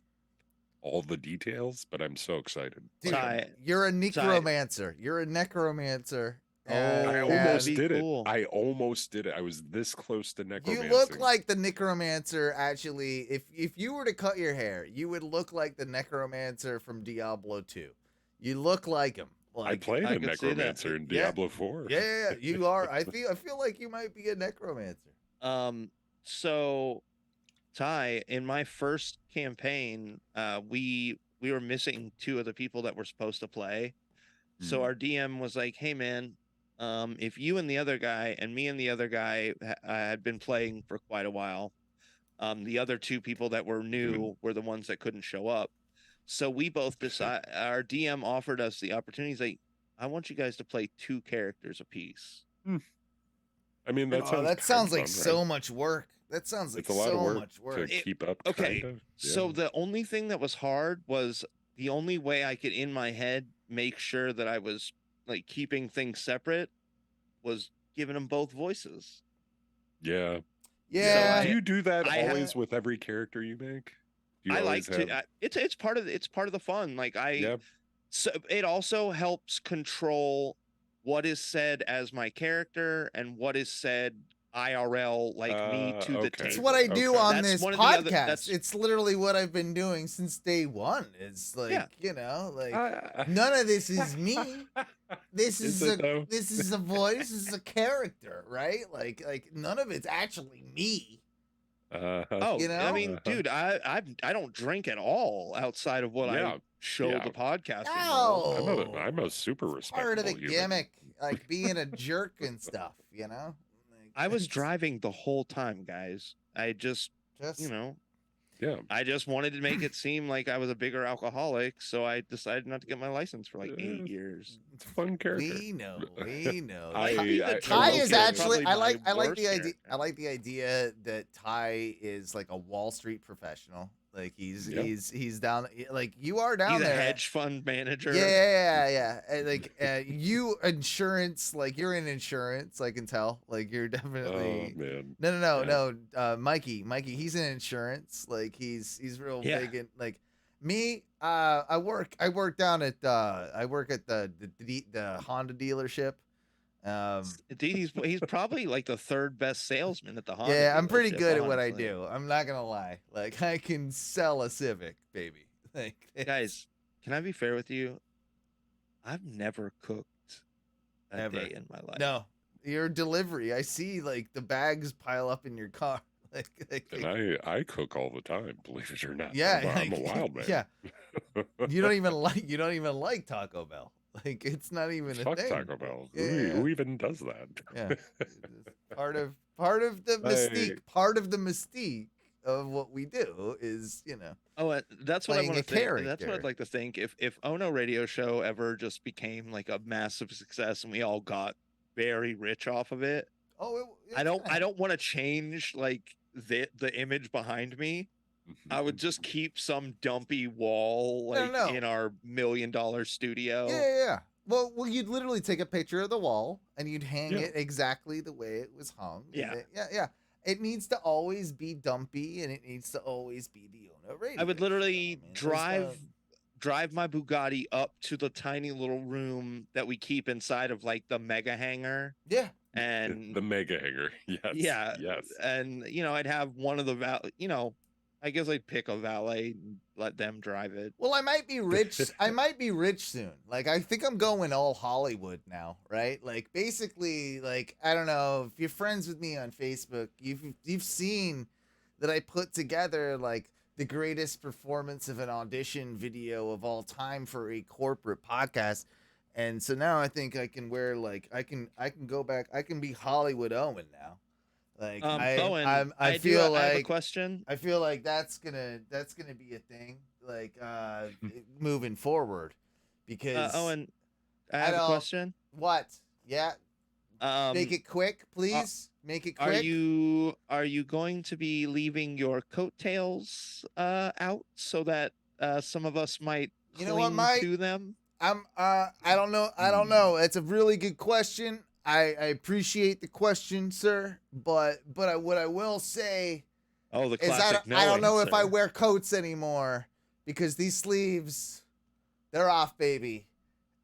Speaker 8: all the details. But I'm so excited.
Speaker 1: Dude,
Speaker 7: Ty-
Speaker 1: you're a necromancer. You're a necromancer. and-
Speaker 8: I
Speaker 7: Oh,
Speaker 8: almost
Speaker 7: be
Speaker 8: did
Speaker 7: cool.
Speaker 8: it. I almost did it. I was this close to
Speaker 1: You
Speaker 8: necromancy.
Speaker 1: look like the necromancer. Actually, if you were to cut your hair, you would look like the necromancer from Diablo 2. You look like him.
Speaker 8: I
Speaker 1: Like,
Speaker 8: played
Speaker 7: I
Speaker 8: a
Speaker 7: could see that.
Speaker 8: necromancer in
Speaker 1: Yeah.
Speaker 8: Diablo 4.
Speaker 1: yeah, you are. I feel like you might be a necromancer.
Speaker 7: So Ty, in my first campaign, we were missing two of the people that were supposed to play. So
Speaker 8: Mhm.
Speaker 7: our DM was like, "Hey man, if you and the other guy and me and the other guy had been playing for quite a while, the other two people that were new were the ones that couldn't show up. So we both decided. Our DM offered us the opportunity. He's like, I want you guys to play 2 characters apiece.
Speaker 8: I mean, that
Speaker 1: Oh,
Speaker 8: sounds
Speaker 1: that sounds like
Speaker 8: fun,
Speaker 1: so
Speaker 8: right?
Speaker 1: much work. That sounds like
Speaker 8: It's a lot
Speaker 1: so
Speaker 8: of work
Speaker 1: much work.
Speaker 8: to keep up.
Speaker 7: Okay,
Speaker 8: kind of.
Speaker 7: so the only thing that was hard was the only way I could in my head make sure that I was like keeping things separate was giving them both voices.
Speaker 8: Yeah.
Speaker 1: Yeah.
Speaker 8: Do you do that
Speaker 7: I
Speaker 8: always with every character you make? Do you
Speaker 7: I like
Speaker 8: always
Speaker 7: to.
Speaker 8: have-
Speaker 7: It's part of the fun. Like
Speaker 8: Yeah.
Speaker 7: so it also helps control what is said as my character and what is said IRL, like me to the
Speaker 8: okay.
Speaker 7: table.
Speaker 1: It's what I do
Speaker 8: Okay.
Speaker 1: on
Speaker 7: That's
Speaker 1: this
Speaker 7: one of the other-
Speaker 1: podcast.
Speaker 7: that's-
Speaker 1: It's literally what I've been doing since day one. It's like,
Speaker 7: Yeah.
Speaker 1: you know, like
Speaker 8: I-
Speaker 1: none of this is me. This
Speaker 8: Is
Speaker 1: is
Speaker 8: it, though?
Speaker 1: this is a voice. This is a character, right? Like none of it's actually me.
Speaker 7: Oh,
Speaker 1: You know?
Speaker 7: I mean, dude, I don't drink at all outside of what
Speaker 8: Yeah.
Speaker 7: I show
Speaker 8: Yeah.
Speaker 7: the podcast.
Speaker 1: No.
Speaker 8: I'm a super respectable
Speaker 1: Part of the
Speaker 8: human.
Speaker 1: gimmick, like being a jerk and stuff. You know. Like,
Speaker 7: I was
Speaker 1: it's
Speaker 7: driving the whole time, guys. I just,
Speaker 1: Just
Speaker 7: you know,
Speaker 8: Yeah.
Speaker 7: I just wanted to make it seem like I was a bigger alcoholic, so I decided not to get my license for like 8 years.
Speaker 8: It's a fun character.
Speaker 1: we know. We know.
Speaker 8: Ty
Speaker 1: Is
Speaker 7: okay,
Speaker 1: actually
Speaker 7: probably
Speaker 1: I
Speaker 7: my
Speaker 1: like the
Speaker 7: worst
Speaker 1: idea.
Speaker 7: character.
Speaker 1: I like the idea that Ty is like a Wall Street professional. Like he's
Speaker 8: Yep.
Speaker 1: he's down like you are down
Speaker 7: He's
Speaker 1: there.
Speaker 7: a hedge fund manager.
Speaker 1: Yeah. And, like you insurance, like you're in insurance. I can tell. Like you're
Speaker 8: Oh
Speaker 1: definitely.
Speaker 8: man.
Speaker 1: No. Mikey, he's in insurance. Like he's real
Speaker 7: Yeah.
Speaker 1: big in like me. I work down at I work at the Honda dealership.
Speaker 7: Dude, he's probably like the third best salesman at the Honda.
Speaker 1: Yeah, I'm pretty
Speaker 7: dealership,
Speaker 1: good at what I
Speaker 7: honestly.
Speaker 1: do. I'm not gonna lie. Like I can sell a Civic, baby. Like
Speaker 7: Guys, can I be fair with you? I've never cooked a
Speaker 1: Never.
Speaker 7: day in my life.
Speaker 1: no, your delivery. I see like the bags pile up in your car.
Speaker 8: And I cook all the time, believe it or not.
Speaker 1: yeah,
Speaker 8: I'm a
Speaker 1: like,
Speaker 8: wild man.
Speaker 1: Yeah, you don't even like Taco Bell. Like it's not even a
Speaker 8: Fuck
Speaker 1: thing.
Speaker 8: Taco Bell.
Speaker 1: Yeah,
Speaker 8: Who even does that?
Speaker 1: Yeah, part of the mystique. Part of the mystique of what we do is, you know.
Speaker 7: Oh, that's what I
Speaker 1: Playing
Speaker 7: want
Speaker 1: a
Speaker 7: to think. That's what
Speaker 1: character.
Speaker 7: I'd like to think. If Ono Radio Show ever just became like a massive success and we all got very rich off of it,
Speaker 1: Oh,
Speaker 7: I don't want to change like the image behind me. I would just keep some dumpy wall like
Speaker 1: No.
Speaker 7: in our $1 million studio.
Speaker 1: Yeah. Well, you'd literally take a picture of the wall and you'd hang
Speaker 8: Yeah.
Speaker 1: it exactly the way it was hung.
Speaker 7: Yeah.
Speaker 1: Yeah. It needs to always be dumpy and it needs to always be the Ono Radio.
Speaker 7: I would
Speaker 1: Show.
Speaker 7: literally
Speaker 1: I mean, there's
Speaker 7: drive my Bugatti up to the tiny little room that we keep inside of like the mega hangar,
Speaker 1: Yeah.
Speaker 7: and
Speaker 8: The mega hanger. Yes.
Speaker 7: yeah,
Speaker 8: Yes.
Speaker 7: and I'd have one of the I guess I'd pick a valet and let them drive it.
Speaker 1: Well, I might be rich. I might be rich soon. Like, I think I'm going all Hollywood now, right? Like, basically, like, I don't know if you're friends with me on Facebook, you've seen that I put together like the greatest performance of an audition video of all time for a corporate podcast. And so now I think I can wear like I can go back. I can be Hollywood Owen now. Like
Speaker 7: Owen,
Speaker 1: I
Speaker 7: have
Speaker 1: feel
Speaker 7: a
Speaker 1: like
Speaker 7: question.
Speaker 1: I feel like that's gonna be a thing, like moving forward, because
Speaker 7: Owen, I
Speaker 1: I
Speaker 7: have a
Speaker 1: don't-
Speaker 7: question.
Speaker 1: what? Yeah, make it quick, please. Make it quick.
Speaker 7: Are you going to be leaving your coattails out so that some of us might
Speaker 1: You know what,
Speaker 7: cling
Speaker 1: Mike?
Speaker 7: to them?
Speaker 1: I don't know. It's a really good question. I appreciate the question, sir. But what I will say
Speaker 7: Oh, the
Speaker 1: is
Speaker 7: classic.
Speaker 1: I don't know if I
Speaker 7: answer.
Speaker 1: wear coats anymore because these sleeves, they're off, baby,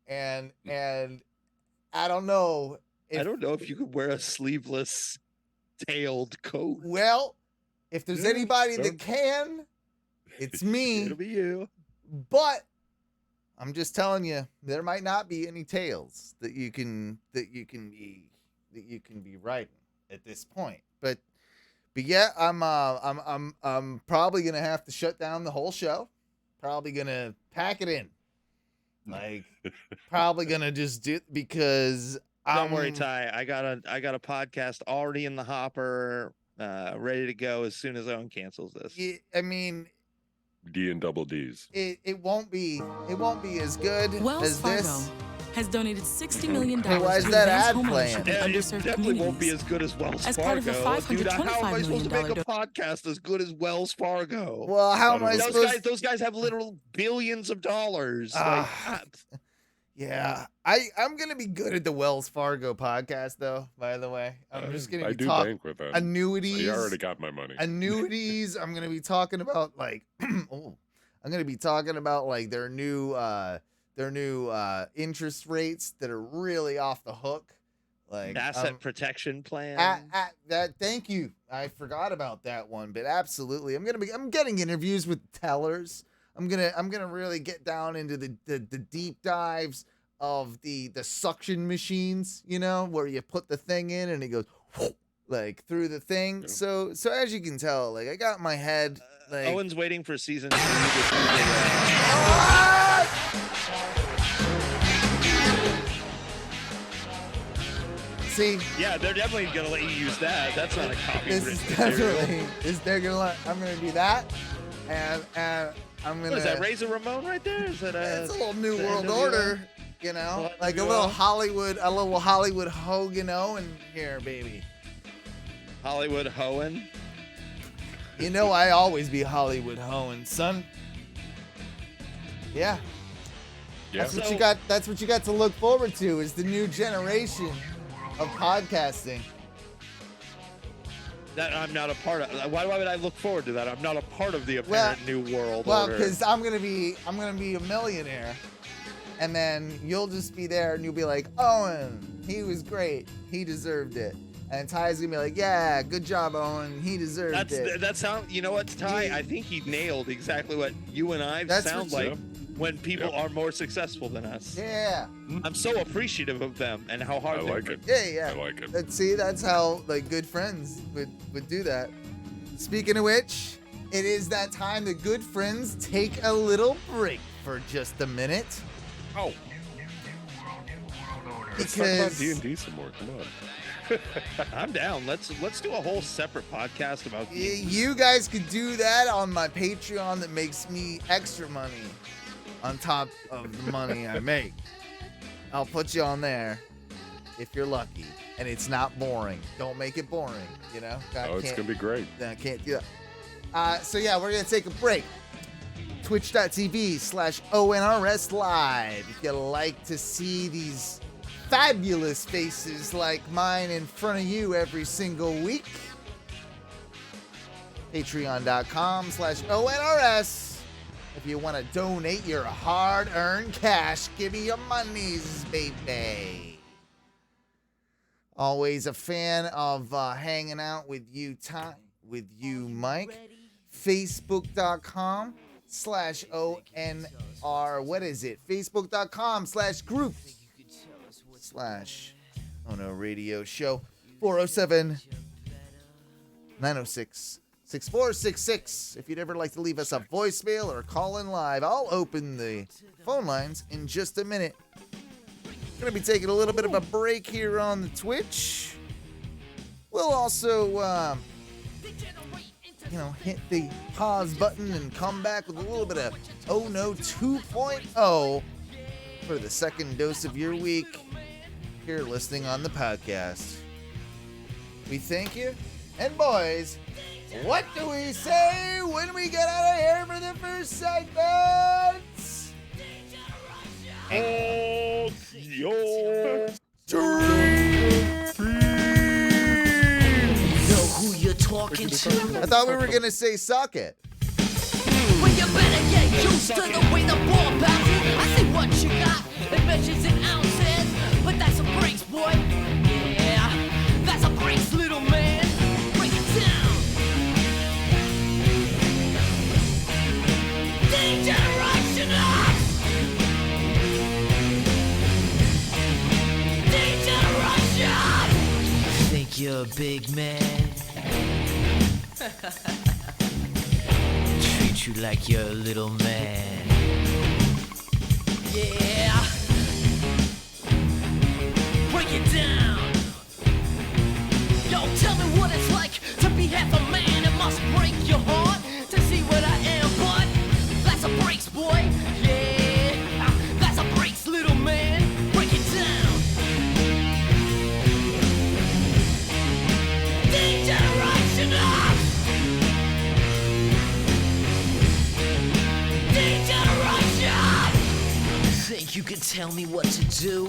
Speaker 1: and I don't know.
Speaker 7: I don't know if you could wear a sleeveless tailed coat.
Speaker 1: Well, if there's
Speaker 8: Yeah,
Speaker 1: anybody
Speaker 8: so-
Speaker 1: that can, it's me.
Speaker 7: It'll be you.
Speaker 1: But I'm just telling you, there might not be any tails that you can be writing at this point. But yeah, I'm probably gonna have to shut down the whole show. Probably gonna pack it in. Like, probably gonna just do it because
Speaker 7: Don't worry, Ty. I got a podcast already in the hopper, ready to go as soon as Owen cancels this.
Speaker 1: I mean,
Speaker 8: D and double D's.
Speaker 1: it won't be as good
Speaker 9: Wells
Speaker 1: as
Speaker 9: Fargo.
Speaker 1: this.
Speaker 9: has donated $60 million
Speaker 1: Hey, why is
Speaker 9: to
Speaker 1: that
Speaker 9: advance
Speaker 1: ad
Speaker 9: homeownership
Speaker 1: playing?
Speaker 9: in
Speaker 7: Yeah, it
Speaker 9: underserved
Speaker 7: definitely won't be
Speaker 9: communities.
Speaker 7: as good as Wells
Speaker 9: As part of a
Speaker 7: Fargo. Dude, how am I
Speaker 9: $525
Speaker 7: supposed to
Speaker 9: million
Speaker 7: make a podcast as good as Wells Fargo?
Speaker 1: Well, how am I
Speaker 8: Those
Speaker 1: supposed?
Speaker 7: Those guys have literal billions of dollars. Like,
Speaker 1: Yeah, I'm gonna be good at the Wells Fargo podcast, though. By the way, I'm just gonna
Speaker 8: I
Speaker 1: be
Speaker 8: do
Speaker 1: talking
Speaker 8: bank with them.
Speaker 1: annuities.
Speaker 8: You already got my money.
Speaker 1: Annuities. I'm gonna be talking about like, I'm gonna be talking about like their new interest rates that are really off the hook. Like
Speaker 7: asset protection plan.
Speaker 1: That. Thank you. I forgot about that one, but absolutely, I'm getting interviews with tellers. I'm gonna really get down into the deep dives of the suction machines, you know, where you put the thing in and it goes like through the thing.
Speaker 8: Yeah.
Speaker 1: So as you can tell, like I got my head like
Speaker 7: Owen's waiting for season 2.
Speaker 1: See,
Speaker 7: Yeah, they're definitely gonna let you use that. That's not a copy
Speaker 1: this
Speaker 7: written
Speaker 1: is
Speaker 7: material.
Speaker 1: definitely I'm gonna do that, and I'm gonna.
Speaker 7: What is that, Razor Ramon right there? Is that
Speaker 1: It's a little New
Speaker 7: the
Speaker 1: World
Speaker 7: NWO?
Speaker 1: Order, you know, like a little Hollywood Hogan Owen here, baby.
Speaker 7: Hollywood Hoen?
Speaker 1: You know I always be Hollywood Hoeing, son. Yeah.
Speaker 8: Yeah.
Speaker 1: That's what you got. That's what you got to look forward to. Is the new generation of podcasting.
Speaker 7: That I'm not a part of. Why would I look forward to that? I'm not a part of the apparent New World
Speaker 1: Well,
Speaker 7: Order.
Speaker 1: because I'm gonna be a millionaire, and then you'll just be there, and you'll be like, Owen, he was great, he deserved it. And Ty's gonna be like, yeah, good job, Owen, he deserved it.
Speaker 7: That sound. You know what, Ty? I think he nailed exactly what you and I
Speaker 1: That's
Speaker 7: sound
Speaker 1: what
Speaker 7: like when people are more successful than us.
Speaker 1: Yeah.
Speaker 7: I'm so appreciative of them and how hard
Speaker 8: I
Speaker 7: they
Speaker 8: like it.
Speaker 1: Yeah.
Speaker 8: I like it.
Speaker 1: See, that's how like good friends would do that. Speaking of which, it is that time that good friends take a little break for just a minute.
Speaker 8: Oh. Let's talk about D&D some more. Come on.
Speaker 7: I'm down. Let's do a whole separate podcast about
Speaker 1: You guys could do that on my Patreon that makes me extra money on top of the money I make. I'll put you on there if you're lucky. And it's not boring. Don't make it boring, you know?
Speaker 8: It's going to be great.
Speaker 1: I can't do that. So yeah, we're going to take a break. Twitch.tv/ONRS Live. If you like to see these fabulous faces like mine in front of you every single week. Patreon.com/ONRS. If you want to donate your hard-earned cash, give me your monies, baby. Always a fan of hanging out with you, Ty, with you, Mike. Facebook.com/ONR. What is it? Facebook.com/group/ Oh No Radio Show. 407-906-6466. If you'd ever like to leave us a voicemail or call in live, I'll open the phone lines in just a minute. Gonna be taking a little bit of a break here on the Twitch. We'll also hit the pause button and come back with a little bit of Oh No 2.0 for the second dose of your week here listening on the podcast. We thank you. And boys, what do we say when we get out of here for the first segment?
Speaker 4: Know who you're talking to.
Speaker 1: I thought we were going to say suck it.
Speaker 4: Well, you better get used to the way the ball bounces. I see what you got. It measures in ounces. But that's a brace, boy. Yeah, that's a brace, little man. Break it down. Degeneration up. Degeneration. Think you're a big man? Treat you like you're a little man. Yeah. Break it down. Yo, tell me what it's like to be half a man. It must break your heart to see what I am, but that's a breaks, boy. Yeah, that's a breaks, little man. Break tell me what to do.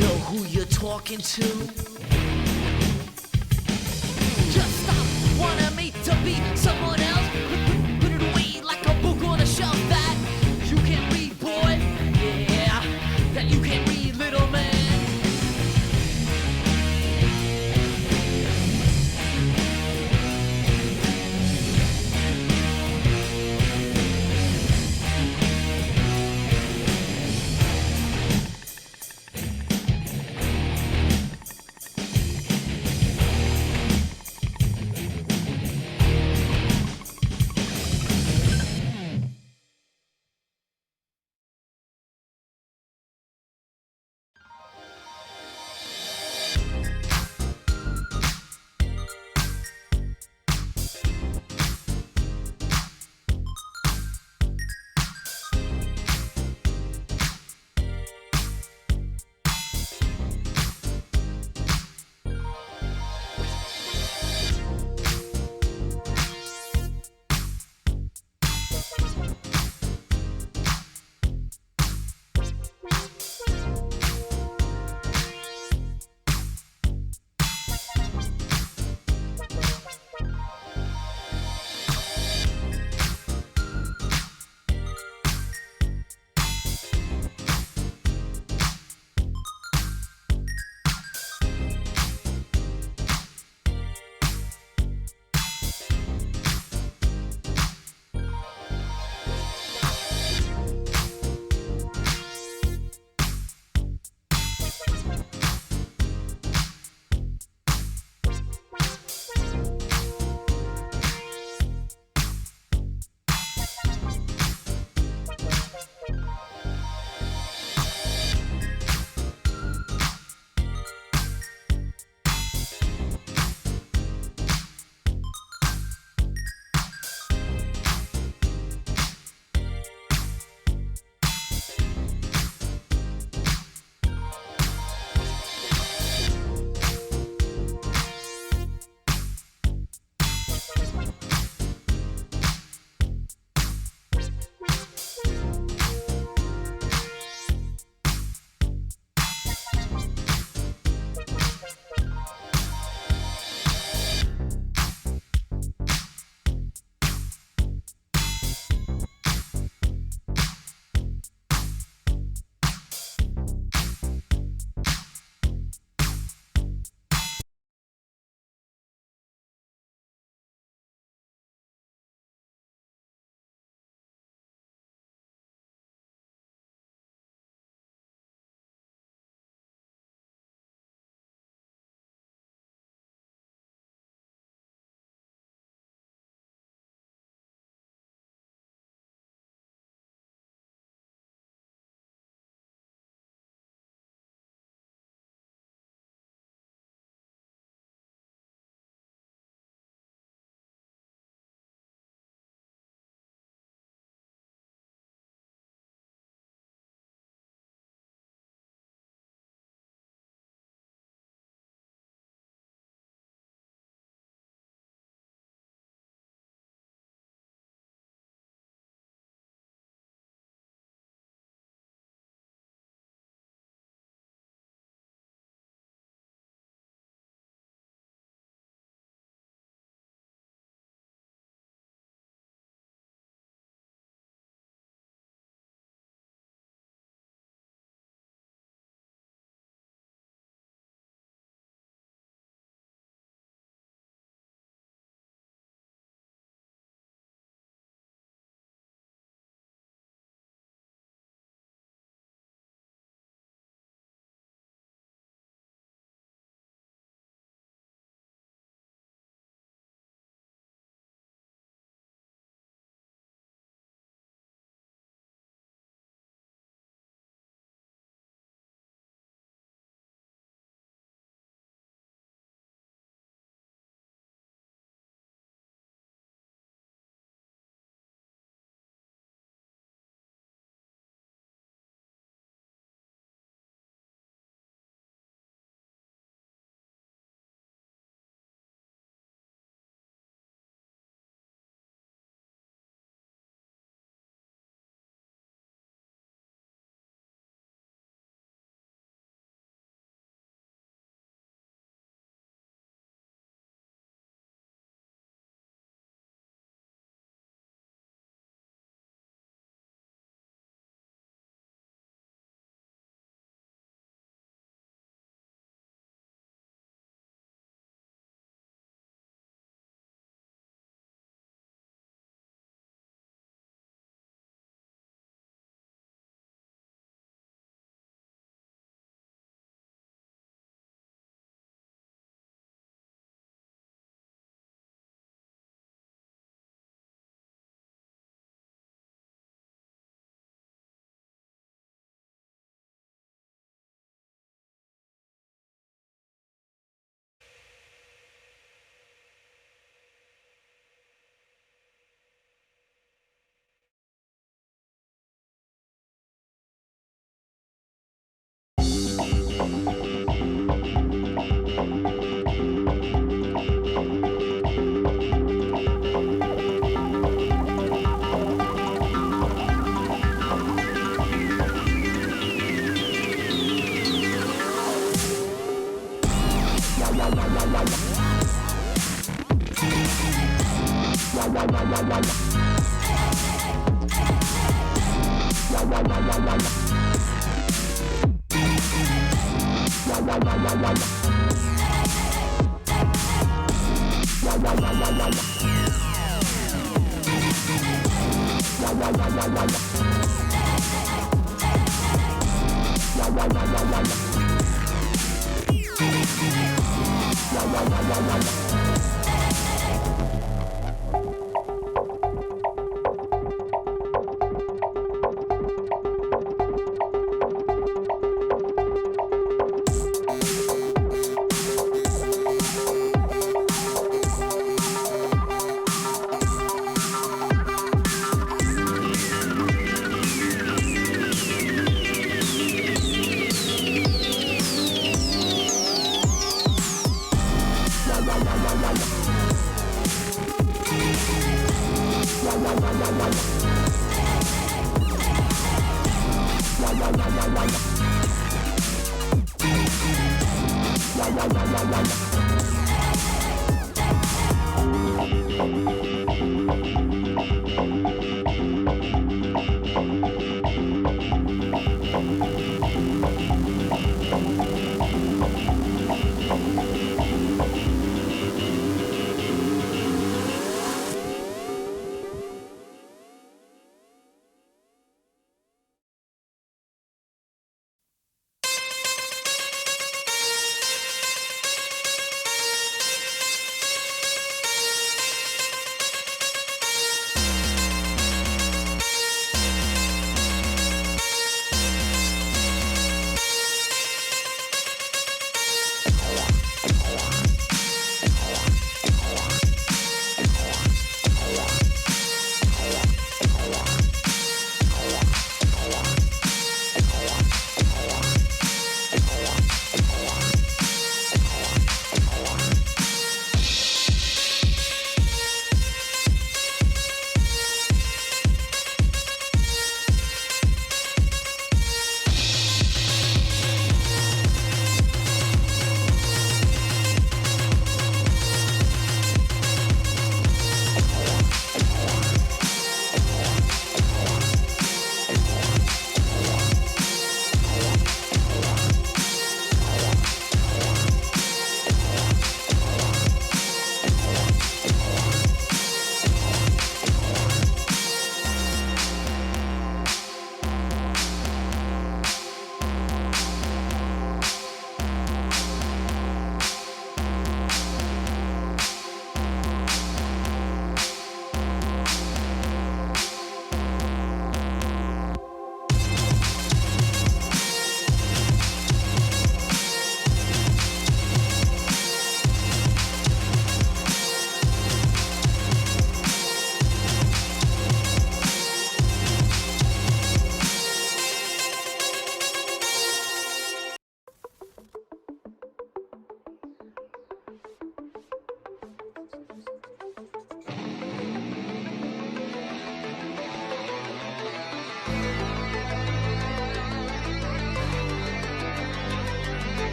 Speaker 4: Know who you're talking to. Just stop wanting me to be someone else. Put it away like a book on a shelf that you can read, boy. Yeah, that you can read, little man.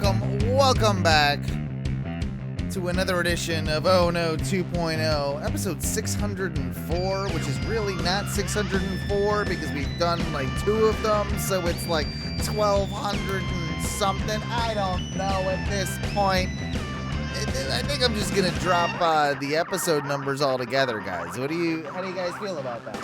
Speaker 1: welcome back to another edition of Oh No 2.0, episode 604, which is really not 604 because we've done like 2 of them, so it's like 1200 and something. I don't know at this point. I think I'm just gonna drop the episode numbers altogether, guys. How do you guys feel about that?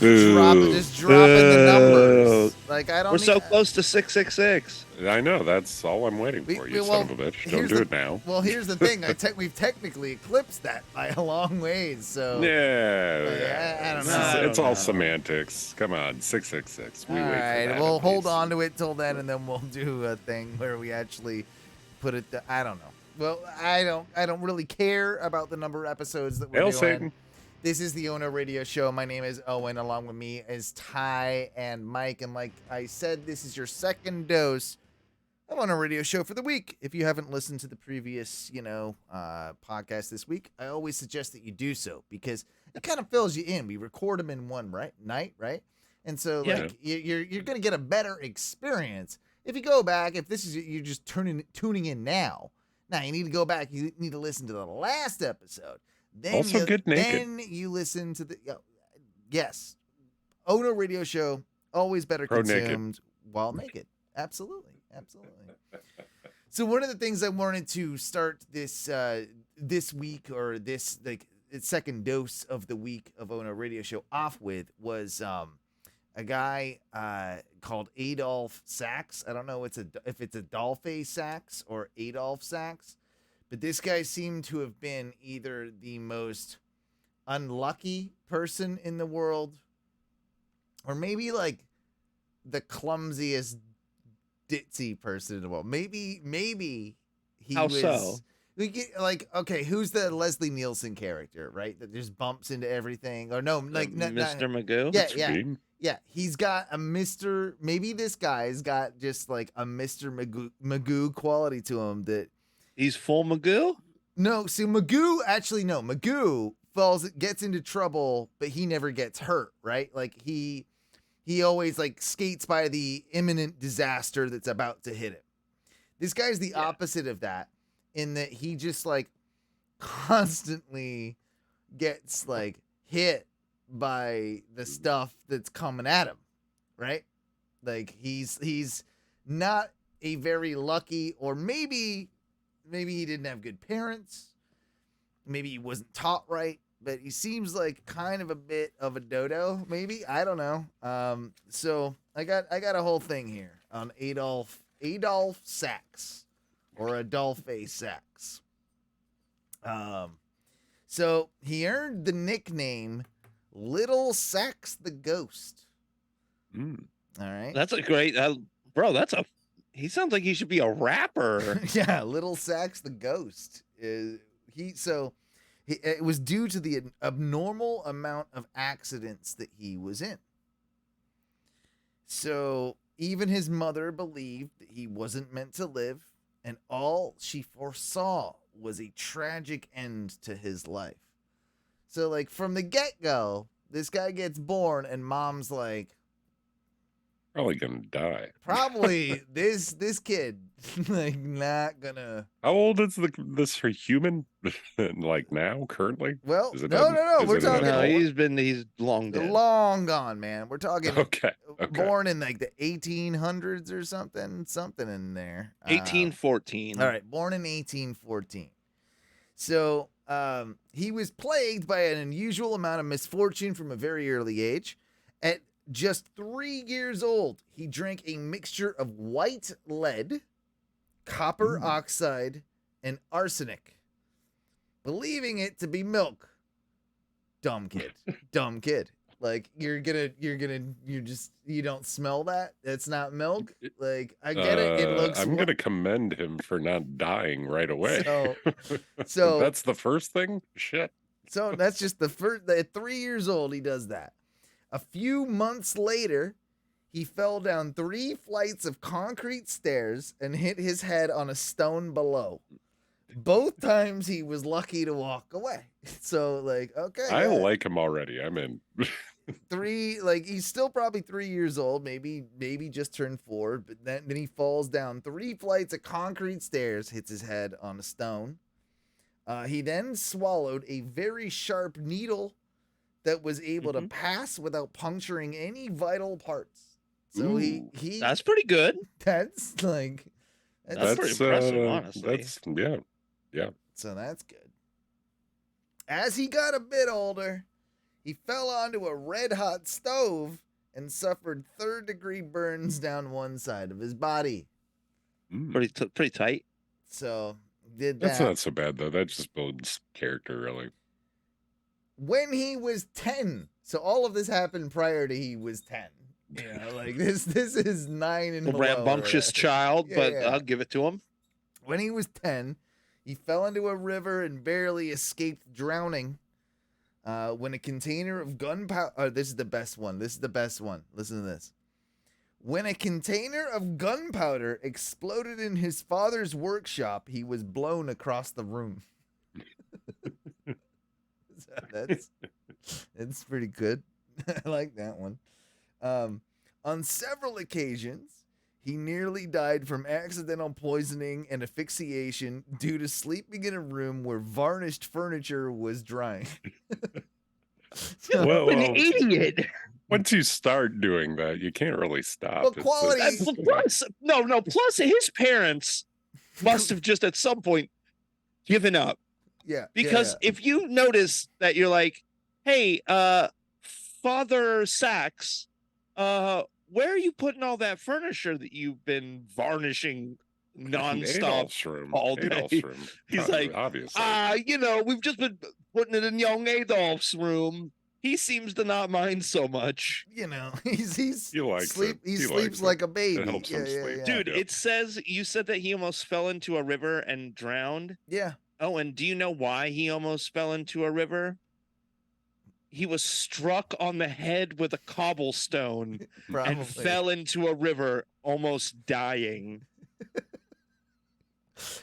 Speaker 1: Just dropping the numbers. Like
Speaker 7: We're so close to 666.
Speaker 8: I know. That's all I'm waiting for. You son of a bitch! Don't do it now.
Speaker 1: Well, here's the thing. We've technically eclipsed that by a long ways. So
Speaker 8: yeah.
Speaker 1: I don't know.
Speaker 8: It's all semantics. Come on, 666. We wait for that.
Speaker 1: We'll hold on to it till then, and then we'll do a thing where we actually put it. I don't know. Well, I don't really care about the number of episodes that we're doing.
Speaker 8: Satan.
Speaker 1: This is the Ono Radio Show. My name is Owen. Along with me is Ty and Mike. And like I said, this is your second dose of Ono Radio Show for the week. If you haven't listened to the previous, podcast this week, I always suggest that you do so because it kind of fills you in. We record them in one night, right? And so like you're gonna get a better experience if you go back. If this is you're just tuning in now. Now you need to go back. You need to listen to the last episode. Then
Speaker 8: also good naked.
Speaker 1: Then you listen to the yes, Ono Radio Show, always better consumed
Speaker 8: naked.
Speaker 1: While naked. Absolutely. So one of the things I wanted to start this this week, or this like second dose of the week of Ono Radio Show off with was a guy called Adolphe Sax. I don't know if it's Adolphe Sax or Adolphe Sax. But this guy seemed to have been either the most unlucky person in the world, or maybe like the clumsiest ditzy person in the world. Maybe he
Speaker 7: How
Speaker 1: was.
Speaker 7: so?
Speaker 1: We get, like, okay, who's the Leslie Nielsen character, right? That just bumps into everything, or no, like
Speaker 7: Mr. Magoo.
Speaker 1: Yeah. He's got a Mr. Maybe this guy's got just like a Mr. Magoo quality to him that.
Speaker 7: He's full Magoo?
Speaker 1: No, see, Magoo gets into trouble, but he never gets hurt, right? Like he always like skates by the imminent disaster that's about to hit him. This guy's the opposite of that, in that he just like constantly gets like hit by the stuff that's coming at him, right? Like he's not a very lucky, or maybe he didn't have good parents. Maybe he wasn't taught right, but he seems like kind of a bit of a dodo. Maybe, I don't know. So I got a whole thing here on Adolphe Sax, or Adolphe Sax. So he earned the nickname Little Sax the Ghost. All right,
Speaker 7: That's a great bro. He sounds like he should be a rapper.
Speaker 1: Yeah, Little Sax the Ghost. It was due to the abnormal amount of accidents that he was in. So even his mother believed that he wasn't meant to live, and all she foresaw was a tragic end to his life. So like from the get-go, this guy gets born and mom's like,
Speaker 8: probably gonna die.
Speaker 1: probably this kid like not gonna.
Speaker 8: How old is this for human? Like now, currently?
Speaker 1: Well,
Speaker 8: Is it
Speaker 1: no.
Speaker 8: is
Speaker 1: We're
Speaker 8: it
Speaker 1: talking.
Speaker 7: No, he's long dead.
Speaker 1: Long gone, man. We're talking.
Speaker 8: Okay.
Speaker 1: Born in like the 1800s or something in there.
Speaker 7: 1814.
Speaker 1: All right, born in 1814. So he was plagued by an unusual amount of misfortune from a very early age. At just 3 years old, he drank a mixture of white lead, copper oxide, and arsenic, believing it to be milk. Dumb kid. Like you don't smell that? That's not milk. Like I get it. It looks.
Speaker 8: I'm gonna commend him for not dying right away.
Speaker 1: So
Speaker 8: that's the first thing. Shit.
Speaker 1: So that's just the first. At 3 years old, he does that. A few months later, he fell down 3 flights of concrete stairs and hit his head on a stone below. Both times he was lucky to walk away. So, like, okay.
Speaker 8: I like him already. I'm in.
Speaker 1: he's still probably 3 years old, maybe just turned 4, but then he falls down 3 flights of concrete stairs, hits his head on a stone. He then swallowed a very sharp needle that was able to pass without puncturing any vital parts. So he
Speaker 7: That's pretty good.
Speaker 1: That's
Speaker 7: pretty impressive, honestly.
Speaker 8: Yeah.
Speaker 1: So that's good. As he got a bit older, he fell onto a red-hot stove and suffered third-degree burns down one side of his body.
Speaker 7: Pretty tight.
Speaker 1: So did that.
Speaker 8: That's not so bad though. That just builds character, really.
Speaker 1: When he was 10, so all of this happened prior to he was 10. You know, like this is 9 and
Speaker 7: A
Speaker 1: below,
Speaker 7: rambunctious
Speaker 1: right?
Speaker 7: child,
Speaker 1: Yeah,
Speaker 7: but
Speaker 1: yeah.
Speaker 7: I'll give it to him.
Speaker 1: When he was 10, he fell into a river and barely escaped drowning. When a container of gunpowder... this is the best one. Listen to this. When a container of gunpowder exploded in his father's workshop, he was blown across the room. That's pretty good. I like that one. On several occasions, he nearly died from accidental poisoning and asphyxiation due to sleeping in a room where varnished furniture was drying.
Speaker 8: Well,
Speaker 7: An idiot.
Speaker 8: Once you start doing that, you can't really stop.
Speaker 1: Well, quality-
Speaker 7: Plus his parents must have just at some point given up.
Speaker 1: Yeah.
Speaker 7: Because if you notice that you're like, hey, Father Sax, where are you putting all that furniture that you've been varnishing nonstop
Speaker 8: Adolph's room.
Speaker 7: all day?
Speaker 8: Adolph's room.
Speaker 7: He's like,
Speaker 8: obviously.
Speaker 7: We've just been putting it in young Adolph's room. He seems to not mind so much.
Speaker 1: You know, he
Speaker 8: likes
Speaker 1: sleep.
Speaker 8: it.
Speaker 1: He
Speaker 8: He
Speaker 1: sleeps
Speaker 8: likes it.
Speaker 1: like a baby.
Speaker 8: It helps him sleep.
Speaker 7: Dude,
Speaker 8: Yeah.
Speaker 7: it says you said that he almost fell into a river and drowned.
Speaker 1: Yeah.
Speaker 7: Oh, and do you know why he almost fell into a river? He was struck on the head with a cobblestone
Speaker 1: Probably.
Speaker 7: and fell into a river, almost dying.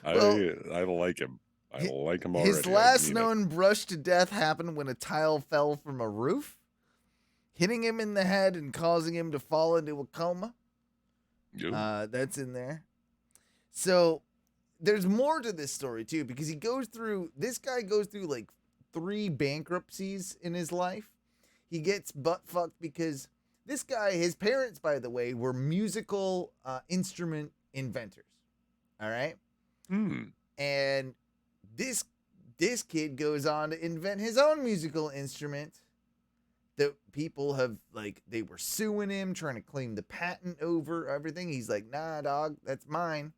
Speaker 8: I like him. I like him already.
Speaker 1: His last known brush to death happened when a tile fell from a roof, hitting him in the head and causing him to fall into a coma. That's in there. So there's more to this story too, because this guy goes through like 3 bankruptcies in his life. He gets butt fucked because this guy, his parents, by the way, were musical instrument inventors. All right. And this kid goes on to invent his own musical instrument that people have, like, they were suing him, trying to claim the patent over everything. He's like, nah, dog, that's mine.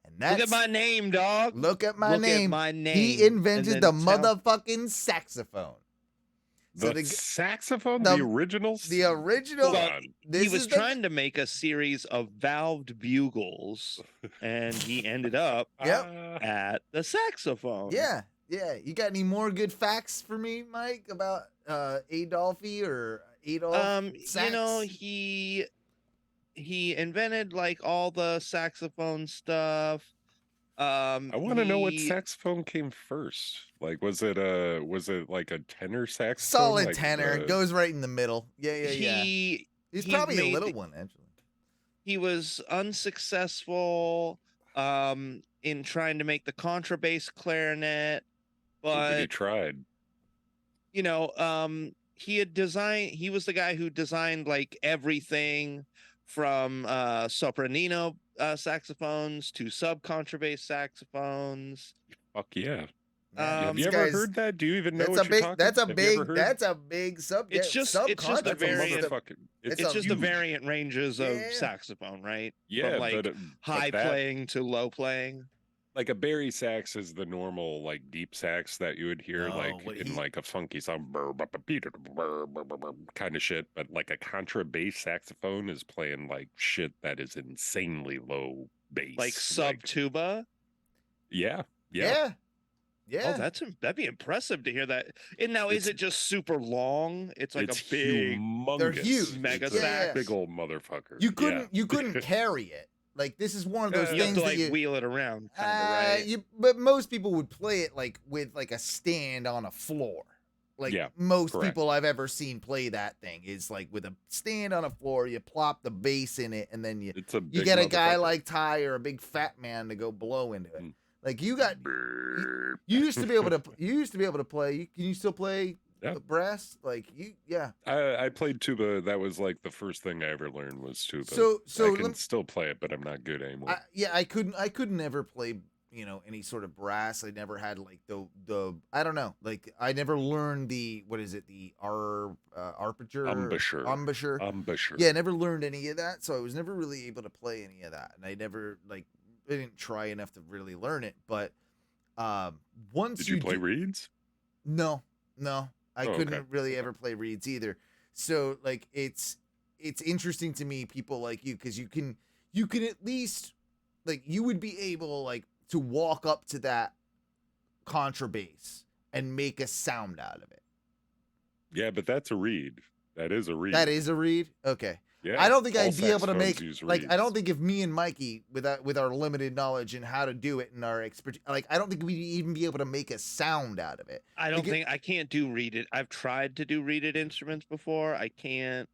Speaker 1: And that's,
Speaker 7: Look at my name, dog.
Speaker 1: Look at my
Speaker 7: Look
Speaker 1: name.
Speaker 7: at my name.
Speaker 1: He invented the
Speaker 7: And then
Speaker 1: motherfucking saxophone.
Speaker 8: The saxophone?
Speaker 1: the-
Speaker 8: The original?
Speaker 1: The original.
Speaker 8: Hold on.
Speaker 7: He was trying to make a series of valved bugles, and he ended up at the saxophone.
Speaker 1: Yeah. You got any more good facts for me, Mike, about Adolphe or Adolphe Sax?
Speaker 7: He invented like all the saxophone stuff.
Speaker 8: I want to know what saxophone came first. Like, was it like a tenor saxophone?
Speaker 1: Solid
Speaker 8: like
Speaker 1: tenor. Goes right in the middle. Yeah. He's probably a little one, actually.
Speaker 7: He was unsuccessful in trying to make the contrabass clarinet, but
Speaker 8: he tried.
Speaker 7: He was the guy who designed like everything from sopranino saxophones to subcontrabass saxophones.
Speaker 8: Fuck yeah. Have you ever heard that? Do you even know what you're talking?
Speaker 1: That's a big subject.
Speaker 7: It's just a variant. It's just the variant ranges of saxophone, right?
Speaker 8: Yeah,
Speaker 7: from like
Speaker 8: but
Speaker 7: high playing to low playing.
Speaker 8: Like a bari sax is the normal like deep sax that you would hear like a funky sound kind of shit, but like a contrabass saxophone is playing like shit that is insanely low bass,
Speaker 7: like sub tuba.
Speaker 8: Yeah.
Speaker 7: Oh, that'd be impressive to hear that. And now, is it just super long? It's like a big,
Speaker 8: humongous.
Speaker 1: They're huge,
Speaker 7: mega
Speaker 8: It's a
Speaker 7: sax,
Speaker 8: big old motherfucker.
Speaker 1: You couldn't carry it. Like, this is one of those
Speaker 7: you
Speaker 1: things
Speaker 7: have to
Speaker 1: that
Speaker 7: wheel it around, kind of, right?
Speaker 1: But most people would play it like with like a stand on a floor. Like
Speaker 8: Yeah,
Speaker 1: most
Speaker 8: correct.
Speaker 1: people I've ever seen play that thing is like with a stand on a floor, you plop the bass in it, and then you
Speaker 8: It's a
Speaker 1: you
Speaker 8: big
Speaker 1: get a guy
Speaker 8: motherfucker.
Speaker 1: like Ty or a big fat man to go blow into it.
Speaker 8: Mm.
Speaker 1: Like you used to be able to play. Can you still play
Speaker 8: Yeah.
Speaker 1: brass? Like yeah.
Speaker 8: I played tuba. That was like the first thing I ever learned was tuba.
Speaker 1: So
Speaker 8: I can still play it, but I'm not good anymore.
Speaker 1: I couldn't ever play, any sort of brass. I never had like the I don't know, like I never learned the arpenger,
Speaker 8: Embouchure.
Speaker 1: Yeah, I never learned any of that, so I was never really able to play any of that, and I didn't try enough to really learn it. But once
Speaker 8: Did you play reeds?
Speaker 1: No, I couldn't
Speaker 8: okay.
Speaker 1: really ever play reeds either. So like it's interesting to me, people like you, because you can at least, like, you would be able, like, to walk up to that contrabass and make a sound out of it.
Speaker 8: Yeah, but that's a reed. That is a reed.
Speaker 1: That is a reed? Okay.
Speaker 8: Yeah.
Speaker 1: I don't think
Speaker 8: all
Speaker 1: I'd be able to make,
Speaker 8: saxophones use
Speaker 1: like, I don't
Speaker 8: reeds.
Speaker 1: think if me and Mikey, with our limited knowledge and how to do it and our expertise, like, I don't think we'd even be able to make a sound out of it.
Speaker 7: I can't do reeded. I've tried to do reeded instruments before. I can't.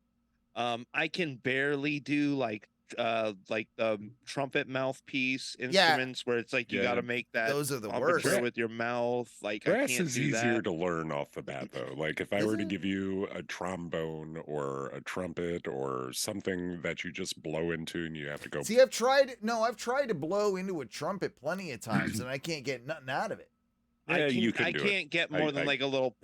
Speaker 7: I can barely do like trumpet mouthpiece instruments where it's like you got to make that
Speaker 1: those are the
Speaker 7: embouchure
Speaker 1: worst.
Speaker 7: with your mouth. Like
Speaker 8: Brass
Speaker 7: I can't
Speaker 8: is
Speaker 7: do
Speaker 8: easier
Speaker 7: that.
Speaker 8: to learn off the bat, though. Like if I
Speaker 1: Is
Speaker 8: were to
Speaker 1: it?
Speaker 8: give you a trombone or a trumpet or something that you just blow into and you have to go.
Speaker 1: See, I've tried to blow into a trumpet plenty of times, and I can't get nothing out of it.
Speaker 8: Yeah, you can
Speaker 7: I
Speaker 8: do
Speaker 7: can't
Speaker 8: it.
Speaker 7: get more than like a little.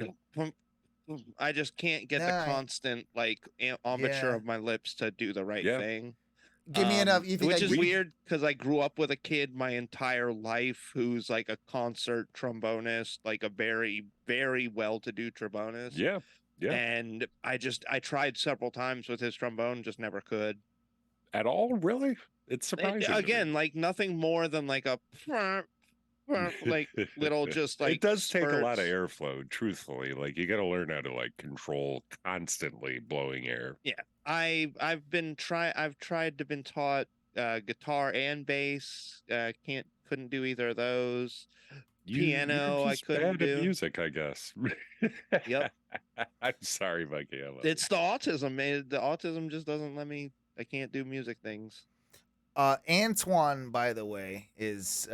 Speaker 7: I just can't get
Speaker 1: Nah,
Speaker 7: the constant like embouchure
Speaker 1: yeah.
Speaker 7: of my lips to do the right
Speaker 8: Yeah.
Speaker 7: thing.
Speaker 1: Give me enough. You think
Speaker 7: Which
Speaker 1: I
Speaker 7: is
Speaker 1: could-
Speaker 7: weird because I grew up with a kid my entire life who's like a concert trombonist, like a very, very well-to-do trombonist.
Speaker 8: Yeah. Yeah.
Speaker 7: And I tried several times with his trombone, just never could.
Speaker 8: At all, really? It's surprising. to me.
Speaker 7: Again, like nothing more than like a like little just like
Speaker 8: it does take a lot of
Speaker 7: spurts.
Speaker 8: airflow, truthfully. Like you got to learn how to like control constantly blowing air.
Speaker 7: Yeah, I've tried to been taught guitar and bass. Couldn't do either of those. Piano,
Speaker 8: you're
Speaker 7: I
Speaker 8: just
Speaker 7: couldn't
Speaker 8: bad at
Speaker 7: do.
Speaker 8: music, I guess.
Speaker 7: Yep.
Speaker 8: I'm sorry, Mikey. I love
Speaker 7: It's the autism, man. The autism just doesn't let me. I can't do music things.
Speaker 1: Antoine, by the way, is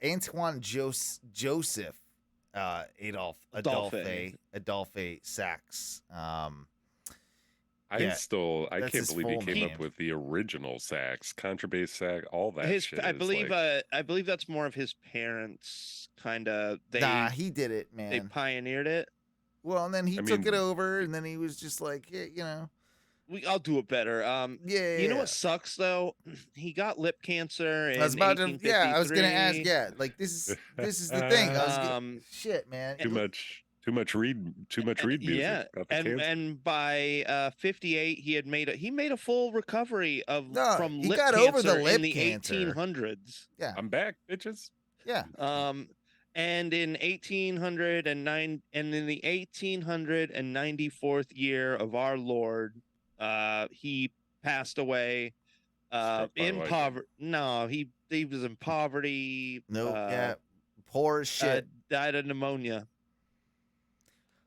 Speaker 1: Antoine Joseph Adolphe Sax.
Speaker 8: I
Speaker 1: yeah,
Speaker 8: I
Speaker 1: that's
Speaker 8: can't
Speaker 1: his
Speaker 8: believe he
Speaker 1: full
Speaker 8: came
Speaker 1: name.
Speaker 8: up with the original sax, contrabass sax, all that
Speaker 7: His,
Speaker 8: shit.
Speaker 7: I
Speaker 8: is
Speaker 7: believe,
Speaker 8: like,
Speaker 7: I believe that's more of his parents. Kind of,
Speaker 1: Nah, he did it,
Speaker 7: they
Speaker 1: man.
Speaker 7: pioneered it.
Speaker 1: Well, and then he
Speaker 8: I
Speaker 1: took
Speaker 8: mean-
Speaker 1: it over, and then he was just like, yeah,
Speaker 7: I'll do it better.
Speaker 1: yeah.
Speaker 7: You know what sucks though? He got lip cancer. In
Speaker 1: I was about to, I was gonna ask,
Speaker 7: 1853.
Speaker 1: like this is the thing. I was shit, man.
Speaker 8: too much read music.
Speaker 7: Yeah,
Speaker 8: Got the cancer.
Speaker 7: and by 58 he made a full recovery from
Speaker 1: he
Speaker 7: lip
Speaker 1: got
Speaker 7: cancer
Speaker 1: over the lip
Speaker 7: in the
Speaker 1: cancer.
Speaker 7: 1800s.
Speaker 1: Yeah,
Speaker 8: I'm back, bitches.
Speaker 1: yeah.
Speaker 7: And in 1809 and in the 1894th year of our Lord, he passed away
Speaker 8: Struck by
Speaker 7: in
Speaker 8: lightning.
Speaker 7: poverty. No, he was in poverty.
Speaker 1: Nope. Yeah. Poor as shit.
Speaker 7: Died of pneumonia.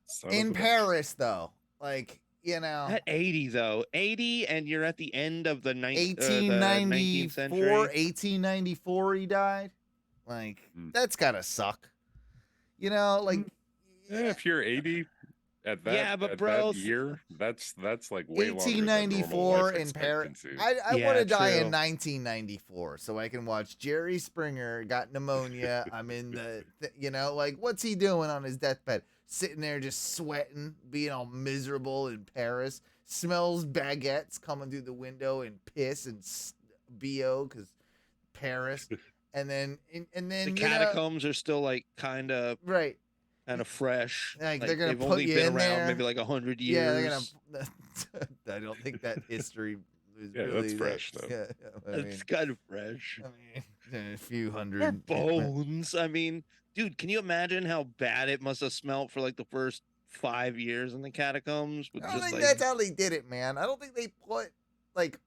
Speaker 8: Son of
Speaker 1: In
Speaker 8: a bitch.
Speaker 1: Paris, though, like,
Speaker 7: At 80 though, 80, and you're at the end of the 19th
Speaker 1: 1894,
Speaker 7: century.
Speaker 1: 1894 he died. Like, that's gotta suck. Like,
Speaker 8: Yeah, if you're 80 at that,
Speaker 7: Yeah, but
Speaker 8: at
Speaker 7: bro,
Speaker 8: that year, that's like way longer than normal
Speaker 1: 1894
Speaker 8: life
Speaker 1: in Paris.
Speaker 8: expectancy.
Speaker 1: I
Speaker 7: Yeah,
Speaker 1: want to die in
Speaker 7: true.
Speaker 1: 1994 so I can watch Jerry Springer got pneumonia. I'm in like, what's he doing on his deathbed? Sitting there just sweating, being all miserable in Paris. Smells baguettes coming through the window and piss and BO because Paris. And then
Speaker 7: The catacombs are still like kind of
Speaker 1: right.
Speaker 7: fresh.
Speaker 1: Like, they're gonna
Speaker 7: they've
Speaker 1: put
Speaker 7: only
Speaker 1: you
Speaker 7: been
Speaker 1: in
Speaker 7: around
Speaker 1: there.
Speaker 7: maybe like 100 years.
Speaker 1: Yeah, they're gonna. I don't think that history is
Speaker 8: Yeah,
Speaker 1: really
Speaker 8: that's fresh, though.
Speaker 1: Yeah,
Speaker 7: It's kind of fresh.
Speaker 1: a few
Speaker 7: Or
Speaker 1: hundred
Speaker 7: bones. I mean, dude, can you imagine how bad it must have smelled for like the first 5 years in the catacombs? With
Speaker 1: I don't
Speaker 7: just,
Speaker 1: think
Speaker 7: like,
Speaker 1: that's how they did it, man. I don't think they put like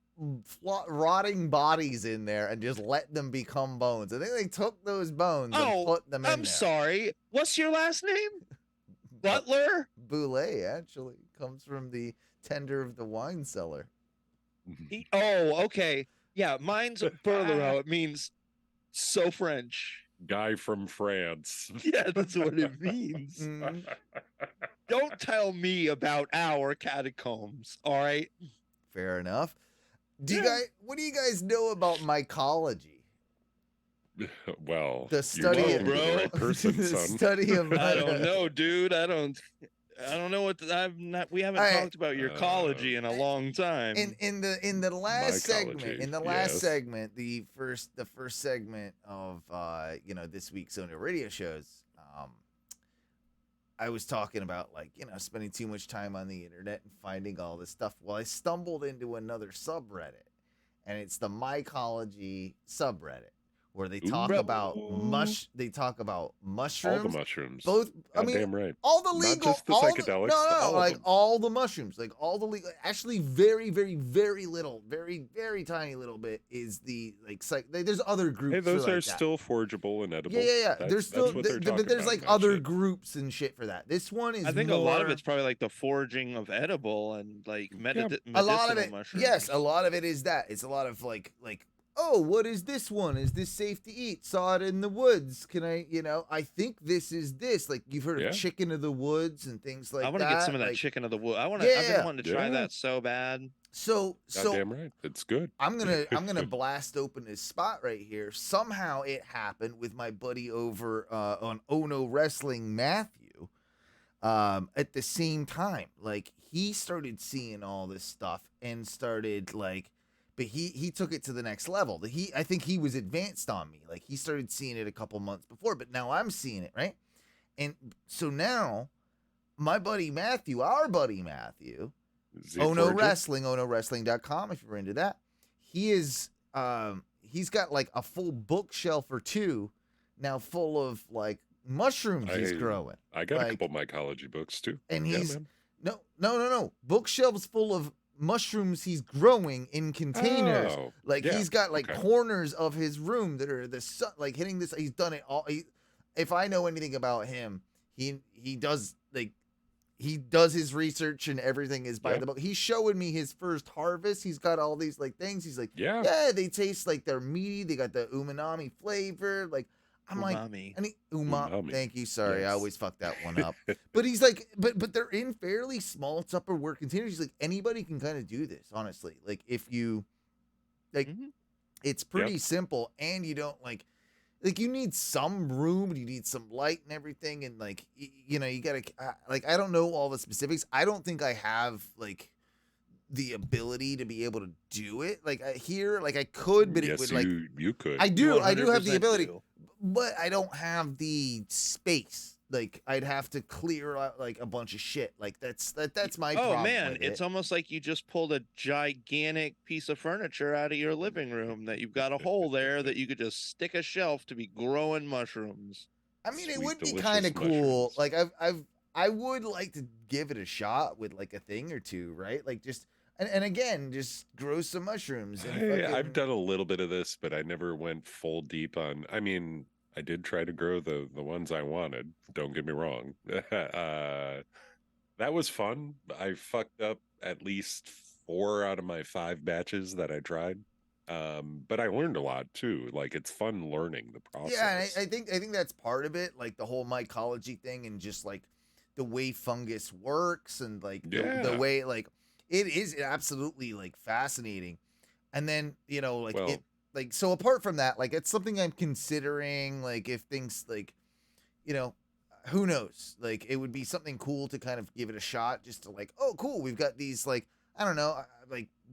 Speaker 1: rotting bodies in there and just let them become bones. I think they took those bones and put them in
Speaker 7: I'm
Speaker 1: there.
Speaker 7: sorry. What's your last name? Butler?
Speaker 1: Boulay actually comes from the tender of the wine cellar.
Speaker 7: Oh, okay. Yeah, mine's Berlero. It means so French.
Speaker 8: Guy from France.
Speaker 7: Yeah, that's what it means.
Speaker 1: Mm.
Speaker 7: Don't tell me about our catacombs, all right?
Speaker 1: Fair enough. What do you guys know about mycology?
Speaker 8: Well,
Speaker 1: The study
Speaker 8: you're
Speaker 1: of
Speaker 8: talking to the right person,
Speaker 1: the
Speaker 8: son.
Speaker 1: study of
Speaker 7: I don't know, dude. I don't know what we haven't
Speaker 1: All right.
Speaker 7: talked about your ecology in a long time.
Speaker 1: In the last segment,
Speaker 8: Mycology, yes.
Speaker 1: the first segment of this week's Ono radio shows, I was talking about spending too much time on the internet and finding all this stuff. Well, I stumbled into another subreddit, and it's the Mycology subreddit, where they talk about mushrooms.
Speaker 8: All the mushrooms.
Speaker 1: Both, I mean,
Speaker 8: Damn right.
Speaker 1: all the legal,
Speaker 8: Not just the
Speaker 1: all
Speaker 8: psychedelics. All of
Speaker 1: like
Speaker 8: them.
Speaker 1: all the mushrooms, like all the legal. Actually, very, very, very little, very, very tiny little bit is the there's other groups.
Speaker 8: Hey, those
Speaker 1: for,
Speaker 8: are
Speaker 1: like, that.
Speaker 8: still forgeable and edible.
Speaker 1: Yeah. There's still,
Speaker 8: that's what they're
Speaker 1: but
Speaker 8: talking
Speaker 1: there's
Speaker 8: about
Speaker 1: like
Speaker 8: in that
Speaker 1: other
Speaker 8: shit.
Speaker 1: groups and shit for that. This one is.
Speaker 7: I think a lot of
Speaker 1: more-
Speaker 7: it's probably like the foraging of edible and like medicinal
Speaker 1: a lot of it.
Speaker 7: mushrooms.
Speaker 1: Yes, a lot of it is that. It's a lot of like. Oh, what is this one? Is this safe to eat? Saw it in the woods. Can I, I think this is this. Like, you've heard of chicken of the woods and things like that.
Speaker 7: I want to get some of that chicken of the wood. I've been wanting to try that so bad.
Speaker 1: So
Speaker 8: Goddamn right. It's good.
Speaker 1: I'm gonna blast open this spot right here. Somehow it happened with my buddy over on Ono Wrestling, Matthew, at the same time. Like, he started seeing all this stuff and started but he took it to the next level. I think he was advanced on me. Like, he started seeing it a couple months before, but now I'm seeing it, right? And so now my buddy Matthew, our buddy Matthew, Ono Wrestling, OnoWrestling.com if you're into that. He is he's got like a full bookshelf or two now full of like mushrooms he's growing.
Speaker 8: I got a couple mycology books too.
Speaker 1: And he's no. Bookshelves full of mushrooms he's growing in containers.
Speaker 8: Oh,
Speaker 1: He's got corners of his room that are the sun, hitting this. He's done it all. If I know anything about him, he does his research and everything is by the book. He's showing me his first harvest. He's got all these things. He's like, yeah, they taste like they're meaty. They got the umami flavor. Like, I'm
Speaker 7: umami.
Speaker 1: Umami. Thank you. Sorry,
Speaker 8: Yes.
Speaker 1: I always fuck that one up. But he's like, but they're in fairly small Tupperware containers. He's like, anybody can kind of do this, honestly. Like, if you it's pretty simple, and you don't you need some room, and you need some light and everything, and you gotta I don't know all the specifics. I don't think I have the ability to be able to do it. I could, but
Speaker 8: yes,
Speaker 1: it would
Speaker 8: you could.
Speaker 1: I do have the
Speaker 7: 100%
Speaker 1: ability,
Speaker 7: do.
Speaker 1: but I don't have the space. I'd have to clear out a bunch of shit. That's my problem.
Speaker 7: Oh man,
Speaker 1: with
Speaker 7: it's
Speaker 1: it.
Speaker 7: almost like you just pulled a gigantic piece of furniture out of your living room that you've got a hole there that you could just stick a shelf to be growing mushrooms.
Speaker 1: I mean, it
Speaker 8: Sweet,
Speaker 1: would be
Speaker 8: delicious
Speaker 1: kind of cool.
Speaker 8: mushrooms.
Speaker 1: I would like to give it a shot with a thing or two, right? And again, just grow some mushrooms. And
Speaker 8: I've done a little bit of this, but I never went full deep on. I mean, I did try to grow the ones I wanted. Don't get me wrong. That was fun. I fucked up at least 4 out of my 5 batches that I tried. But I learned a lot too. It's fun learning the process.
Speaker 1: Yeah, and I think that's part of it, the whole mycology thing, and just the way fungus works, and the way it is absolutely fascinating. And then so apart from that, it's something I'm considering. If things who knows? It would be something cool to kind of give it a shot, just to oh, cool, we've got these I don't know,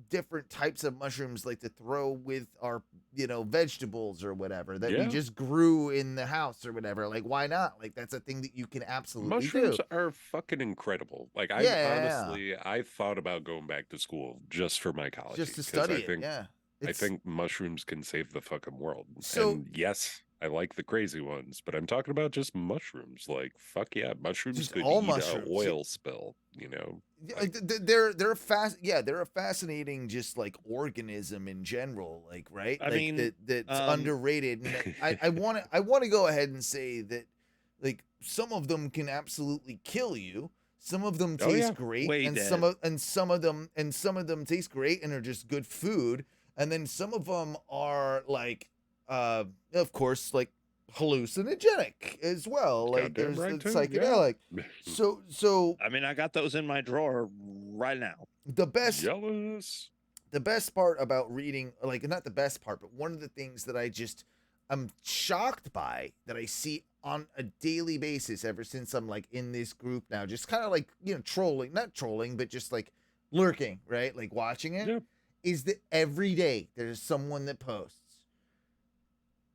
Speaker 1: different types of mushrooms to throw with our vegetables or whatever that we just grew in the house or whatever. Why not? That's a thing that you can absolutely
Speaker 8: Mushrooms
Speaker 1: do.
Speaker 8: are fucking incredible. I thought about going back to school just for mycology,
Speaker 1: Just to study it.
Speaker 8: I think mushrooms can save the fucking world.
Speaker 1: So-
Speaker 8: And yes, I like the crazy ones, but I'm talking about just mushrooms. Fuck yeah, mushrooms
Speaker 1: Just
Speaker 8: could
Speaker 1: all
Speaker 8: eat
Speaker 1: mushrooms.
Speaker 8: an oil spill,
Speaker 1: They're they're a fascinating organism in general, right?
Speaker 7: I mean,
Speaker 1: that's underrated. And I want to go ahead and say that some of them can absolutely kill you. Some of them
Speaker 8: Oh,
Speaker 1: taste
Speaker 8: yeah.
Speaker 1: great,
Speaker 7: Way
Speaker 1: and
Speaker 7: dead.
Speaker 1: some of them taste great and are just good food, and then some of them are like, of course, like hallucinogenic as well. Like
Speaker 8: Goddamn
Speaker 1: there's the
Speaker 8: right too.
Speaker 1: psychedelic. So
Speaker 7: I mean, I got those in my drawer right now.
Speaker 1: the best
Speaker 8: Jealous.
Speaker 1: the best part about reading, like not the best part, but one of the things that I'm shocked by that I see on a daily basis ever since I'm like in this group now, just kind of like, trolling, not trolling, but just like lurking, right? Like watching it,
Speaker 8: Yeah.
Speaker 1: is that every day there's someone that posts,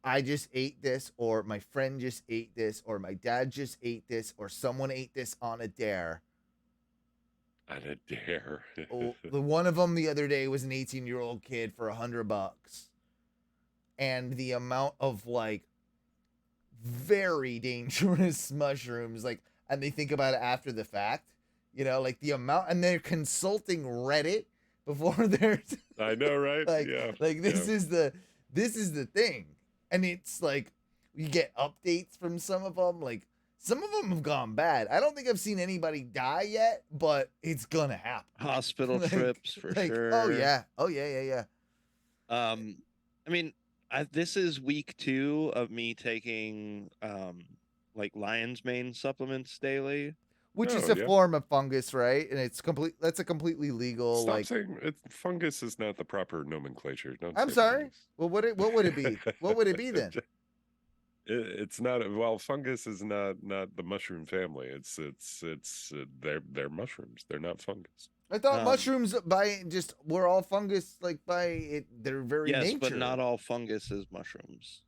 Speaker 1: I just ate this, or my friend just ate this, or my dad just ate this, or someone ate this on a dare.
Speaker 8: On a dare.
Speaker 1: The one of them the other day was an 18-year-old kid for $100, and the amount of like very dangerous mushrooms, like, and they think about it after the fact, like the amount, and they're consulting Reddit before they're
Speaker 8: I know, right?
Speaker 1: like,
Speaker 8: Yeah.
Speaker 1: like this is the thing, and it's like you get updates from some of them, like some of them have gone bad. I don't think I've seen anybody die yet, but it's gonna happen.
Speaker 7: Hospital
Speaker 1: Like-
Speaker 7: trips for
Speaker 1: like,
Speaker 7: sure.
Speaker 1: Oh yeah, yeah.
Speaker 7: I mean, this is week 2 of me taking like lion's mane supplements daily.
Speaker 1: Which is
Speaker 8: Oh,
Speaker 1: a
Speaker 8: yeah.
Speaker 1: form of fungus, right? And it's that's a completely legal,
Speaker 8: Stop
Speaker 1: like.
Speaker 8: saying fungus is not the proper nomenclature. Don't
Speaker 1: I'm
Speaker 8: say
Speaker 1: sorry.
Speaker 8: fungus.
Speaker 1: Well, what would it be? What would it be then?
Speaker 8: It's not. Well, fungus is not the mushroom family. It's they're mushrooms. They're not fungus.
Speaker 1: I thought
Speaker 7: Um,
Speaker 1: mushrooms we're all fungus, like by it, their very
Speaker 7: Yes,
Speaker 1: nature.
Speaker 7: but not all fungus is mushrooms.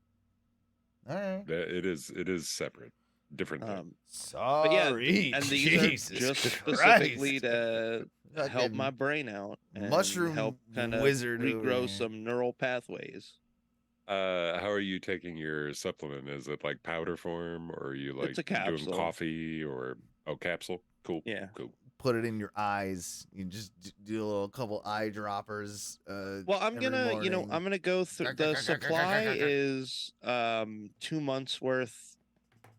Speaker 1: All right.
Speaker 8: It is separate, different thing.
Speaker 1: Sorry.
Speaker 7: But yeah, and these
Speaker 1: Jesus
Speaker 7: are just
Speaker 1: Christ.
Speaker 7: specifically to help
Speaker 1: Fucking
Speaker 7: my brain out and
Speaker 1: mushroom
Speaker 7: help kind of
Speaker 1: wizard over
Speaker 7: regrow
Speaker 1: here.
Speaker 7: some neural pathways.
Speaker 8: How are you taking your supplement? Is it like powder form, or are you like
Speaker 7: It's a
Speaker 8: doing
Speaker 7: capsule.
Speaker 8: coffee or capsule? Cool.
Speaker 7: Yeah.
Speaker 8: Cool.
Speaker 1: Put it in your eyes. You just do a little couple eye droppers.
Speaker 7: Well, I'm
Speaker 1: every
Speaker 7: gonna,
Speaker 1: morning.
Speaker 7: I'm gonna go through. The supply is 2 months worth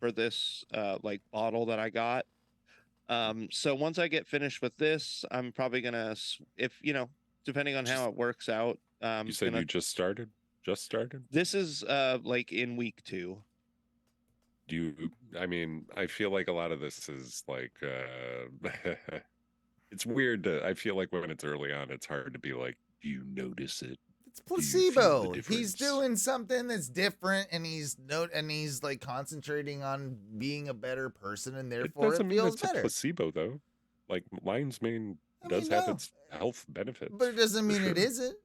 Speaker 7: for this like bottle that I got. So once I get finished with this, I'm probably gonna, if depending on how it works out.
Speaker 8: You said you just started. Just started.
Speaker 7: This is like in week 2.
Speaker 8: I mean, I feel like a lot of this is like it's weird I feel like when it's early on, it's hard to be like, do you notice it?
Speaker 1: It's
Speaker 8: Do you feel the
Speaker 1: placebo. He's
Speaker 8: difference?
Speaker 1: doing something that's different, and he's like concentrating on being a better person, and
Speaker 8: It
Speaker 1: therefore
Speaker 8: doesn't
Speaker 1: it
Speaker 8: mean
Speaker 1: feels
Speaker 8: it's a
Speaker 1: better.
Speaker 8: placebo though. Like lion's mane
Speaker 1: I
Speaker 8: does
Speaker 1: mean,
Speaker 8: have
Speaker 1: no.
Speaker 8: its health benefits.
Speaker 1: But it doesn't
Speaker 8: for
Speaker 1: mean it
Speaker 8: sure.
Speaker 1: isn't.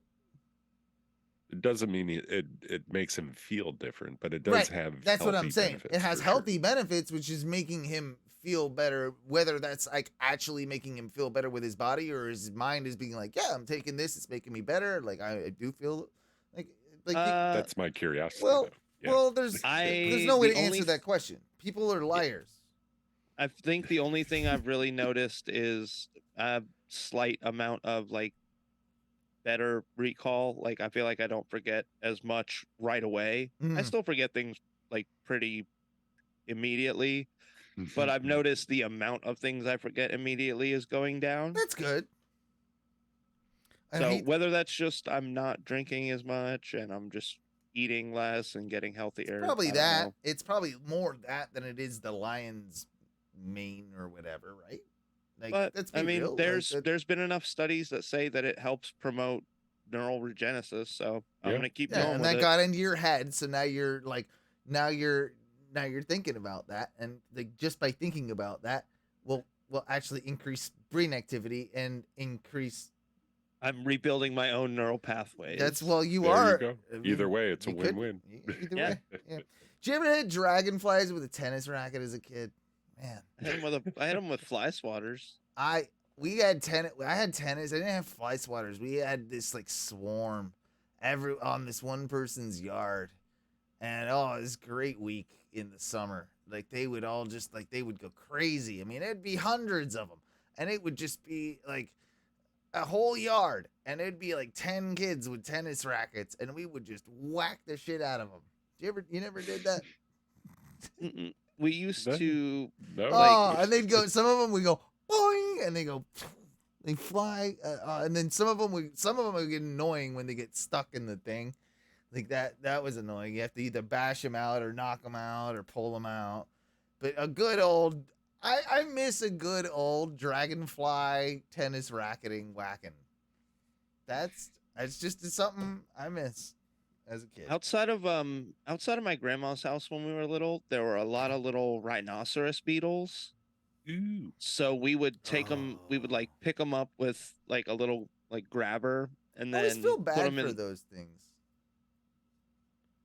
Speaker 8: It doesn't mean it makes him feel different, but it does
Speaker 1: Right.
Speaker 8: have.
Speaker 1: That's what I'm
Speaker 8: healthy
Speaker 1: saying.
Speaker 8: benefits
Speaker 1: It has
Speaker 8: for sure.
Speaker 1: healthy benefits, which is making him feel better. Whether that's like actually making him feel better with his body, or his mind is being like, yeah, I'm taking this, it's making me better. Like I do feel like
Speaker 8: That's my curiosity.
Speaker 1: well,
Speaker 8: though. Yeah.
Speaker 1: well, there's no way
Speaker 7: the
Speaker 1: to answer
Speaker 7: only-
Speaker 1: that question. People are liars.
Speaker 7: I think the only thing I've really noticed is a slight amount of like better recall. Like I feel like I don't forget as much right away. I
Speaker 1: Mm.
Speaker 7: still forget things like pretty immediately, but I've noticed the amount of things I forget immediately is going down.
Speaker 1: That's good. I
Speaker 7: So
Speaker 1: hate-
Speaker 7: whether that's just I'm not drinking as much and I'm just eating less and getting healthier.
Speaker 1: probably
Speaker 7: I don't
Speaker 1: that.
Speaker 7: know.
Speaker 1: It's probably more that than it is the lion's mane or whatever, right? Like,
Speaker 7: But
Speaker 1: let's be
Speaker 7: I mean,
Speaker 1: real. Like,
Speaker 7: there's been enough studies that say that it helps promote neural regenesis. So I'm
Speaker 8: Yeah.
Speaker 7: gonna keep
Speaker 1: yeah,
Speaker 7: going
Speaker 1: and
Speaker 7: with
Speaker 1: that
Speaker 7: it.
Speaker 1: got into your head, so now you're like, now you're thinking about that, and like just by thinking about that, will actually increase brain activity and increase.
Speaker 7: I'm rebuilding my own neural pathways.
Speaker 1: That's you
Speaker 8: There you
Speaker 1: are.
Speaker 8: go.
Speaker 1: I
Speaker 8: Either
Speaker 1: mean,
Speaker 8: way, it's a
Speaker 1: you could-
Speaker 8: win-win.
Speaker 1: Either
Speaker 7: Yeah.
Speaker 1: way, yeah. Did you ever hit dragonflies with a tennis racket as a kid? Man,
Speaker 7: I hit them with fly swatters.
Speaker 1: we had tennis. I had tennis. I didn't have fly swatters. We had this like swarm on this one person's yard, and it was a great week in the summer. Like they would all just they would go crazy. I mean, it'd be hundreds of them, and it would just be like a whole yard, and it'd be like 10 kids with tennis rackets, and we would just whack the shit out of them. You never did that?
Speaker 7: Mm-mm. We used
Speaker 8: No.
Speaker 7: to
Speaker 8: No.
Speaker 1: Oh, and they'd go. Some of them would go and they go, they fly, and then some of them would get annoying when they get stuck in the thing. Like that was annoying. You have to either bash them out or knock them out or pull them out. But a good old, I miss a good old dragonfly tennis racketing whacking. It's just something I miss as a kid.
Speaker 7: Outside of my grandma's house when we were little, there were a lot of little rhinoceros beetles.
Speaker 8: Ooh.
Speaker 7: So we would take them. We would like pick them up with like a little like grabber, and
Speaker 1: I
Speaker 7: then
Speaker 1: always feel
Speaker 7: put
Speaker 1: bad
Speaker 7: them
Speaker 1: for
Speaker 7: in.
Speaker 1: those things.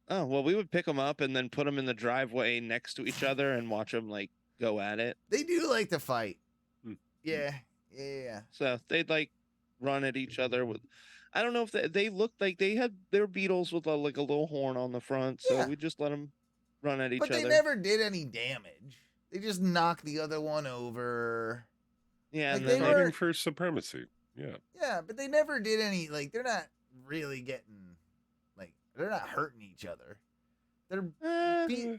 Speaker 7: Oh well, we would pick them up and then put them in the driveway next to each other and watch them like go at it.
Speaker 1: They do like to fight.
Speaker 8: Hmm.
Speaker 1: Yeah.
Speaker 7: So they'd like run at each other with. I don't know if they looked like they had their beetles with like a little horn on the front, so
Speaker 1: Yeah.
Speaker 7: we just let them run at each
Speaker 1: But
Speaker 7: other.
Speaker 1: they never did any damage. They just knocked the other one over.
Speaker 7: Yeah,
Speaker 1: Like,
Speaker 7: and
Speaker 1: they
Speaker 7: then
Speaker 1: were-
Speaker 8: Fighting for supremacy. Yeah.
Speaker 1: Yeah, but they never did any, like, they're not really getting, like, they're not hurting each other. They're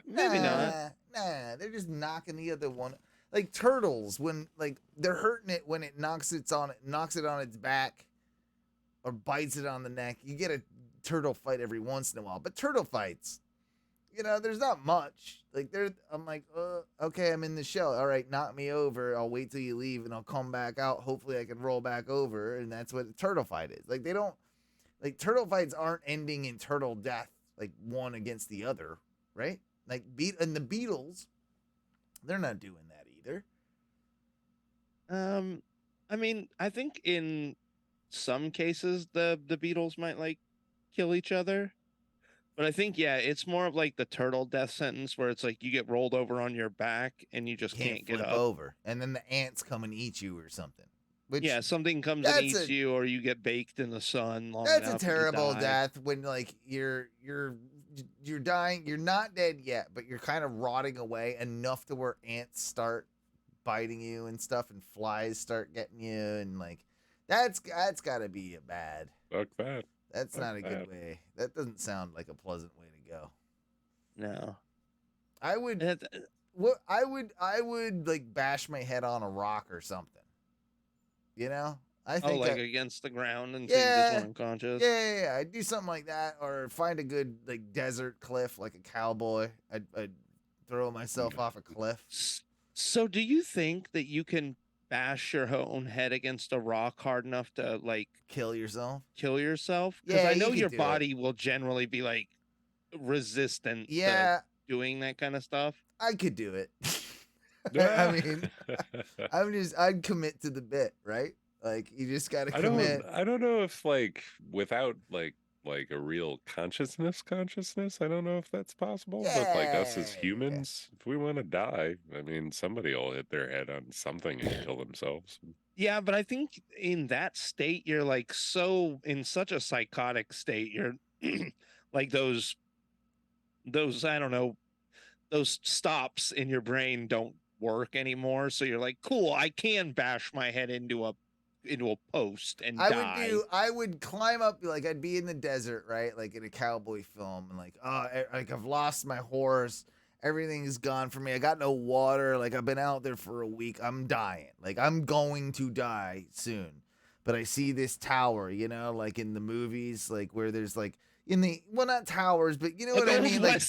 Speaker 7: maybe not.
Speaker 1: Nah, they're just knocking the other one. Like turtles, when, like, they're hurting it when it knocks it on its back or bites it on the neck. You get a turtle fight every once in a while. But turtle fights, there's not much. Like, I'm like, okay, I'm in the shell. All right, knock me over. I'll wait till you leave, and I'll come back out. Hopefully I can roll back over, and that's what a turtle fight is. Like, turtle fights aren't ending in turtle death, like, one against the other, right? Like, and the Beatles, they're not doing that either.
Speaker 7: I mean, I think in some cases the beetles might like kill each other. But I think, yeah, it's more of like the turtle death sentence where it's like you get rolled over on your back and you just can't get
Speaker 1: flip
Speaker 7: up.
Speaker 1: over. And then the ants come and eat you or something. Which,
Speaker 7: Yeah, something comes and eats you, or you get baked in the sun long enough.
Speaker 1: That's a terrible death when, like, you're dying. You're not dead yet, but you're kind of rotting away enough to where ants start biting you and stuff, and flies start getting you, and like that's got to be a bad.
Speaker 8: Fuck that.
Speaker 1: That's not a good way. That doesn't sound like a pleasant way to go.
Speaker 7: No.
Speaker 1: I would like bash my head on a rock or something. I think
Speaker 7: like against the ground and
Speaker 1: Yeah.
Speaker 7: so you just went unconscious.
Speaker 1: Yeah, I'd do something like that, or find a good like desert cliff, like a cowboy. I'd throw myself off a cliff.
Speaker 7: So do you think that you can bash your own head against a rock hard enough to like
Speaker 1: Kill yourself?
Speaker 7: Because
Speaker 1: Yeah,
Speaker 7: I know
Speaker 1: you
Speaker 7: your
Speaker 1: could do
Speaker 7: body will generally be like resistant
Speaker 1: Yeah,
Speaker 7: to doing that kind of stuff.
Speaker 1: I could do it. I mean, I'd commit to the bit, right? Like, you just gotta commit.
Speaker 8: I don't know if like without like a real consciousness, I don't know if that's possible. But like us as humans, if we want to die, I mean, somebody will hit their head on something and kill themselves.
Speaker 7: Yeah, but I think in that state, you're like in such a psychotic state. You're like those, I don't know, those stops in your brain don't work anymore. So you're like, cool, I can bash my head into a post and die.
Speaker 1: I would climb up, like, I'd be in the desert, right? Like in a cowboy film, and like, like I've lost my horse. Everything is gone for me. I got no water. Like, I've been out there for a week. I'm dying. Like, I'm going to die soon. But I see this tower, like in the movies, like where there's like not towers, but you know what I mean? Like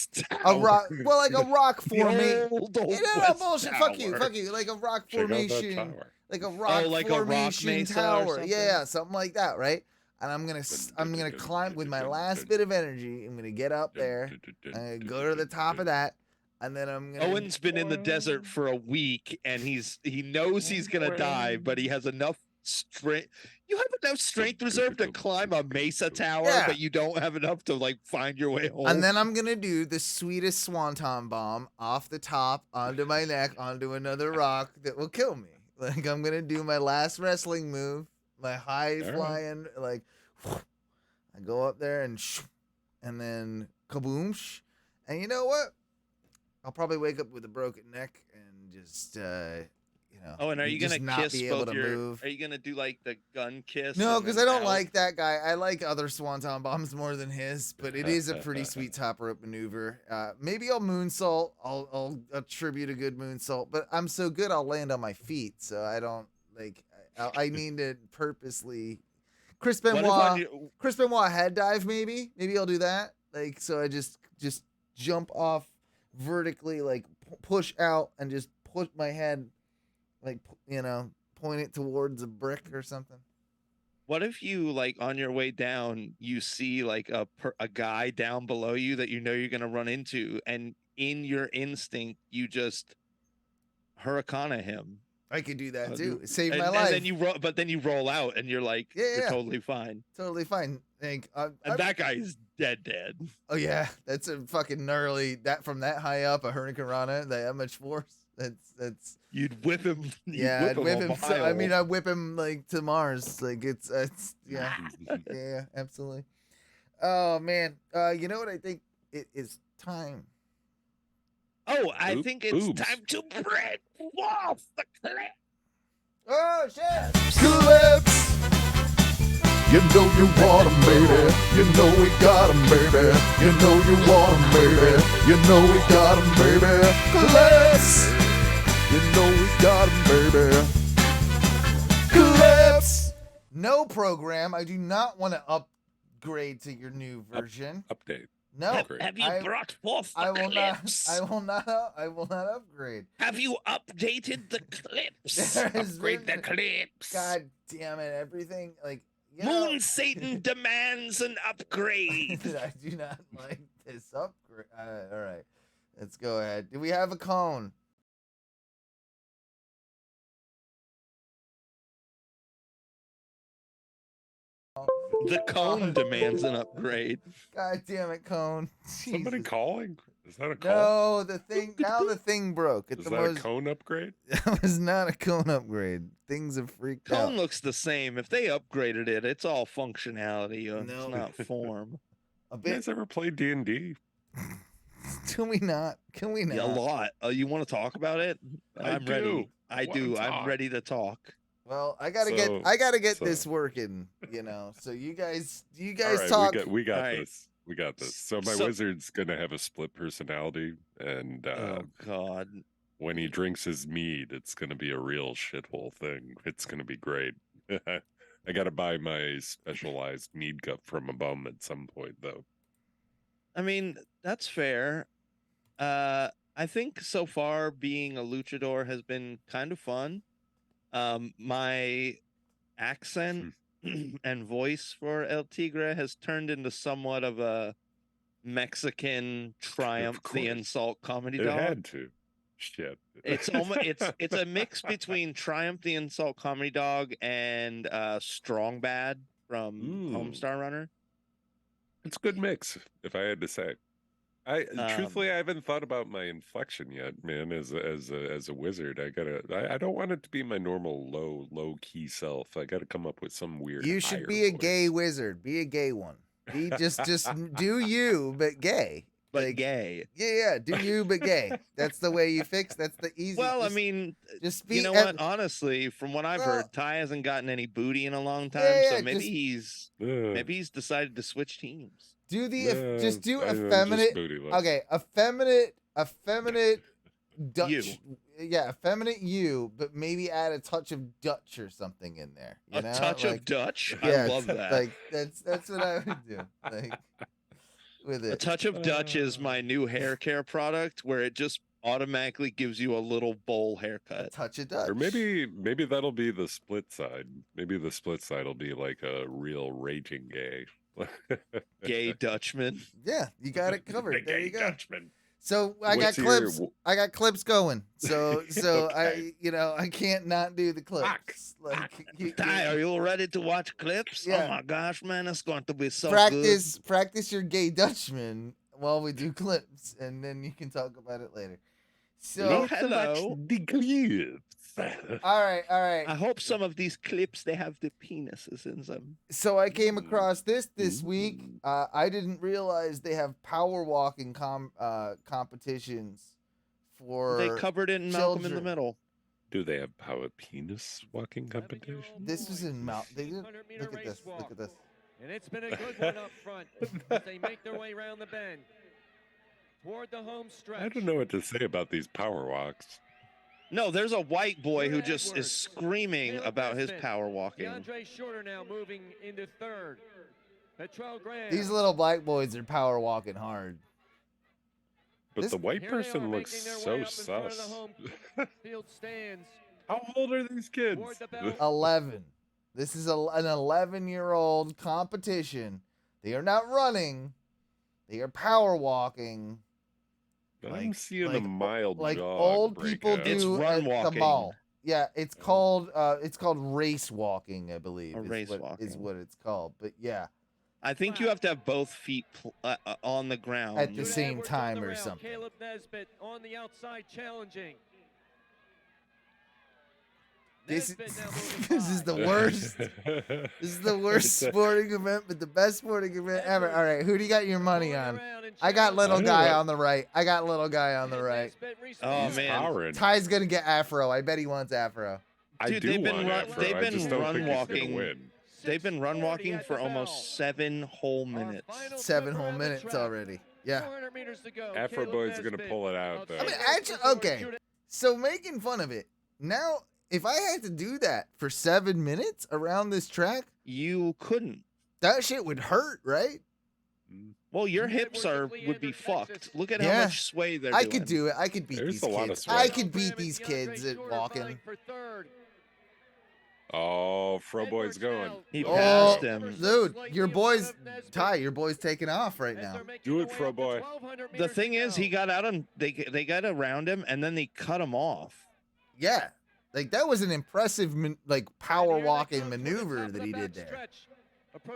Speaker 1: a rock, like a rock formation. Bullshit. Fuck you. Like a rock formation. Like a rock formation tower. Yeah, something like that, right? And I'm gonna climb with my last bit of energy. I'm gonna get up there, and go to the top of that, and then I'm gonna.
Speaker 7: Owen's been in the desert for a week, and he knows he's gonna die, but he has enough strength. You have enough strength reserve to climb a mesa tower, but you don't have enough to like find your way home.
Speaker 1: And then I'm gonna do the sweetest swanton bomb off the top onto my neck onto another rock that will kill me. Like, I'm gonna do my last wrestling move, my high flying, like, I go up there and then kaboom, and you know what? I'll probably wake up with a broken neck and just,
Speaker 7: Oh, and are you gonna
Speaker 1: not
Speaker 7: kiss
Speaker 1: be able
Speaker 7: both
Speaker 1: to
Speaker 7: your?
Speaker 1: move.
Speaker 7: Are you gonna do like the gun kiss?
Speaker 1: No,
Speaker 7: and
Speaker 1: because
Speaker 7: then
Speaker 1: I don't
Speaker 7: out?
Speaker 1: like that guy. I like other swanton bombs more than his, but it is a pretty sweet top rope maneuver. Maybe I'll moonsault. I'll attribute a good moonsault, but I'm so good I'll land on my feet, so I don't Like I need to purposely. Chris
Speaker 7: What if
Speaker 1: Benoit. Chris Benoit head dive, maybe. Maybe I'll do that. Like, so I just jump off vertically, like push out, and just put my head, like, point it towards a brick or something.
Speaker 7: What if you, like, on your way down, you see like a guy down below you that you know you're gonna run into, and in your instinct you just hurricane him.
Speaker 1: I could do that too. Save my life.
Speaker 7: And then you roll, but then you roll out, and you're like,
Speaker 1: Yeah.
Speaker 7: you're totally fine.
Speaker 1: Totally fine. Like,
Speaker 7: And that guy is dead.
Speaker 1: Oh yeah, that's a fucking gnarly. That from that high up, a hurricane that much force. That's.
Speaker 7: You'd whip him.
Speaker 1: Yeah, I'd whip him.
Speaker 7: I
Speaker 1: mean, I'd whip him like to Mars. Like it's yeah, yeah, absolutely. Oh man, you know what I think? It is time.
Speaker 7: Oh, I think it's time to break off the clip.
Speaker 1: Oh shit!
Speaker 6: Clips. You know you want 'em, baby. You know we got 'em, baby. You know you want 'em, baby. You know we got 'em, baby. Clips. You know we got 'em, baby. Clips.
Speaker 1: No program. I do not want to upgrade to your new version.
Speaker 8: Update.
Speaker 1: No.
Speaker 7: Have you brought forth the
Speaker 1: I will
Speaker 7: clips?
Speaker 1: not. I will not upgrade.
Speaker 7: Have you updated the clips?
Speaker 1: Upgrade
Speaker 7: the clips.
Speaker 1: God damn it! Everything like.
Speaker 7: Moon Satan demands an upgrade.
Speaker 1: I do not like this upgrade. All right, let's go ahead. Do we have a cone?
Speaker 7: The cone demands an upgrade.
Speaker 1: God damn it, cone.
Speaker 8: Somebody
Speaker 1: Jesus.
Speaker 8: calling? Is that a call?
Speaker 1: No, the thing broke.
Speaker 8: Is that a cone upgrade?
Speaker 1: That was not a cone upgrade. Things have freaked out.
Speaker 7: Cone looks the same. If they upgraded it, it's all functionality. It's
Speaker 1: No.
Speaker 7: not form.
Speaker 1: A
Speaker 8: You
Speaker 1: bit.
Speaker 8: guys ever played D&D?
Speaker 1: Can we not? Can we not?
Speaker 7: Yeah, a lot. You want to talk about it? I'm ready. I
Speaker 8: wanna
Speaker 7: do. I'm
Speaker 8: talk.
Speaker 7: ready to talk.
Speaker 1: Well, I gotta get this working. So you guys
Speaker 8: All right,
Speaker 1: talk.
Speaker 8: We got
Speaker 7: All right.
Speaker 8: this. We got this. So my
Speaker 7: So-
Speaker 8: wizard's gonna have a split personality, and
Speaker 7: Oh God.
Speaker 8: when he drinks his mead, it's gonna be a real shithole thing. It's gonna be great. I gotta buy my specialized mead cup from a bum at some point, though.
Speaker 7: I mean, that's fair. I think so far being a luchador has been kind of fun. My accent and voice for El Tigre has turned into somewhat of a Mexican Triumph the
Speaker 8: course.
Speaker 7: Insult comedy
Speaker 8: It
Speaker 7: dog.
Speaker 8: had to. Shit.
Speaker 7: It's almost it's a mix between Triumph the Insult comedy dog and Strong Bad from Homestar Runner.
Speaker 8: It's a good mix, if I had to say. Truthfully, I haven't thought about my inflection yet, man. As a wizard, I don't want it to be my normal low key self. I gotta come up with some weird.
Speaker 1: You should
Speaker 8: higher
Speaker 1: be a
Speaker 8: voice.
Speaker 1: gay wizard. Be a gay one. Be just do you, but gay.
Speaker 7: But
Speaker 1: Like,
Speaker 7: gay.
Speaker 1: Yeah, do you, but gay. That's the way you fix. That's the easy.
Speaker 7: Well, I
Speaker 1: just-
Speaker 7: mean,
Speaker 1: just be.
Speaker 7: you know what? Honestly, from what I've heard, Ty hasn't gotten any booty in a long time,
Speaker 1: Yeah,
Speaker 7: so maybe
Speaker 1: just-
Speaker 7: he's decided to switch teams.
Speaker 1: Do the
Speaker 8: Yeah,
Speaker 1: just do
Speaker 8: I'm just
Speaker 1: effeminate.
Speaker 8: bootyless.
Speaker 1: Okay, effeminate Dutch.
Speaker 7: You.
Speaker 1: Yeah, effeminate you, but maybe add a touch of Dutch or something in there. You
Speaker 7: A
Speaker 1: know?
Speaker 7: touch
Speaker 1: Like,
Speaker 7: of Dutch?
Speaker 1: Yeah,
Speaker 7: I love that.
Speaker 1: Like that's what I would do. Like with
Speaker 7: A
Speaker 1: it.
Speaker 7: touch of Dutch is my new hair care product where it just automatically gives you a little bowl
Speaker 1: A
Speaker 7: haircut.
Speaker 1: touch of Dutch.
Speaker 8: Or maybe that'll be the split side. Maybe the split side will be like a real raging gay.
Speaker 7: Gay Dutchman.
Speaker 1: Yeah, you got it covered. There you go.
Speaker 8: Dutchman.
Speaker 1: So I got
Speaker 8: What's your-
Speaker 1: clips. I got clips going. So
Speaker 8: Okay.
Speaker 1: I can't not do the clips. Like
Speaker 7: Ty, are you ready to watch clips?
Speaker 1: Yeah.
Speaker 7: Oh my gosh, man, it's going to be so
Speaker 1: practice your gay Dutchman while we do clips, and then you can talk about it later. So
Speaker 7: hello.
Speaker 8: The clips.
Speaker 1: all right.
Speaker 7: I hope some of these clips they have the penises in them.
Speaker 1: So I came across this week. I didn't realize they have power walking competitions for.
Speaker 7: They covered it in Malcolm in the
Speaker 1: children.
Speaker 7: Middle.
Speaker 8: Do they have power penis walking competition?
Speaker 1: This was in Mount. They did. Look at this. Look at this.
Speaker 9: And it's been a good one up front as they make their way around the bend toward the home stretch.
Speaker 8: I don't know what to say about these power walks.
Speaker 7: No, there's a white boy who just is screaming about his power walking.
Speaker 9: DeAndre Shorter now moving into third. Petrell Graham.
Speaker 1: These little black boys are power walking hard.
Speaker 8: But the white
Speaker 9: Here they are,
Speaker 8: person looks
Speaker 9: making their
Speaker 8: so
Speaker 9: way up in front of the
Speaker 8: sus.
Speaker 9: home field stands.
Speaker 8: How old are these kids?
Speaker 9: Toward the bell.
Speaker 1: 11. This is an 11-year-old competition. They are not running. They are power walking.
Speaker 8: I'm seeing a mild
Speaker 1: like
Speaker 8: jog
Speaker 1: old people
Speaker 8: breakout.
Speaker 1: do
Speaker 7: It's run
Speaker 1: at the
Speaker 7: walking.
Speaker 1: mall. Yeah, it's called race walking, I believe.
Speaker 7: Or
Speaker 1: is
Speaker 7: race
Speaker 1: what,
Speaker 7: walking.
Speaker 1: is what it's called. But yeah,
Speaker 7: I think you have to have both feet on the ground.
Speaker 1: at the
Speaker 9: Judah
Speaker 1: same
Speaker 9: Edwards on
Speaker 1: time
Speaker 9: the
Speaker 1: or
Speaker 9: rail.
Speaker 1: something.
Speaker 9: Caleb Nesbitt on the outside challenging.
Speaker 1: This
Speaker 9: Nesbitt now moving
Speaker 1: this is
Speaker 9: by.
Speaker 1: the worst. This is the worst sporting event, but the best sporting event ever. All right, who do you got your money on? I got little guy on the right. I got little guy on the right.
Speaker 7: Oh,
Speaker 8: He's
Speaker 7: man.
Speaker 8: powering.
Speaker 1: Ty's gonna get afro. I bet he wants afro.
Speaker 8: I
Speaker 7: Dude,
Speaker 8: do
Speaker 7: they've been
Speaker 8: want
Speaker 7: run-
Speaker 8: Afro.
Speaker 7: they've
Speaker 8: I
Speaker 7: been
Speaker 8: just don't
Speaker 7: run
Speaker 8: think he's
Speaker 7: walking.
Speaker 8: gonna win.
Speaker 7: They've been run walking for almost 7 whole minutes.
Speaker 1: 7 whole minutes already. Yeah.
Speaker 9: 400 meters to go.
Speaker 8: Afro
Speaker 9: Caleb
Speaker 8: Boy's gonna
Speaker 9: Nesbitt.
Speaker 8: pull it out though.
Speaker 1: I mean, actually, okay. So making fun of it now. If I had to do that for 7 minutes around this track,
Speaker 7: You couldn't.
Speaker 1: that shit would hurt, right?
Speaker 7: Well, your hips would be fucked. Look at how
Speaker 1: Yeah.
Speaker 7: much sway they're
Speaker 1: I
Speaker 7: doing.
Speaker 1: could do it. I could beat
Speaker 8: There's
Speaker 1: these
Speaker 8: a lot of
Speaker 1: kids.
Speaker 8: sway.
Speaker 1: I could beat these kids at walking.
Speaker 8: Oh, Fro Boy's going.
Speaker 7: He
Speaker 1: Oh,
Speaker 7: passed him.
Speaker 1: dude, your boy's Ty. Your boy's taking off right now.
Speaker 8: Do it, Fro Boy.
Speaker 7: The thing is, he got out on they got around him and then they cut him off.
Speaker 1: Yeah, like that was an impressive power walking maneuver that he did there.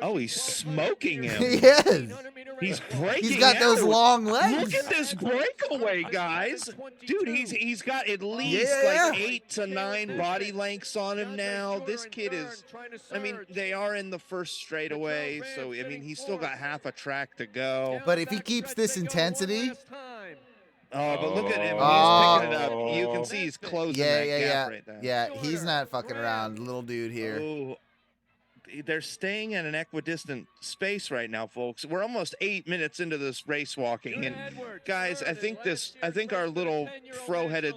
Speaker 7: Oh, he's smoking him.
Speaker 1: He is.
Speaker 7: He's breaking.
Speaker 1: He's got those
Speaker 7: out.
Speaker 1: long legs.
Speaker 7: Look at this breakaway, guys. Dude, he's got at least
Speaker 1: Yeah.
Speaker 7: like 8 to 9 body lengths on him now. This kid is. I mean, they are in the first straightaway, so I mean, he's still got half a track to go.
Speaker 1: But if he keeps this intensity,
Speaker 7: Oh, but look at him.
Speaker 1: Oh.
Speaker 7: He's picking it up. You can see he's closing
Speaker 1: yeah,
Speaker 7: that
Speaker 1: yeah,
Speaker 7: gap
Speaker 1: yeah,
Speaker 7: right there.
Speaker 1: yeah. He's not fucking around, little dude here.
Speaker 7: Oh, they're staying at an equidistant space right now, folks. We're almost 8 minutes into this race walking, and guys, I think our little fro-headed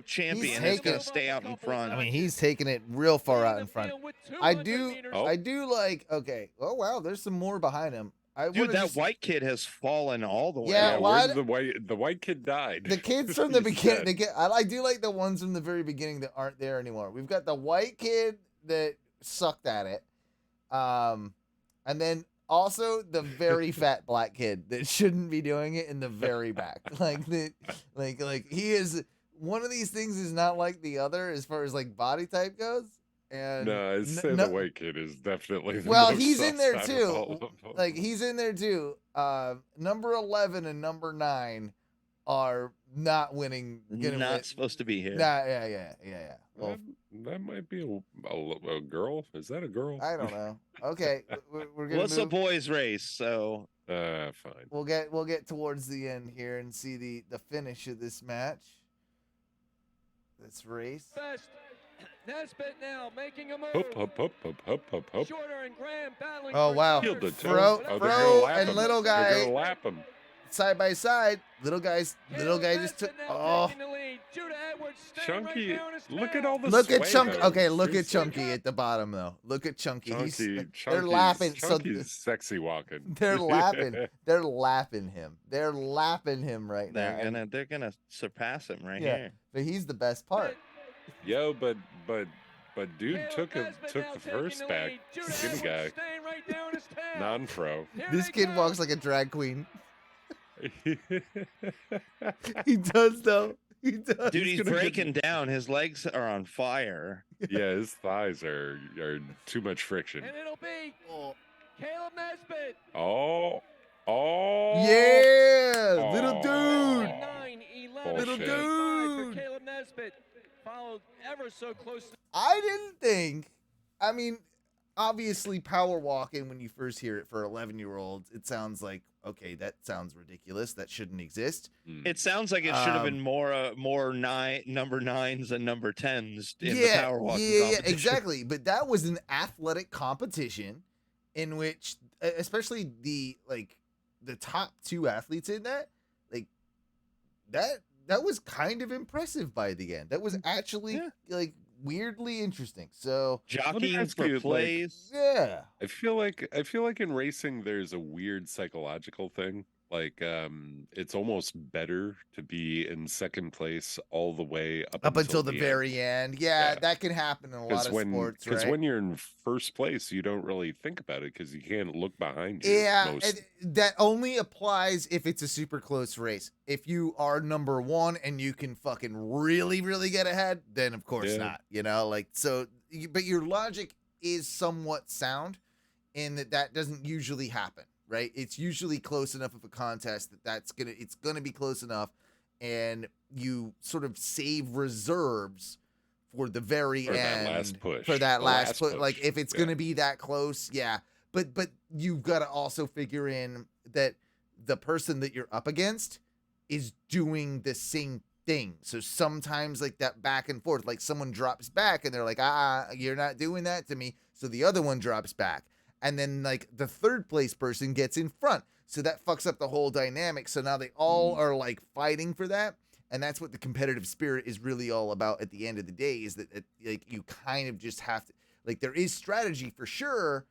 Speaker 7: champion is gonna stay out in front.
Speaker 1: I mean, he's taking it real far out in front. I do like. Okay. Oh wow, there's some more behind him.
Speaker 7: Dude, that white kid has fallen all the way.
Speaker 1: Yeah, why
Speaker 8: where's the white kid died.
Speaker 1: The kids from the
Speaker 8: He's
Speaker 1: beginning.
Speaker 8: dead.
Speaker 1: I do like the ones from the very beginning that aren't there anymore. We've got the white kid that sucked at it, and then also the very fat black kid that shouldn't be doing it in the very back. Like he is one of these things is not like the other as far as like body type goes. And
Speaker 8: No, I'd say the white kid is definitely the
Speaker 1: well,
Speaker 8: most
Speaker 1: he's in there
Speaker 8: sus out of all
Speaker 1: too.
Speaker 8: of them.
Speaker 1: Like he's in there too. Number 11 and number 9 are not winning.
Speaker 7: Not supposed to be here.
Speaker 1: Nah, yeah. Well,
Speaker 8: that might be a girl. Is that a girl?
Speaker 1: I don't know. Okay, we're gonna.
Speaker 7: Well, it's a boys' race, so
Speaker 8: fine.
Speaker 1: We'll get towards the end here and see the finish of this match. This race.
Speaker 9: Nesbitt now making a move.
Speaker 8: Hop.
Speaker 9: Shorter and Graham battling.
Speaker 1: Oh
Speaker 9: for
Speaker 1: wow,
Speaker 9: third.
Speaker 8: Heel to toe.
Speaker 1: Fro
Speaker 8: Oh, they're gonna lap
Speaker 1: and
Speaker 8: him.
Speaker 1: little
Speaker 8: They're
Speaker 1: guy
Speaker 8: gonna lap him.
Speaker 1: side by side. Little guy just took. Oh,
Speaker 8: Chunky, look at all the
Speaker 1: look at
Speaker 8: sway,
Speaker 1: Chunky.
Speaker 8: though.
Speaker 1: Okay, look at
Speaker 8: Seriously.
Speaker 1: Chunky at the bottom though. Look at Chunky. They're
Speaker 8: Chunky's-
Speaker 1: laughing.
Speaker 8: Chunky's sexy walking.
Speaker 1: They're laughing. They're lapping him. They're lapping him right now.
Speaker 7: they're gonna surpass him right
Speaker 1: Yeah,
Speaker 7: here.
Speaker 1: but he's the best part.
Speaker 8: Yo, but dude took the first back. Skinny guy, non-fro.
Speaker 1: This kid walks like a drag queen. He does though. He does.
Speaker 7: Dude, he's
Speaker 8: gonna get-
Speaker 7: breaking down. His legs are on fire.
Speaker 8: Yeah, his thighs are too much friction.
Speaker 9: And it'll be Caleb Nesbitt.
Speaker 8: Oh,
Speaker 1: Yeah, little
Speaker 8: Oh.
Speaker 1: dude.
Speaker 9: 9-11.
Speaker 1: Little
Speaker 8: Bullshit.
Speaker 1: dude.
Speaker 9: For Caleb Nesbitt, followed ever so closely.
Speaker 1: I didn't think. I mean, obviously, power walking when you first hear it for 11-year-olds, it sounds like okay, that sounds ridiculous. That shouldn't exist.
Speaker 7: It sounds like it should have been more number 9s and number 10s in the power walking competition.
Speaker 1: exactly. But that was an athletic competition in which, especially the top 2 athletes in that, like that that was kind of impressive by the end. That was actually like weirdly interesting. So
Speaker 7: Jockeying
Speaker 8: ask
Speaker 7: for
Speaker 8: you, like,
Speaker 7: plays.
Speaker 1: yeah.
Speaker 8: I feel like in racing there's a weird psychological thing. Like it's almost better to be in second place all the way
Speaker 1: Up until the
Speaker 8: end.
Speaker 1: very end. Yeah,
Speaker 8: Yeah.
Speaker 1: that can happen in a lot of sports, right?
Speaker 8: Because when you're in first place, you don't really think about it because you can't look behind you.
Speaker 1: Yeah, that only applies if it's a super close race. If you are number one and you can fucking really, really get ahead, then of course not. You know, like so. But your logic is somewhat sound in that doesn't usually happen, right? It's usually close enough of a contest that it's gonna be close enough, and you sort of save reserves for the very
Speaker 8: For
Speaker 1: end,
Speaker 8: that last push.
Speaker 1: for that
Speaker 8: The
Speaker 1: last push.
Speaker 8: push.
Speaker 1: Like if it's gonna be that close, yeah. But you've got to also figure in that the person that you're up against is doing the same thing. So sometimes like that back and forth, like someone drops back and they're like, you're not doing that to me. So the other one drops back. And then like the third place person gets in front. So that fucks up the whole dynamic. So now they all are like fighting for that. And that's what the competitive spirit is really all about at the end of the day, is that like you kind of just have to, like there is strategy for sure,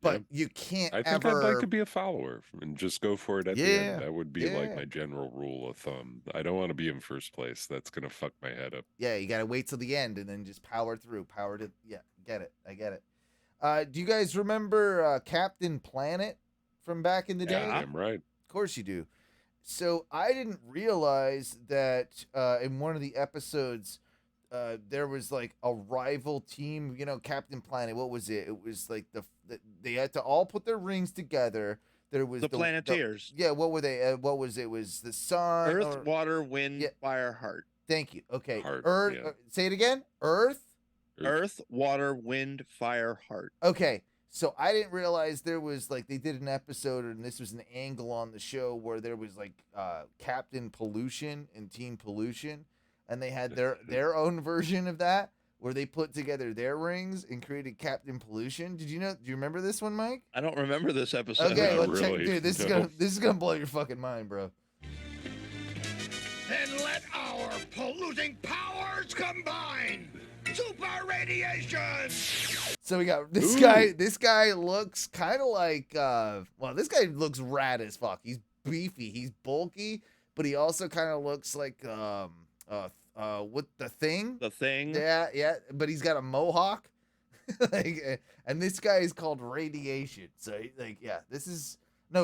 Speaker 1: but you can't
Speaker 8: I think I'd like to be a follower and just go for it at the end. That would be like my general rule of thumb. I don't want to be in first place. That's going to fuck my head up.
Speaker 1: Yeah, you got to wait till the end and then just power through. Get it. I get it. Do you guys remember Captain Planet from back in the day?
Speaker 8: Yeah, I'm right.
Speaker 1: Of course you do. So I didn't realize that in one of the episodes, there was like a rival team, you know, Captain Planet. What was it? It was like they had to all put their rings together. There was
Speaker 7: The Planeteers.
Speaker 1: What were they? What was it? Was the sun?
Speaker 7: Earth, water, wind, fire, heart.
Speaker 1: Thank you. Okay.
Speaker 8: Heart,
Speaker 1: Earth.
Speaker 8: yeah.
Speaker 1: Say it again.
Speaker 7: Earth, water, wind, fire, heart.
Speaker 1: Okay. So I didn't realize there was like they did an episode and this was an angle on the show where there was like Captain Pollution and Team Pollution, and they had their own version of that where they put together their rings and created Captain Pollution. Do you remember this one, Mike?
Speaker 7: I don't remember this episode.
Speaker 1: Okay,
Speaker 8: Not
Speaker 1: well check,
Speaker 8: really,
Speaker 1: dude. This is gonna blow your fucking mind, bro.
Speaker 4: Then let our polluting powers combine. Super radiation.
Speaker 1: So we got this guy. This guy looks kind of like this guy looks rad as fuck. He's beefy, he's bulky, but he also kind of looks like what the Thing?
Speaker 7: The Thing.
Speaker 1: Yeah, but he's got a mohawk. And this guy is called Radiation. So this is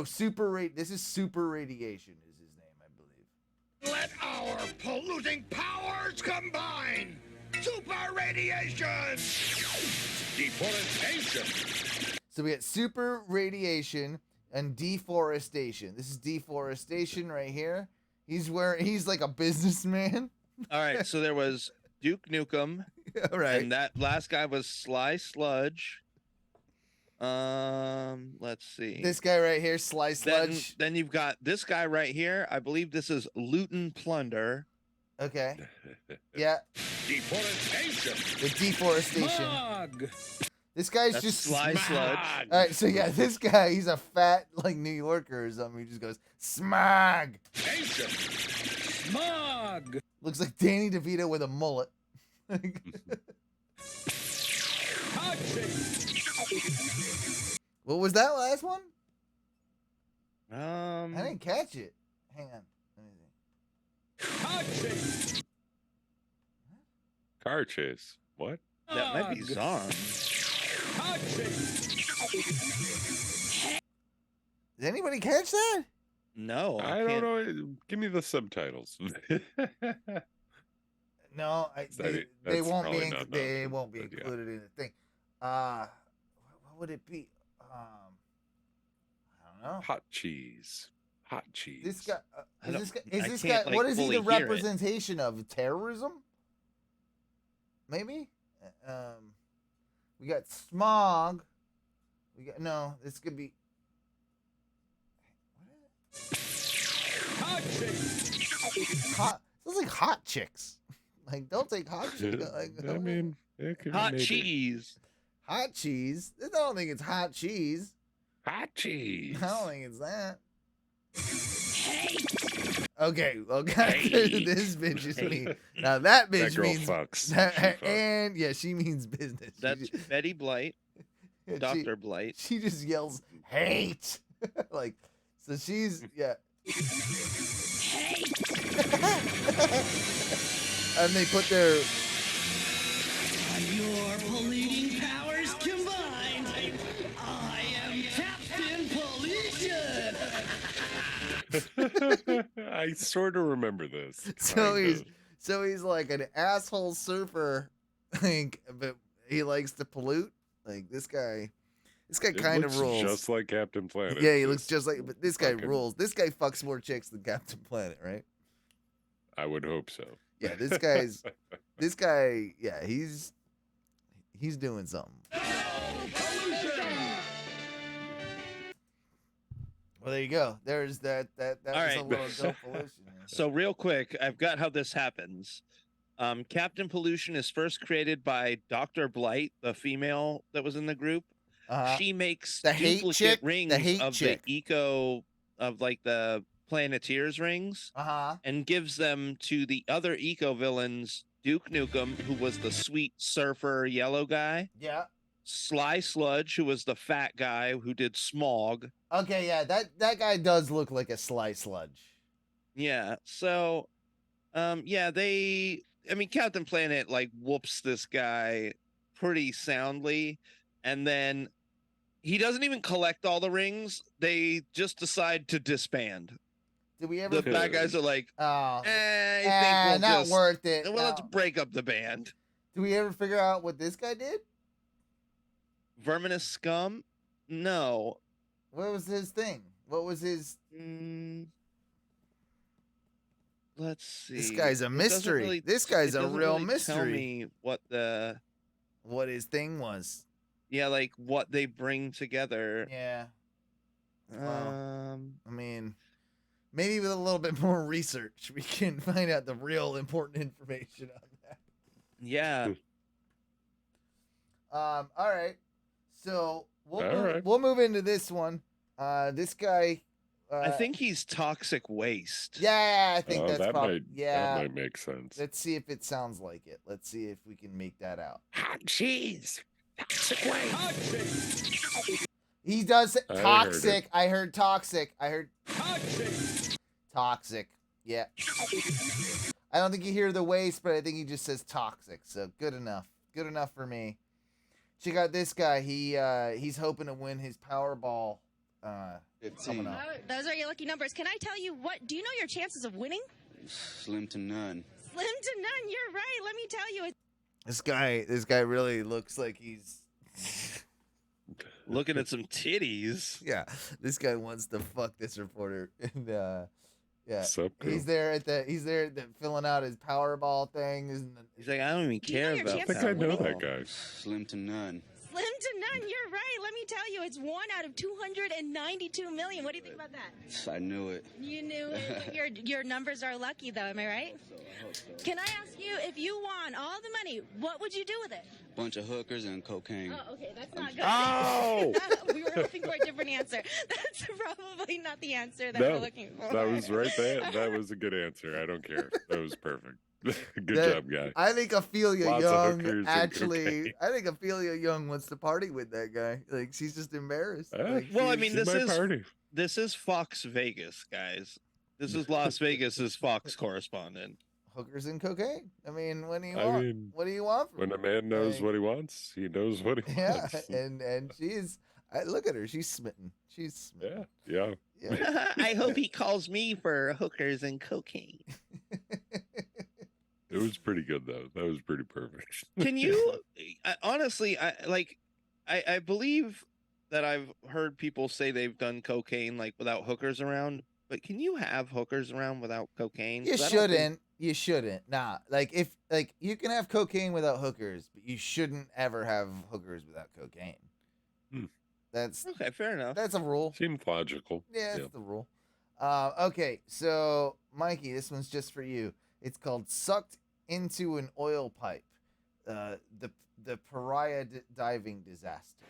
Speaker 1: Super Radiation is his name, I believe.
Speaker 4: Let our polluting powers combine. Super radiation. Deforestation.
Speaker 1: So we got super radiation and deforestation. This is deforestation right here. He's like a businessman.
Speaker 7: All right, so there was Duke Nukem.
Speaker 1: All right.
Speaker 7: And that last guy was Sly Sludge. Let's see.
Speaker 1: This guy right here, Sly Sludge.
Speaker 7: Then you've got this guy right here. I believe this is Loot and Plunder.
Speaker 1: Okay. Yeah.
Speaker 4: Deforestation.
Speaker 1: The deforestation.
Speaker 9: Smog.
Speaker 1: This guy's
Speaker 7: That's
Speaker 1: just
Speaker 7: Sly Sludge.
Speaker 1: All right, so yeah, this guy, he's a fat like New Yorker or something. He just goes smog.
Speaker 9: Smog.
Speaker 1: Looks like Danny DeVito with a mullet. What was that last one? I didn't catch it. Hang on. Let me see.
Speaker 8: Car chase. What?
Speaker 7: That might be Zon.
Speaker 1: Did anybody catch that?
Speaker 7: No,
Speaker 8: I don't know. Give me the subtitles.
Speaker 1: No, they
Speaker 8: that's
Speaker 1: won't be.
Speaker 8: probably not
Speaker 1: They
Speaker 8: nonsense,
Speaker 1: won't be
Speaker 8: but yeah.
Speaker 1: included in the thing. What would it be? I don't know.
Speaker 8: Hot cheese. Hot cheese.
Speaker 1: This guy
Speaker 7: I don't-
Speaker 1: is
Speaker 7: I
Speaker 1: this
Speaker 7: can't,
Speaker 1: guy.
Speaker 7: like,
Speaker 1: What is he
Speaker 7: fully
Speaker 1: the
Speaker 7: hear it.
Speaker 1: representation of? Terrorism? Maybe. We got smog. We got This could be. Hot. Sounds like hot chicks. Like don't take hot chicks. Like,
Speaker 8: I mean, it could
Speaker 7: Hot
Speaker 8: maybe.
Speaker 7: cheese.
Speaker 1: hot cheese. I don't think it's hot cheese.
Speaker 8: Hot cheese.
Speaker 1: I don't think it's that. Okay, well, this bitch is me. Now that bitch
Speaker 8: That girl
Speaker 1: means
Speaker 8: fucks.
Speaker 1: that-
Speaker 8: She fucks.
Speaker 1: and yeah, she means business.
Speaker 7: That's Betty Blight,
Speaker 1: She-
Speaker 7: Dr. Blight.
Speaker 1: She just yells hate, like so. She's yeah. And they put their
Speaker 4: Your polluting powers combined, I am Captain Pollution.
Speaker 8: I sort of remember this.
Speaker 1: so he's like an asshole surfer, like, but he likes to pollute. Like this guy
Speaker 8: It
Speaker 1: kind
Speaker 8: looks
Speaker 1: of rules.
Speaker 8: just like Captain Planet.
Speaker 1: Yeah, he looks just like. But this guy
Speaker 8: fucking-
Speaker 1: rules. This guy fucks more chicks than Captain Planet, right?
Speaker 8: I would hope so.
Speaker 1: Yeah, this guy. Yeah, he's doing something. Well, there you go. There's that was
Speaker 7: right.
Speaker 1: a little dope pollution.
Speaker 7: So real quick, I've got how this happens. Captain Pollution is first created by Dr. Blight, the female that was in the group. She makes
Speaker 1: The hate
Speaker 7: duplicate
Speaker 1: chick? The
Speaker 7: rings
Speaker 1: hate
Speaker 7: of
Speaker 1: chick.
Speaker 7: the eco of like the Planeteers rings and gives them to the other eco villains, Duke Nukem, who was the sweet surfer yellow guy.
Speaker 1: Yeah.
Speaker 7: Sly Sludge, who was the fat guy who did Smog.
Speaker 1: Okay, yeah, that guy does look like a Sly Sludge.
Speaker 7: Yeah. So Captain Planet like whoops this guy pretty soundly, and then he doesn't even collect all the rings. They just decide to disband.
Speaker 1: Did we ever?
Speaker 7: The bad guys are like,
Speaker 1: Oh,
Speaker 7: I think we'll
Speaker 1: not
Speaker 7: just,
Speaker 1: worth it.
Speaker 7: well, let's
Speaker 1: No.
Speaker 7: break up the band.
Speaker 1: Do we ever figure out what this guy did?
Speaker 7: Verminous Scum? No.
Speaker 1: What was his thing? What was his?
Speaker 7: Let's see.
Speaker 1: This guy's a
Speaker 7: It doesn't
Speaker 1: mystery.
Speaker 7: really-
Speaker 1: This guy's
Speaker 7: it
Speaker 1: a
Speaker 7: doesn't
Speaker 1: real
Speaker 7: really Tell
Speaker 1: mystery.
Speaker 7: me
Speaker 1: What his thing was.
Speaker 7: Yeah, like what they bring together.
Speaker 1: Yeah. Well, I mean, maybe with a little bit more research, we can find out the real important information on that.
Speaker 7: Yeah.
Speaker 1: All right. So
Speaker 8: All right.
Speaker 1: we'll move into this one. This guy.
Speaker 7: I think he's toxic waste.
Speaker 1: Yeah, I think that's
Speaker 8: that
Speaker 1: probably.
Speaker 8: might,
Speaker 1: Yeah.
Speaker 8: that might make sense.
Speaker 1: Let's see if it sounds like it. Let's see if we can make that out.
Speaker 5: Hot cheese. Toxic waste.
Speaker 1: He does
Speaker 8: I heard
Speaker 1: toxic.
Speaker 8: it.
Speaker 1: I heard toxic. I heard toxic. Yeah. I don't think you hear the waste, but I think he just says toxic. So good enough. Good enough for me. Check out this guy. He's hoping to win his Powerball. Coming up.
Speaker 10: Those are your lucky numbers. Can I tell you what? Do you know your chances of winning?
Speaker 11: Slim to none.
Speaker 10: Slim to none. You're right. Let me tell you.
Speaker 1: This guy really looks like he's
Speaker 7: Looking at some titties.
Speaker 1: yeah. This guy wants to fuck this reporter, and yeah,
Speaker 8: So cool.
Speaker 1: he's there at the filling out his Powerball things. And
Speaker 7: He's like, I don't even
Speaker 10: Do you know
Speaker 7: care
Speaker 10: your
Speaker 7: about
Speaker 8: I
Speaker 10: chances
Speaker 8: think I
Speaker 10: of
Speaker 8: know
Speaker 10: winning?
Speaker 8: that guy.
Speaker 11: Slim to none.
Speaker 10: Slim to none. You're right. Let me tell you. It's 1 out of 292 million. What do you think about that?
Speaker 11: I knew it.
Speaker 10: You knew it. Your numbers are lucky, though. Am I right? Can I ask you, if you won all the money, what would you do with it?
Speaker 11: Bunch of hookers and cocaine.
Speaker 10: Oh, okay, that's not good.
Speaker 8: Oh!
Speaker 10: We were hoping for a different answer. That's probably not the answer that
Speaker 8: No,
Speaker 10: we're looking for.
Speaker 8: that was right there. That was a good answer. I don't care. That was perfect. Good
Speaker 1: That-
Speaker 8: job, guy.
Speaker 1: I think Ophelia
Speaker 8: Lots of
Speaker 1: Young
Speaker 8: hookers and
Speaker 1: actually.
Speaker 8: cocaine.
Speaker 1: I think Ophelia Young wants to party with that guy. Like she's just embarrassed. Like,
Speaker 7: Well, I
Speaker 1: she's-
Speaker 7: mean,
Speaker 8: She's
Speaker 7: this
Speaker 8: my
Speaker 7: is
Speaker 8: party.
Speaker 7: this is Fox Vegas, guys. This is Las Vegas's Fox correspondent.
Speaker 1: hookers and cocaine. I mean, what do you
Speaker 8: I
Speaker 1: want?
Speaker 8: mean,
Speaker 1: What do you want from
Speaker 8: When a
Speaker 1: her?
Speaker 8: man knows
Speaker 1: Like,
Speaker 8: what he wants, he knows what he
Speaker 1: Yeah,
Speaker 8: wants.
Speaker 1: and she's. Look at her. She's smitten. She's smitten.
Speaker 8: Yeah.
Speaker 1: Yeah.
Speaker 7: I hope he calls me for hookers and cocaine.
Speaker 8: It was pretty good though. That was pretty perfect.
Speaker 7: Can you honestly? I believe that I've heard people say they've done cocaine like without hookers around. But can you have hookers around without cocaine?
Speaker 1: You
Speaker 7: 'Cause I don't think-
Speaker 1: shouldn't. You shouldn't. Nah. Like you can have cocaine without hookers, but you shouldn't ever have hookers without cocaine. That's
Speaker 7: Okay, fair enough.
Speaker 1: that's a rule.
Speaker 8: Seemed logical.
Speaker 1: Yeah, that's the rule. Okay, so Mikey, this one's just for you. It's called "Sucked into an Oil Pipe," the pariah diving disaster.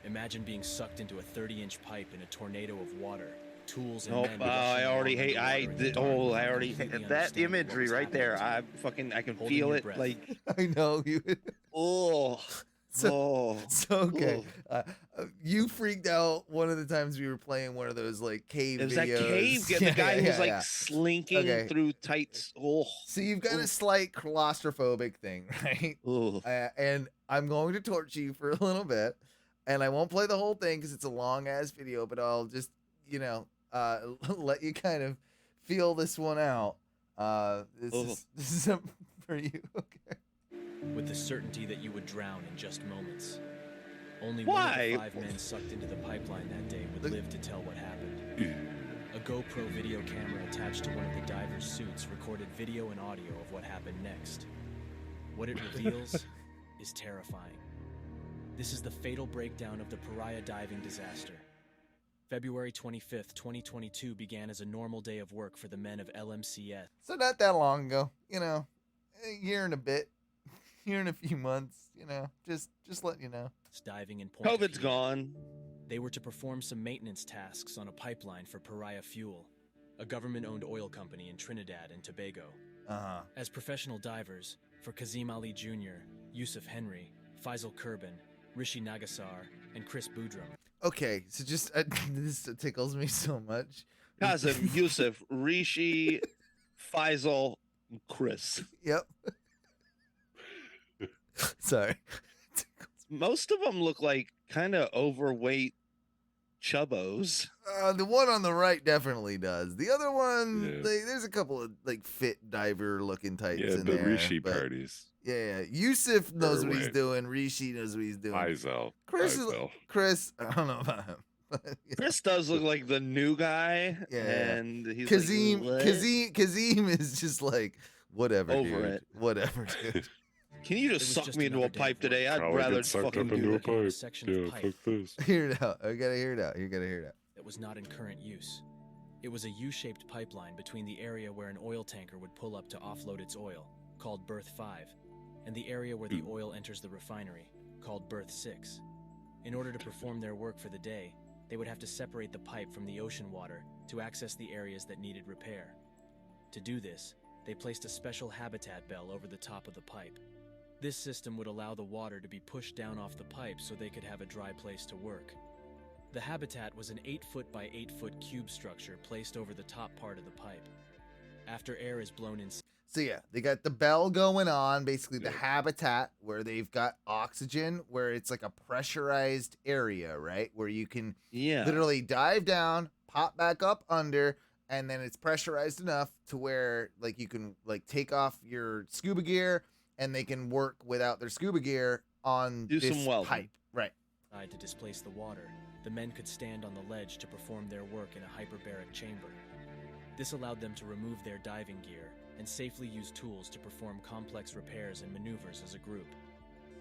Speaker 12: Imagine being sucked into a 30-inch pipe in a tornado of water. tools and
Speaker 7: Nope.
Speaker 12: men.
Speaker 7: I already hate. I already hate that imagery right there. I can feel it. Like
Speaker 1: I know you.
Speaker 7: oh.
Speaker 1: So okay. You freaked out one of the times we were playing one of those like cave
Speaker 7: It was
Speaker 1: videos.
Speaker 7: that cave. The guy who was like slinking through tights. Oh.
Speaker 1: So you've got a slight claustrophobic thing, right? And I'm going to torture you for a little bit, and I won't play the whole thing because it's a long ass video, but I'll just let you kind of feel this one out. This is for you. Okay.
Speaker 12: With the certainty that you would drown in just moments. Only one of the 5 men sucked into the pipeline that day would live to tell what happened. A GoPro video camera attached to one of the divers' suits recorded video and audio of what happened next. What it reveals is terrifying. This is the fatal breakdown of the Pariah diving disaster. February 25th, 2022 began as a normal day of work for the men of LMCS.
Speaker 1: So not that long ago, a year and a bit. Here in a few months, just let you know.
Speaker 12: Diving in Point
Speaker 7: COVID's gone.
Speaker 12: They were to perform some maintenance tasks on a pipeline for Pariah Fuel, a government-owned oil company in Trinidad and Tobago. As professional divers, for Kazim Ali Jr., Yusuf Henry, Faisal Kurban, Rishi Nagasar, and Chris Boudram.
Speaker 1: Okay, so just this tickles me so much.
Speaker 7: Kazim, Yusuf, Rishi, Faisal, Chris.
Speaker 1: Yep. Sorry.
Speaker 7: Most of them look like kind of overweight chubbos.
Speaker 1: The one on the right definitely does. The other one, there's a couple of like fit diver looking types in there.
Speaker 8: Yeah, the Rishi parties.
Speaker 1: Yeah, Yusuf knows what he's doing. Rishi knows what he's doing. Chris, I don't know about him.
Speaker 7: Chris does look like the new guy.
Speaker 1: Yeah.
Speaker 7: And he's
Speaker 1: Kazim,
Speaker 7: like,
Speaker 1: Kazim is just like, whatever,
Speaker 7: Over
Speaker 1: dude.
Speaker 7: it.
Speaker 1: Whatever, dude.
Speaker 7: Can you just suck me into a pipe today? I'd rather fucking do it.
Speaker 8: Fuck this.
Speaker 1: Hear it out. I gotta hear it out. You gotta hear it out.
Speaker 12: That was not in current use. It was a U-shaped pipeline between the area where an oil tanker would pull up to offload its oil, called berth 5, and the area where the oil enters the refinery, called berth 6. In order to perform their work for the day, they would have to separate the pipe from the ocean water to access the areas that needed repair. To do this, they placed a special habitat bell over the top of the pipe. This system would allow the water to be pushed down off the pipe so they could have a dry place to work. The habitat was an 8-foot by 8-foot cube structure placed over the top part of the pipe. After air is blown in...
Speaker 1: So yeah, they got the bell going on, basically the habitat where they've got oxygen, where it's like a pressurized area, right? Where you can literally dive down, pop back up under, and then it's pressurized enough to where like you can like take off your scuba gear and they can work without their scuba gear on this pipe. Right.
Speaker 12: To displace the water, the men could stand on the ledge to perform their work in a hyperbaric chamber. This allowed them to remove their diving gear and safely use tools to perform complex repairs and maneuvers as a group.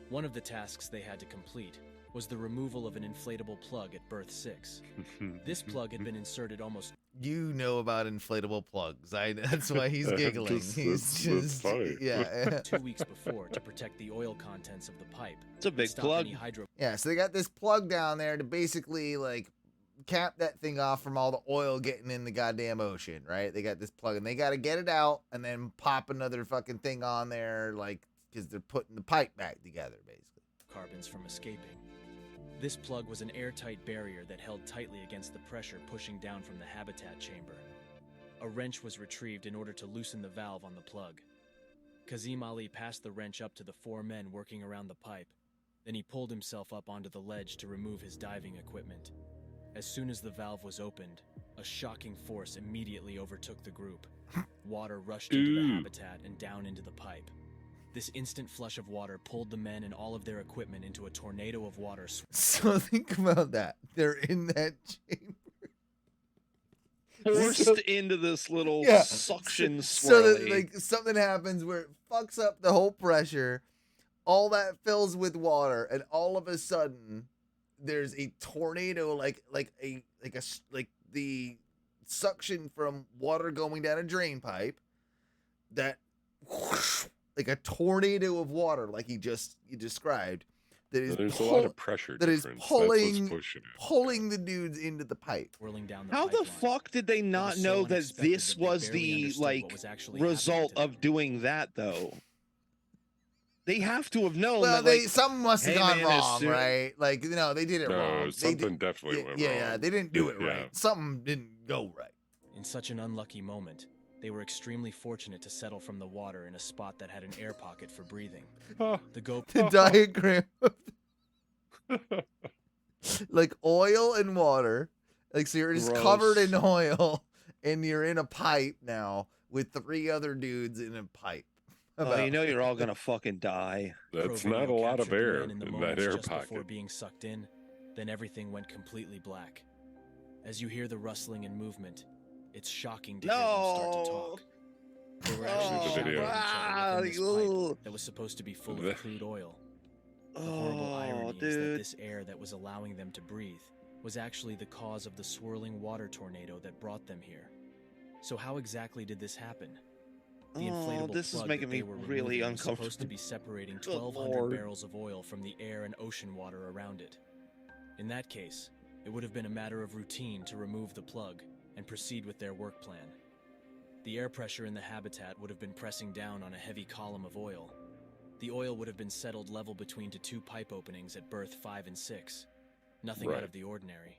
Speaker 12: One of the tasks they had to complete was the removal of an inflatable plug at berth 6. This plug had been inserted almost...
Speaker 1: You know about inflatable plugs. That's why he's giggling. He's just
Speaker 8: funny.
Speaker 1: Yeah.
Speaker 12: 2 weeks before to protect the oil contents of the pipe.
Speaker 7: It's a big plug.
Speaker 1: Yeah, so they got this plug down there to basically like cap that thing off from all the oil getting in the goddamn ocean, right? They got this plug and they got to get it out and then pop another fucking thing on there, like, because they're putting the pipe back together, basically.
Speaker 12: Carbons from escaping. This plug was an airtight barrier that held tightly against the pressure pushing down from the habitat chamber. A wrench was retrieved in order to loosen the valve on the plug. Kazim Ali passed the wrench up to the 4 men working around the pipe. Then he pulled himself up onto the ledge to remove his diving equipment. As soon as the valve was opened, a shocking force immediately overtook the group. Water rushed into the habitat and down into the pipe. This instant flush of water pulled the men and all of their equipment into a tornado of water.
Speaker 1: So think about that. They're in that chamber.
Speaker 7: Forced into this little suction swirly.
Speaker 1: So that like something happens where it fucks up the whole pressure. All that fills with water, and all of a sudden there's a tornado, like the suction from water going down a drain pipe, that whoosh, like a tornado of water, like you described, that is
Speaker 8: There's a lot of pressure
Speaker 1: that is
Speaker 8: difference. That's
Speaker 1: pulling
Speaker 8: what's pushing it.
Speaker 1: pulling the dudes into the pipe.
Speaker 12: Whirling down the
Speaker 7: How the
Speaker 12: pipeline.
Speaker 7: fuck did they not
Speaker 12: was so
Speaker 7: know that
Speaker 12: unexpected
Speaker 7: this
Speaker 12: that they
Speaker 7: was
Speaker 12: barely
Speaker 7: the
Speaker 12: understood
Speaker 7: like
Speaker 12: what was actually happening
Speaker 7: result
Speaker 12: to them.
Speaker 7: of doing that though? They have to have known
Speaker 1: Well,
Speaker 7: that like
Speaker 1: something must have
Speaker 7: hey,
Speaker 1: gone
Speaker 7: man, as
Speaker 1: wrong,
Speaker 7: soon-
Speaker 1: right? Like, they did it
Speaker 8: No,
Speaker 1: wrong.
Speaker 8: something definitely went
Speaker 1: Yeah,
Speaker 8: wrong.
Speaker 1: they didn't do it
Speaker 8: Yeah.
Speaker 1: right. Something didn't go right.
Speaker 12: In such an unlucky moment, they were extremely fortunate to settle from the water in a spot that had an air pocket for breathing.
Speaker 8: Oh.
Speaker 12: The go
Speaker 1: The diagram, like oil and water. Like, so you're just
Speaker 7: Gross.
Speaker 1: covered in oil, and you're in a pipe now with 3 other dudes in a pipe.
Speaker 7: Oh, you know you're all gonna fucking die.
Speaker 8: That's
Speaker 12: Crow
Speaker 8: not a
Speaker 12: video
Speaker 8: lot of
Speaker 12: captured the
Speaker 8: air
Speaker 12: men in the
Speaker 8: in that
Speaker 12: moments
Speaker 8: air
Speaker 12: just before
Speaker 8: pocket.
Speaker 12: being sucked in, then everything went completely black. As you hear the rustling and movement, it's shocking to hear them start to talk. They were actually
Speaker 8: Oh,
Speaker 12: shouting
Speaker 8: video.
Speaker 12: at each other within this pipe that was supposed to be full
Speaker 8: The-
Speaker 12: of crude oil. The horrible irony is that
Speaker 7: dude.
Speaker 12: this air that was allowing them to breathe was actually the cause of the swirling water tornado that brought them here. So how exactly did this happen? The inflatable
Speaker 7: this is
Speaker 12: plug
Speaker 7: making
Speaker 12: that they
Speaker 7: me
Speaker 12: were
Speaker 7: really
Speaker 12: removing was supposed to
Speaker 7: uncomfortable.
Speaker 12: be separating
Speaker 7: Good
Speaker 12: 1,200
Speaker 7: Lord.
Speaker 12: barrels of oil from the air and ocean water around it. In that case, it would have been a matter of routine to remove the plug and proceed with their work plan. The air pressure in the habitat would have been pressing down on a heavy column of oil. The oil would have been settled level between the 2 pipe openings at berth 5 and 6. Nothing out
Speaker 8: Right.
Speaker 12: of the ordinary.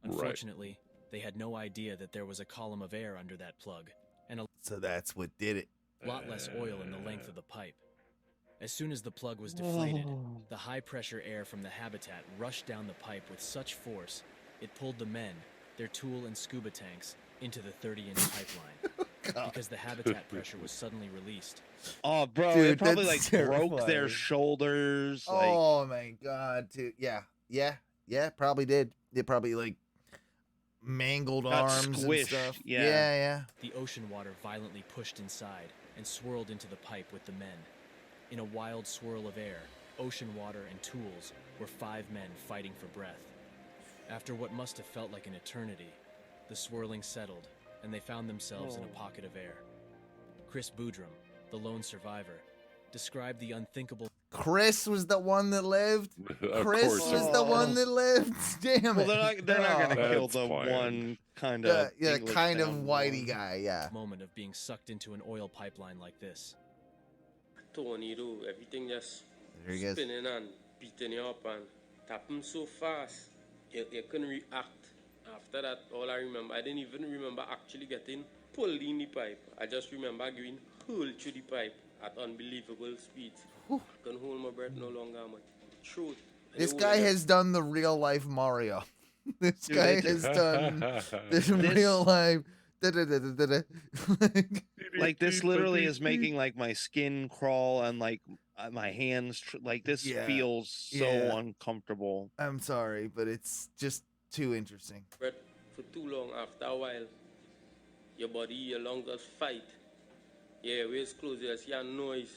Speaker 8: Right.
Speaker 12: Unfortunately, they had no idea that there was a column of air under that plug, and a
Speaker 1: So that's what did it.
Speaker 12: lot less oil in the length of the pipe. As soon as the plug was deflated, the high-pressure air from the habitat rushed down the pipe with such force, it pulled the men, their tool and scuba tanks, into the 30-inch pipeline. Because the habitat pressure was suddenly released.
Speaker 7: Oh, bro,
Speaker 1: Dude,
Speaker 7: it probably
Speaker 1: that's
Speaker 7: like broke their
Speaker 1: terrifying.
Speaker 7: shoulders. Like,
Speaker 1: Oh my god, dude. Yeah, probably did. It probably like mangled
Speaker 7: Got
Speaker 1: arms
Speaker 7: squished,
Speaker 1: and stuff.
Speaker 7: yeah.
Speaker 1: Yeah.
Speaker 12: The ocean water violently pushed inside and swirled into the pipe with the men. In a wild swirl of air, ocean water and tools were 5 men fighting for breath. After what must have felt like an eternity, the swirling settled, and they found themselves in a pocket of air. Chris Boudrum, the lone survivor, described the unthinkable.
Speaker 1: Chris was the one that lived.
Speaker 8: Of
Speaker 1: Chris
Speaker 8: course
Speaker 1: was
Speaker 8: it
Speaker 1: the
Speaker 8: was.
Speaker 1: one that lived. Damn it.
Speaker 7: well, they're not gonna kill
Speaker 8: That's
Speaker 7: the
Speaker 8: fine.
Speaker 7: one kind
Speaker 1: Yeah,
Speaker 7: of
Speaker 1: yeah,
Speaker 7: English
Speaker 1: kind of
Speaker 7: sound
Speaker 1: whitey
Speaker 7: one.
Speaker 1: guy. Yeah.
Speaker 12: moment of being sucked into an oil pipeline like this.
Speaker 13: Tornado, everything just
Speaker 1: There he goes.
Speaker 13: spinning and beating you up and tapping so fast, you couldn't react. After that, all I remember, I didn't even remember actually getting pulled in the pipe. I just remember going hurled through the pipe at unbelievable speed. I couldn't hold my breath no longer, man. Truth.
Speaker 1: This guy has done the real life Mario. This
Speaker 7: Dude,
Speaker 1: guy
Speaker 7: it-
Speaker 1: has done this
Speaker 7: This-
Speaker 1: real life. Da-da-da-da-da-da.
Speaker 7: Like this literally is making like my skin crawl and like my hands like this
Speaker 1: Yeah,
Speaker 7: feels so
Speaker 1: yeah.
Speaker 7: uncomfortable.
Speaker 1: I'm sorry, but it's just too interesting.
Speaker 13: breath for too long. After a while, your body, your lungs just fight. Yeah, waist close, you see a noise.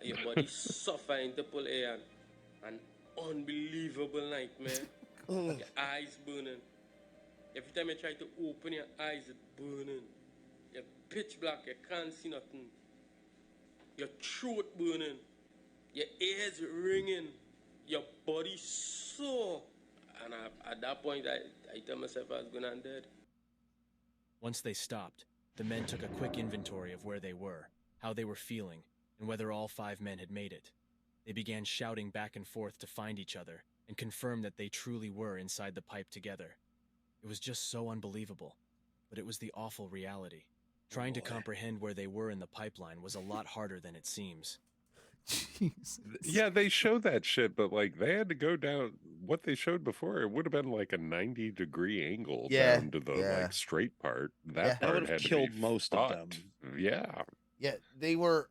Speaker 13: Your body suffering to pull air. An unbelievable nightmare. Your eyes burning. Every time you try to open your eyes, it's burning. You're pitch black, you can't see nothing. Your throat burning. Your ears ringing. Your body sore. And at that point, I tell myself I was going to dead.
Speaker 12: Once they stopped, the men took a quick inventory of where they were, how they were feeling, and whether all 5 men had made it. They began shouting back and forth to find each other and confirm that they truly were inside the pipe together. It was just so unbelievable, but it was the awful reality. Trying to comprehend where they were in the pipeline was a lot harder than it seems.
Speaker 1: Jesus.
Speaker 8: Yeah, they show that shit, but like they had to go down. What they showed before, it would have been like a 90-degree angle
Speaker 1: Yeah,
Speaker 8: down to the
Speaker 1: yeah.
Speaker 8: like straight part. That
Speaker 1: Yeah.
Speaker 7: That
Speaker 8: part
Speaker 7: would have
Speaker 8: had to
Speaker 7: killed
Speaker 8: be
Speaker 7: most of them.
Speaker 8: fucked. Yeah,
Speaker 1: Yeah, they were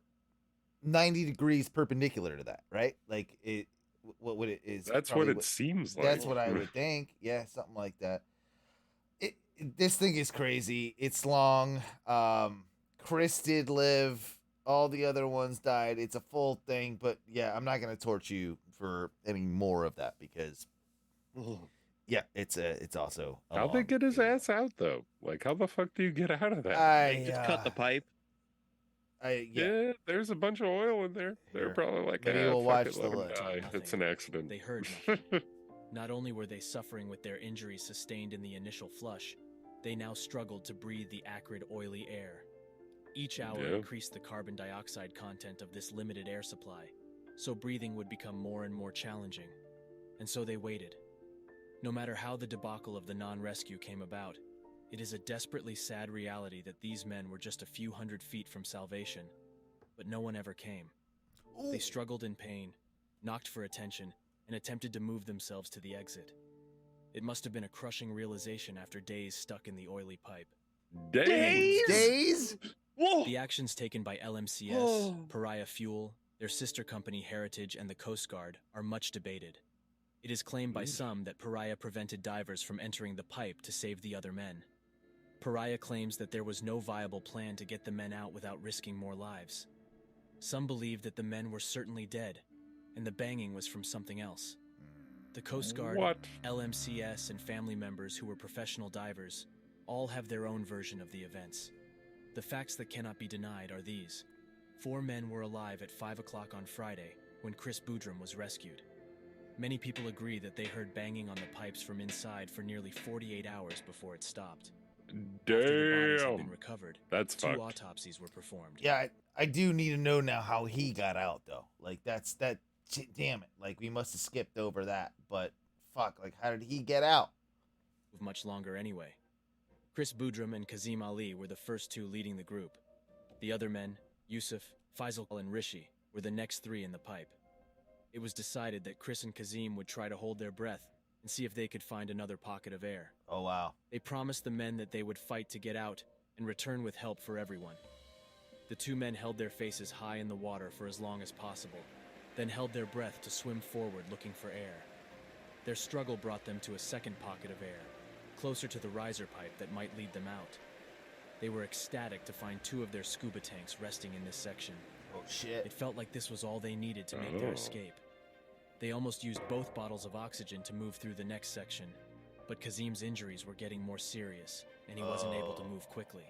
Speaker 1: 90 degrees perpendicular to that, right? Like it. What would it is?
Speaker 8: that's
Speaker 1: probably
Speaker 8: what it seems like.
Speaker 1: That's what I would think. Yeah, something like that. This thing is crazy. It's long. Chris did live. All the other ones died. It's a full thing, but yeah, I'm not gonna torch you for any more of that because, yeah, it's also. a
Speaker 8: How'd they
Speaker 1: long
Speaker 8: get his
Speaker 1: video.
Speaker 8: ass out though? Like, how the fuck do you get out of that?
Speaker 1: I
Speaker 7: Just cut the pipe.
Speaker 8: Yeah, there's a bunch of oil in there. They're probably like,
Speaker 1: Maybe we'll
Speaker 8: fuck
Speaker 1: watch
Speaker 8: it,
Speaker 1: the
Speaker 8: let him
Speaker 1: look.
Speaker 8: die. It's an accident.
Speaker 12: They heard nothing. Not only were they suffering with their injuries sustained in the initial flush, they now struggled to breathe the acrid, oily air. Each hour increased the carbon dioxide content of this limited air supply, so breathing would become more and more challenging. And so they waited. No matter how the debacle of the non-rescue came about, it is a desperately sad reality that these men were just a few hundred feet from salvation, but no one ever came. They struggled in pain, knocked for attention, and attempted to move themselves to the exit. It must have been a crushing realization after days stuck in the oily pipe.
Speaker 1: Days?
Speaker 7: Whoa.
Speaker 12: The actions taken by LMCS, Pariah Fuel, their sister company Heritage, and the Coast Guard are much debated. It is claimed by some that Pariah prevented divers from entering the pipe to save the other men. Pariah claims that there was no viable plan to get the men out without risking more lives. Some believe that the men were certainly dead, and the banging was from something else. The Coast Guard, LMCS, and family members who were professional divers all have their own version of the events. The facts that cannot be denied are these. 4 men were alive at 5 o'clock on Friday when Chris Boudrum was rescued. Many people agree that they heard banging on the pipes from inside for nearly 48 hours before it stopped. After the bodies had been recovered,
Speaker 8: That's
Speaker 12: 2
Speaker 8: fucked.
Speaker 12: autopsies were performed.
Speaker 1: Yeah, I do need to know now how he got out, though. Like, damn it. Like, we must have skipped over that. But, fuck, like, how did he get out?
Speaker 12: Much longer anyway. Chris Boudrum and Kazim Ali were the first 2 leading the group. The other men, Yusuf, Faisal, and Rishi, were the next 3 in the pipe. It was decided that Chris and Kazim would try to hold their breath and see if they could find another pocket of air.
Speaker 1: Oh, wow.
Speaker 12: They promised the men that they would fight to get out and return with help for everyone. The 2 men held their faces high in the water for as long as possible, then held their breath to swim forward looking for air. Their struggle brought them to a second pocket of air, closer to the riser pipe that might lead them out. They were ecstatic to find 2 of their scuba tanks resting in this section.
Speaker 1: Oh, shit.
Speaker 12: It felt like this was all they needed to make their escape. They almost used both bottles of oxygen to move through the next section, but Kazim's injuries were getting more serious, and he wasn't able to move quickly.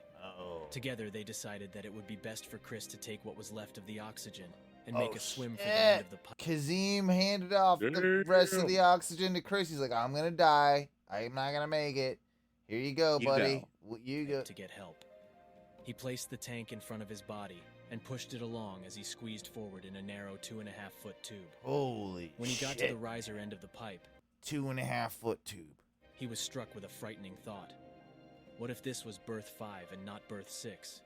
Speaker 12: Together, they decided that it would be best for Chris to take what was left of the oxygen and make a swim for the end of the pipe.
Speaker 1: Kazim handed off the rest of the oxygen to Chris. He's like, I'm going to die. I'm not going to make it. Here you go, buddy. You go.
Speaker 12: To get help. He placed the tank in front of his body and pushed it along as he squeezed forward in a narrow 2.5-foot tube.
Speaker 1: Holy
Speaker 12: When he got to the riser end of the pipe,
Speaker 1: 2.5-foot tube.
Speaker 12: He was struck with a frightening thought. What if this was berth 5 and not berth 6?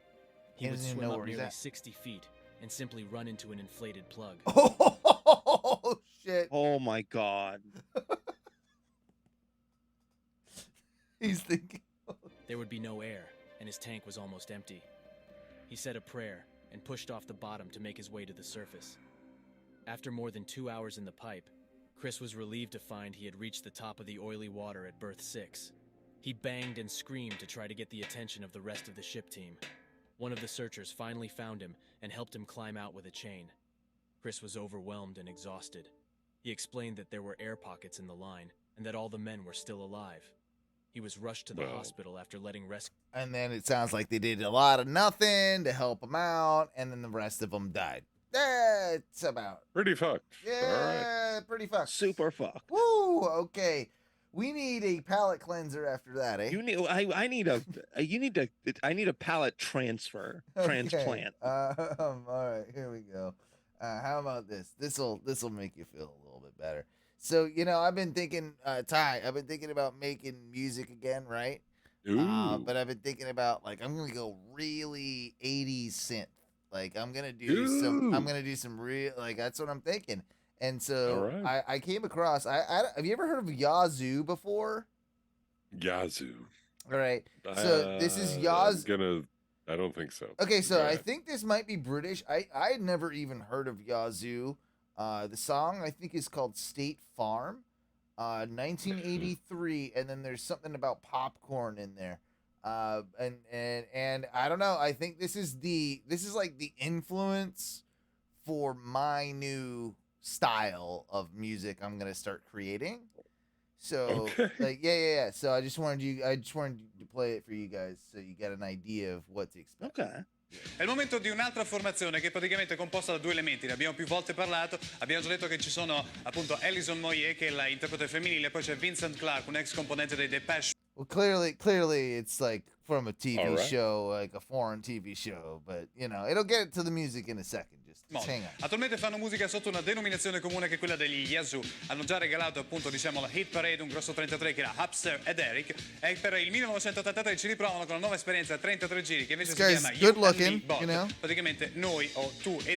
Speaker 12: He would swim up nearly 60 feet and simply run into an inflated plug.
Speaker 1: Oh, shit.
Speaker 7: Oh, my God.
Speaker 1: He's thinking.
Speaker 12: There would be no air, and his tank was almost empty. He said a prayer and pushed off the bottom to make his way to the surface. After more than 2 hours in the pipe, Chris was relieved to find he had reached the top of the oily water at berth 6. He banged and screamed to try to get the attention of the rest of the ship team. One of the searchers finally found him and helped him climb out with a chain. Chris was overwhelmed and exhausted. He explained that there were air pockets in the line and that all the men were still alive. He was rushed to the hospital after letting rescue.
Speaker 1: And then it sounds like they did a lot of nothing to help him out, and then the rest of them died. That's about
Speaker 8: pretty fucked.
Speaker 1: Yeah, pretty fucked.
Speaker 7: Super fucked.
Speaker 1: Woo! Okay, we need a palate cleanser after that, eh?
Speaker 7: I need a palate transfer transplant.
Speaker 1: All right, here we go. How about this? This'll make you feel a little bit better. So, I've been thinking, Ty, I've been thinking about making music again, right? But I've been thinking about, I'm going to go really 80s synth. I'm going to do some real, that's what I'm thinking. And so I came across, have you ever heard of Yazoo before?
Speaker 8: Yazoo.
Speaker 1: All right. So this is Yazoo.
Speaker 8: I don't think so.
Speaker 1: Okay, so I think this might be British. I had never even heard of Yazoo. The song I think is called State Farm, 1983, and then there's something about popcorn in there, and I don't know. I think this is like the influence for my new style of music I'm gonna start creating. So yeah. So I just wanted to play it for you guys so you get an idea of what to expect.
Speaker 7: Okay.
Speaker 14: È il momento di un'altra formazione che è praticamente composta da due elementi, ne abbiamo più volte parlato, abbiamo già detto che ci sono appunto Alison Moyet che è la interprete femminile, poi c'è Vincent Clark, un ex componente dei Depeche.
Speaker 1: Well, clearly, it's like from a TV
Speaker 8: All right.
Speaker 1: show, like a foreign TV show. But you know, it'll get to the music in a second. Just hang on.
Speaker 14: Attualmente fanno musica sotto una denominazione comune che è quella degli Yazoo. Hanno già regalato appunto diciamo la Hit Parade, un grosso 33 che era Hupster ed Eric, e per il 1983 ci riprovano con una nuova esperienza 33 giri che invece
Speaker 1: This
Speaker 14: si
Speaker 1: guy's
Speaker 14: chiama
Speaker 1: good
Speaker 14: You and Me
Speaker 1: looking,
Speaker 14: Both.
Speaker 1: you know?
Speaker 14: Praticamente noi o tu e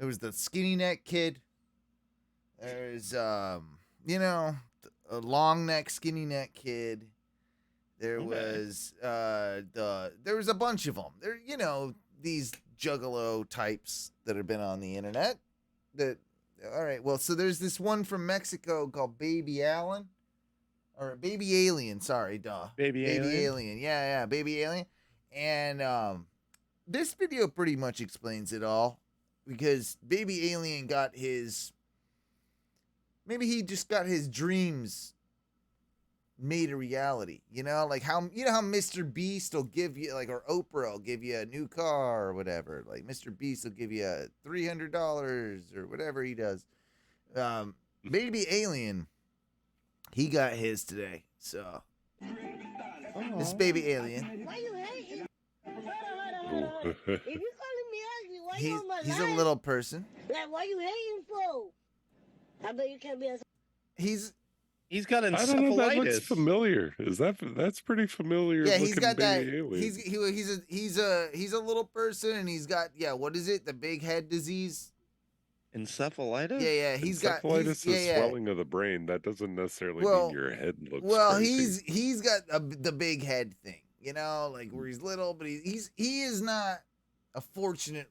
Speaker 1: There was the skinny neck kid. There's you know, a long neck, skinny neck kid. There was there was a bunch of them. There, you know, these juggalo types that have been on the internet. That all right. Well, so there's this one from Mexico called Baby Allen, or Baby Alien. Sorry, duh.
Speaker 7: Baby Alien?
Speaker 1: Alien. Yeah, Baby Alien. And this video pretty much explains it all, because Baby Alien got his, maybe he just got his dreams made a reality, you know, like how, you know how Mr. Beast will give you, like, or Oprah will give you a new car or whatever, like Mr. Beast will give you $300 or whatever he does. Baby Alien, he got his today, so this Baby Alien,
Speaker 4: Why you hating? Hold on. If you calling me ugly, why you on my
Speaker 1: he's
Speaker 4: live?
Speaker 1: a little person.
Speaker 4: Like, why you hating for? I bet you can't be a...
Speaker 7: He's got encephalitis.
Speaker 8: I don't know. That looks familiar. That's pretty familiar?
Speaker 1: Yeah, he's got that.
Speaker 8: Baby Alien.
Speaker 1: He's a little person, and he's got, yeah. What is it? The big head disease.
Speaker 7: Encephalitis.
Speaker 1: Yeah. He's got
Speaker 8: Encephalitis is swelling of the brain. That doesn't necessarily mean your head looks.
Speaker 1: Well,
Speaker 8: crazy.
Speaker 1: he's got the big head thing. You know, like where he's little, but he is not a fortunate,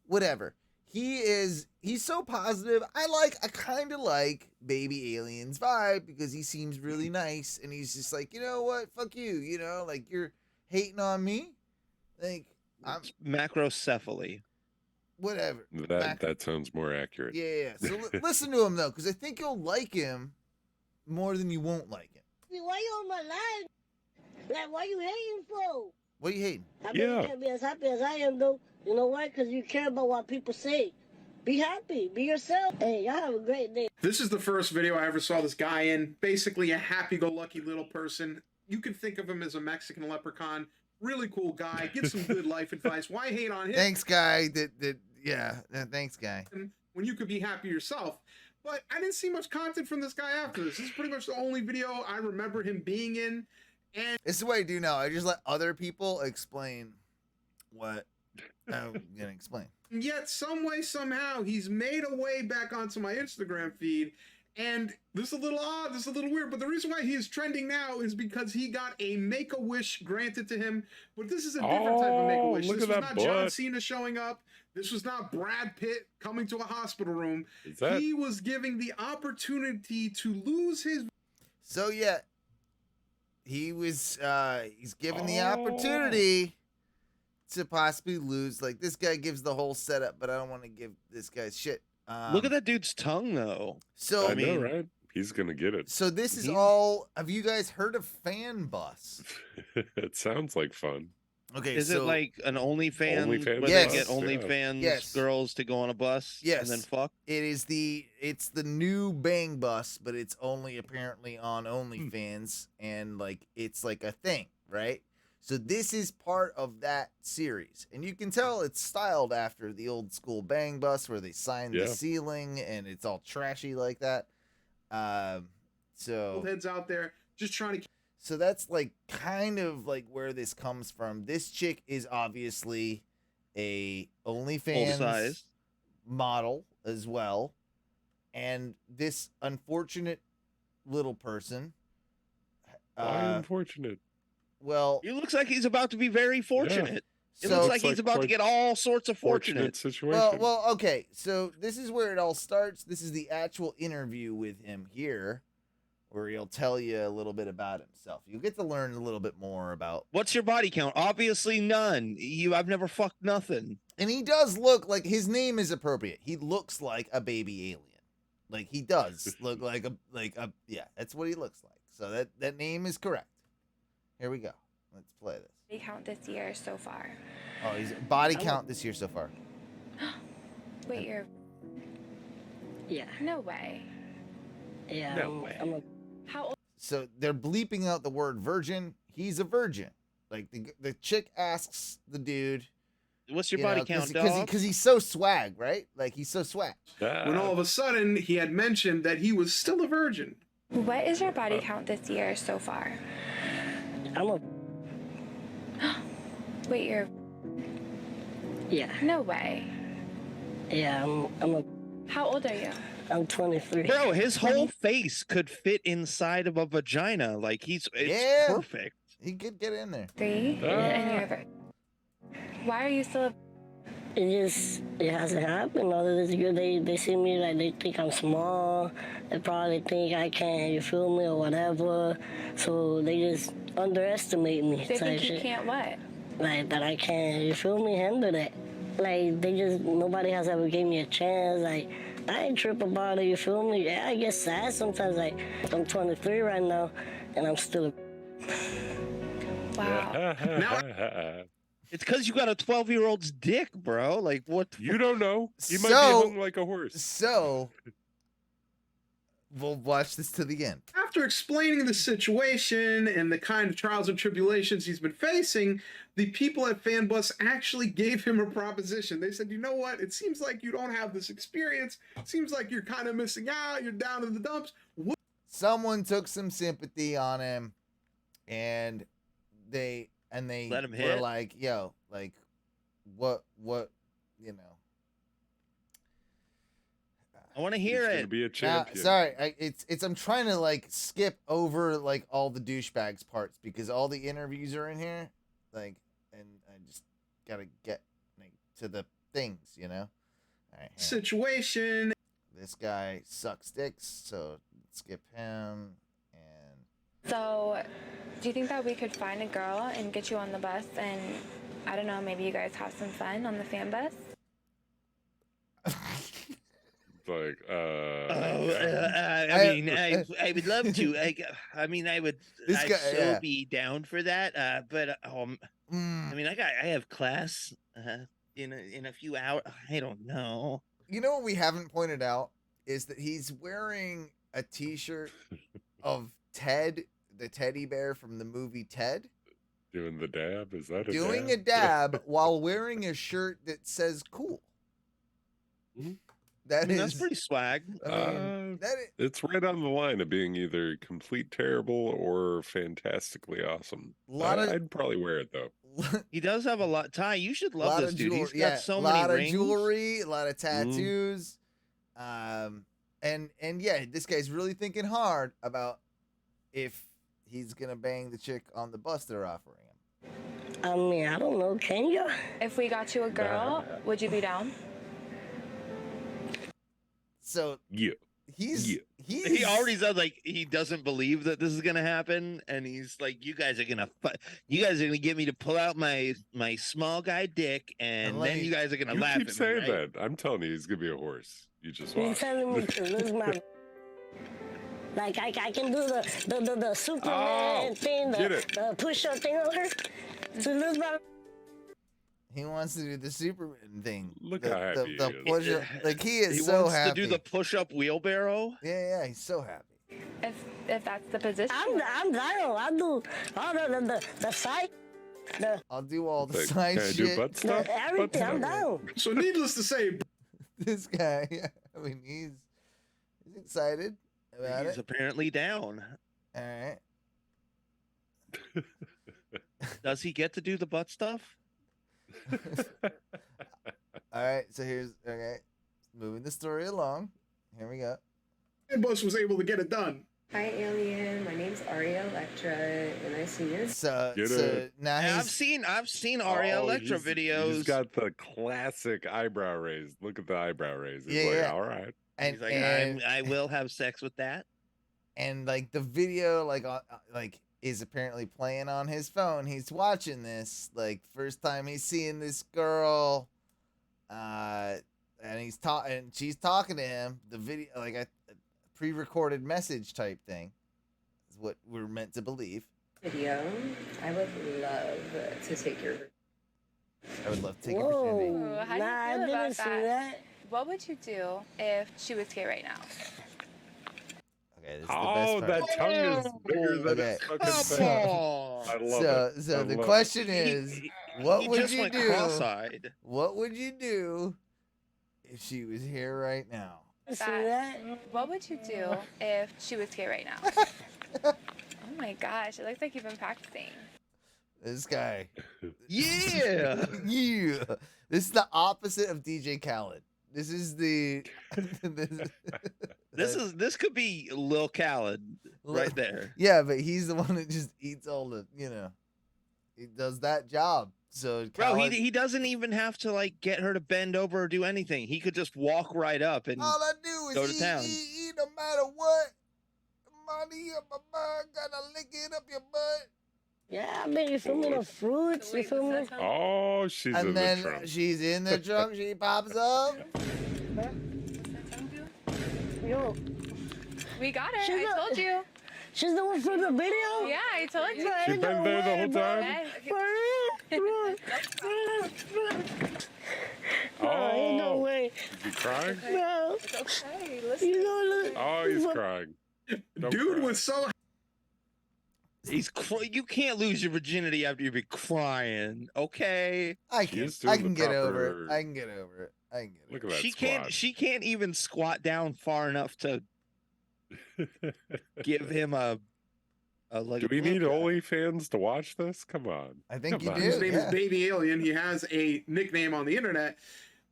Speaker 1: whatever. He's so positive. I kind of like Baby Alien's vibe because he seems really nice, and he's just like, you know what, fuck you, you know, like you're hating on me, like I'm
Speaker 7: macrocephaly.
Speaker 1: Whatever.
Speaker 8: That sounds more accurate.
Speaker 1: Yeah. So listen to him though, because I think you'll like him more than you won't like him.
Speaker 15: Why you on my line? Like, why you hating for?
Speaker 1: What are you hating?
Speaker 15: I mean, you can't be as happy as I am, though. You know why? Because you care about what people say. Be happy. Be yourself. Hey, y'all have a great day.
Speaker 16: This is the first video I ever saw this guy in. Basically a happy-go-lucky little person. You can think of him as a Mexican leprechaun. Really cool guy. Get some good life advice. Why hate on him?
Speaker 1: Thanks, guy. Thanks, guy.
Speaker 16: When you could be happy yourself. But I didn't see much content from this guy after this. This is pretty much the only video I remember him being in. And
Speaker 1: this is what I do now. I just let other people explain what I'm gonna explain.
Speaker 16: Yet, some way, somehow, he's made a way back onto my Instagram feed. And this is a little odd, this is a little weird, but the reason why he is trending now is because he got a Make-A-Wish granted to him. But this is a different type of Make-A-Wish. This was not John Cena showing up. This was not Brad Pitt coming to a hospital room. He was giving the opportunity to lose his...
Speaker 1: So, yeah, he was, he's given the opportunity to possibly lose. Like, this guy gives the whole setup, but I don't want to give this guy shit.
Speaker 7: Look at that dude's tongue, though.
Speaker 1: So
Speaker 8: I know, right? He's gonna get it.
Speaker 1: So this is all. Have you guys heard of Fan Bus?
Speaker 8: It sounds like fun.
Speaker 1: Okay,
Speaker 7: is it like an OnlyFans?
Speaker 8: OnlyFans
Speaker 7: Where
Speaker 1: yes.
Speaker 7: they get OnlyFans
Speaker 1: Yes.
Speaker 7: girls to go on a bus
Speaker 1: Yes.
Speaker 7: and then fuck?
Speaker 1: It's the new Bang Bus, but it's only apparently on OnlyFans, and like it's like a thing, right? So this is part of that series, and you can tell it's styled after the old school Bang Bus where they sign the ceiling and it's all trashy like that. So
Speaker 16: heads out there just trying to.
Speaker 1: So that's like kind of like where this comes from. This chick is obviously a OnlyFans
Speaker 7: Full-size
Speaker 1: model as well, and this unfortunate little person.
Speaker 8: Why unfortunate?
Speaker 1: Well,
Speaker 7: he looks like he's about to be very fortunate. It
Speaker 1: So-
Speaker 7: looks like he's about to get all sorts of fortunate.
Speaker 8: situation.
Speaker 1: Well, okay. So this is where it all starts. This is the actual interview with him here, where he'll tell you a little bit about himself. You'll get to learn a little bit more about.
Speaker 7: What's your body count? Obviously none. I've never fucked nothing.
Speaker 1: And he does look like his name is appropriate. He looks like a baby alien. Like he does look like a yeah. That's what he looks like. So that name is correct. Here we go. Let's play this.
Speaker 17: Body count this year so far.
Speaker 1: Oh, he's body count this year so far.
Speaker 17: Wait, you're.
Speaker 15: Yeah.
Speaker 17: No way.
Speaker 15: Yeah.
Speaker 17: No way. How old?
Speaker 1: So they're bleeping out the word virgin. He's a virgin. Like the chick asks the dude,
Speaker 7: "What's your body count, dog?"
Speaker 1: Because he's so swag, right? Like he's so swag.
Speaker 16: When all of a sudden he had mentioned that he was still a virgin.
Speaker 17: What is your body count this year so far?
Speaker 15: I'm a.
Speaker 17: Wait, you're.
Speaker 15: Yeah.
Speaker 17: No way.
Speaker 15: Yeah, I'm a.
Speaker 17: How old are you?
Speaker 15: I'm 23.
Speaker 7: Bro, his whole face could fit inside of a vagina. Like it's perfect.
Speaker 1: He could get in there.
Speaker 17: 3, and you're. Why are you still?
Speaker 15: It hasn't happened. Other than good, they see me like they think I'm small. They probably think I can't, you feel me, or whatever. So they just underestimate me.
Speaker 17: They
Speaker 15: type
Speaker 17: think you
Speaker 15: shit.
Speaker 17: can't what?
Speaker 15: Like that I can't, you feel me, handle that. Like nobody has ever gave me a chance. Like I ain't trip about it, you feel me? Yeah, I get sad sometimes. Like I'm 23 right now, and I'm still.
Speaker 17: Wow.
Speaker 16: Now,
Speaker 7: it's because you got a 12-year-old's dick, bro. Like what?
Speaker 8: You don't know. He might be hung like a horse.
Speaker 1: So we'll watch this to the end.
Speaker 16: after explaining the situation and the kind of trials and tribulations he's been facing, the people at Fanbus actually gave him a proposition. They said, you know what? It seems like you don't have this experience. It seems like you're kind of missing out. You're down in the dumps.
Speaker 1: Someone took some sympathy on him, and they
Speaker 7: let him
Speaker 1: were
Speaker 7: hit.
Speaker 1: like, yo, like, what, you know.
Speaker 7: I want to hear
Speaker 8: He's
Speaker 7: it.
Speaker 8: gonna be a champion.
Speaker 1: Sorry, it's I'm trying to like skip over like all the douchebags parts because all the interviews are in here, like, and I just gotta get like to the things, you know. All right,
Speaker 16: situation.
Speaker 1: This guy sucks dicks, so skip him. And
Speaker 17: So, do you think that we could find a girl and get you on the bus and, I don't know, maybe you guys have some fun on the fan bus?
Speaker 8: Like,
Speaker 7: I mean, I would love to. I mean, I would.
Speaker 1: This
Speaker 7: I'd
Speaker 1: guy-
Speaker 7: so
Speaker 1: yeah.
Speaker 7: be down for that. But I mean, I have class in a few hours. I don't know.
Speaker 1: You know what we haven't pointed out is that he's wearing a T-shirt of Ted, the teddy bear from the movie Ted,
Speaker 8: doing the dab. Is that
Speaker 1: doing a dab while wearing a shirt that says "cool." That is
Speaker 7: That's pretty swag.
Speaker 1: I mean,
Speaker 8: It's right on the line of being either complete terrible or fantastically awesome. I'd probably wear it though.
Speaker 7: He does have a lot. Ty, you should love this dude. He's got so
Speaker 1: a
Speaker 7: many
Speaker 1: lot of
Speaker 7: rings.
Speaker 1: jewelry, a lot of tattoos, and yeah, this guy's really thinking hard about if he's gonna bang the chick on the bus they're offering him.
Speaker 15: I mean, I don't know. Can you?
Speaker 17: If we got you a girl, would you be down?
Speaker 1: So
Speaker 8: yeah,
Speaker 1: he
Speaker 7: already said like he doesn't believe that this is gonna happen, and he's like, "You guys are gonna get me to pull out my small guy dick, and then you guys are gonna laugh
Speaker 8: Keep
Speaker 7: at me."
Speaker 8: saying
Speaker 7: Right?
Speaker 8: that. I'm telling you, he's gonna be a horse. You just
Speaker 15: You're
Speaker 8: watch.
Speaker 15: telling me to lose my. Like I can do the Superman thing, the push-up thing on her to lose my.
Speaker 1: He wants to do the Superman thing.
Speaker 8: Look
Speaker 1: the,
Speaker 8: how happy
Speaker 1: the
Speaker 8: he is.
Speaker 1: push-up, like he is
Speaker 7: He
Speaker 1: so
Speaker 7: wants
Speaker 1: happy
Speaker 7: to do the push-up wheelbarrow.
Speaker 1: Yeah, he's so happy.
Speaker 17: If that's the position.
Speaker 15: I'm down. I'll do all the side.
Speaker 1: I'll do all the
Speaker 8: Like,
Speaker 1: side
Speaker 8: can I do
Speaker 1: shit.
Speaker 8: butt stuff?
Speaker 15: Everything. I'm down.
Speaker 16: So needless to say,
Speaker 1: This guy, I mean, he's excited about
Speaker 7: He's
Speaker 1: it.
Speaker 7: apparently down.
Speaker 1: All right.
Speaker 7: Does he get to do the butt stuff?
Speaker 1: All right, so here's moving the story along. Here we go.
Speaker 16: Bus was able to get it done.
Speaker 18: Hi, alien. My name's Aria Electra, and I see you.
Speaker 1: So now
Speaker 7: Yeah,
Speaker 1: he's
Speaker 7: I've seen Aria Electra videos.
Speaker 8: He's got the classic eyebrow raise. Look at the eyebrow raise. He's
Speaker 1: Yeah,
Speaker 8: like,
Speaker 1: yeah.
Speaker 8: all right.
Speaker 1: and
Speaker 7: He's like,
Speaker 1: and,
Speaker 7: I will have sex with that.
Speaker 1: and like the video like is apparently playing on his phone. He's watching this like first time he's seeing this girl, and she's talking to him. The video like a pre-recorded message type thing is what we're meant to believe.
Speaker 18: Video. I would love to take your.
Speaker 1: I would love to take a
Speaker 15: Whoa.
Speaker 1: virginity.
Speaker 17: Ooh, how do
Speaker 15: Nah, I
Speaker 17: you feel
Speaker 15: didn't
Speaker 17: about
Speaker 15: see
Speaker 17: that?
Speaker 15: that.
Speaker 17: What would you do if she was gay right now?
Speaker 1: Okay, this is the
Speaker 8: Oh,
Speaker 1: best
Speaker 8: that
Speaker 1: part.
Speaker 8: tongue is bigger than
Speaker 1: Okay.
Speaker 8: its fucking
Speaker 7: Come
Speaker 8: face.
Speaker 7: on.
Speaker 8: I love it.
Speaker 1: So
Speaker 8: I
Speaker 1: the
Speaker 8: love
Speaker 1: question is, what
Speaker 7: he
Speaker 1: would
Speaker 7: just
Speaker 1: you
Speaker 7: went
Speaker 1: do?
Speaker 7: cross-eyed.
Speaker 1: What would you do if she was here right now?
Speaker 15: See that?
Speaker 17: What would you do if she was gay right now? Oh my gosh, it looks like you've been practicing.
Speaker 1: This guy.
Speaker 7: Yeah.
Speaker 1: Yeah. This is the opposite of DJ Khaled. This is the
Speaker 7: This could be Lil Khaled right there.
Speaker 1: Yeah, but he's the one that just eats all the, he does that job. So
Speaker 7: Bro,
Speaker 1: Khaled,
Speaker 7: he doesn't even have to like get her to bend over or do anything. He could just walk right up and
Speaker 1: all I do
Speaker 7: go
Speaker 1: is
Speaker 7: to town.
Speaker 1: eat no matter what. Money up my butt, gotta lick it up your butt.
Speaker 15: Yeah, I mean, you feel me? The fruits, you feel me?
Speaker 8: Oh, she's in
Speaker 1: And
Speaker 8: the
Speaker 1: then
Speaker 8: trunk.
Speaker 1: she's in the trunk, she pops up.
Speaker 15: Yo,
Speaker 17: We got her.
Speaker 15: She's
Speaker 17: I
Speaker 15: a-
Speaker 17: told you.
Speaker 15: she's the one from the video?
Speaker 17: Yeah, I told you.
Speaker 8: She been there the whole time?
Speaker 17: Yes.
Speaker 15: No, ain't no way.
Speaker 8: Is he crying?
Speaker 15: No.
Speaker 17: It's okay. Listen.
Speaker 15: You know, look.
Speaker 8: Oh, he's crying. Don't
Speaker 16: Dude
Speaker 8: cry.
Speaker 16: was so
Speaker 7: You can't lose your virginity after you've been crying, okay?
Speaker 1: I
Speaker 8: She
Speaker 1: can,
Speaker 8: is doing
Speaker 1: I
Speaker 8: the
Speaker 1: can get over
Speaker 8: proper-
Speaker 1: it. I can get over it. I can get
Speaker 8: Look
Speaker 1: over
Speaker 8: at that
Speaker 7: She
Speaker 8: squat.
Speaker 7: can't even squat down far enough to give him a like.
Speaker 8: Do we need
Speaker 7: look.
Speaker 8: OnlyFans to watch this? Come on.
Speaker 1: I think
Speaker 8: Come
Speaker 1: you
Speaker 8: on.
Speaker 1: do.
Speaker 16: his name
Speaker 1: yeah.
Speaker 16: is Baby Alien. He has a nickname on the internet.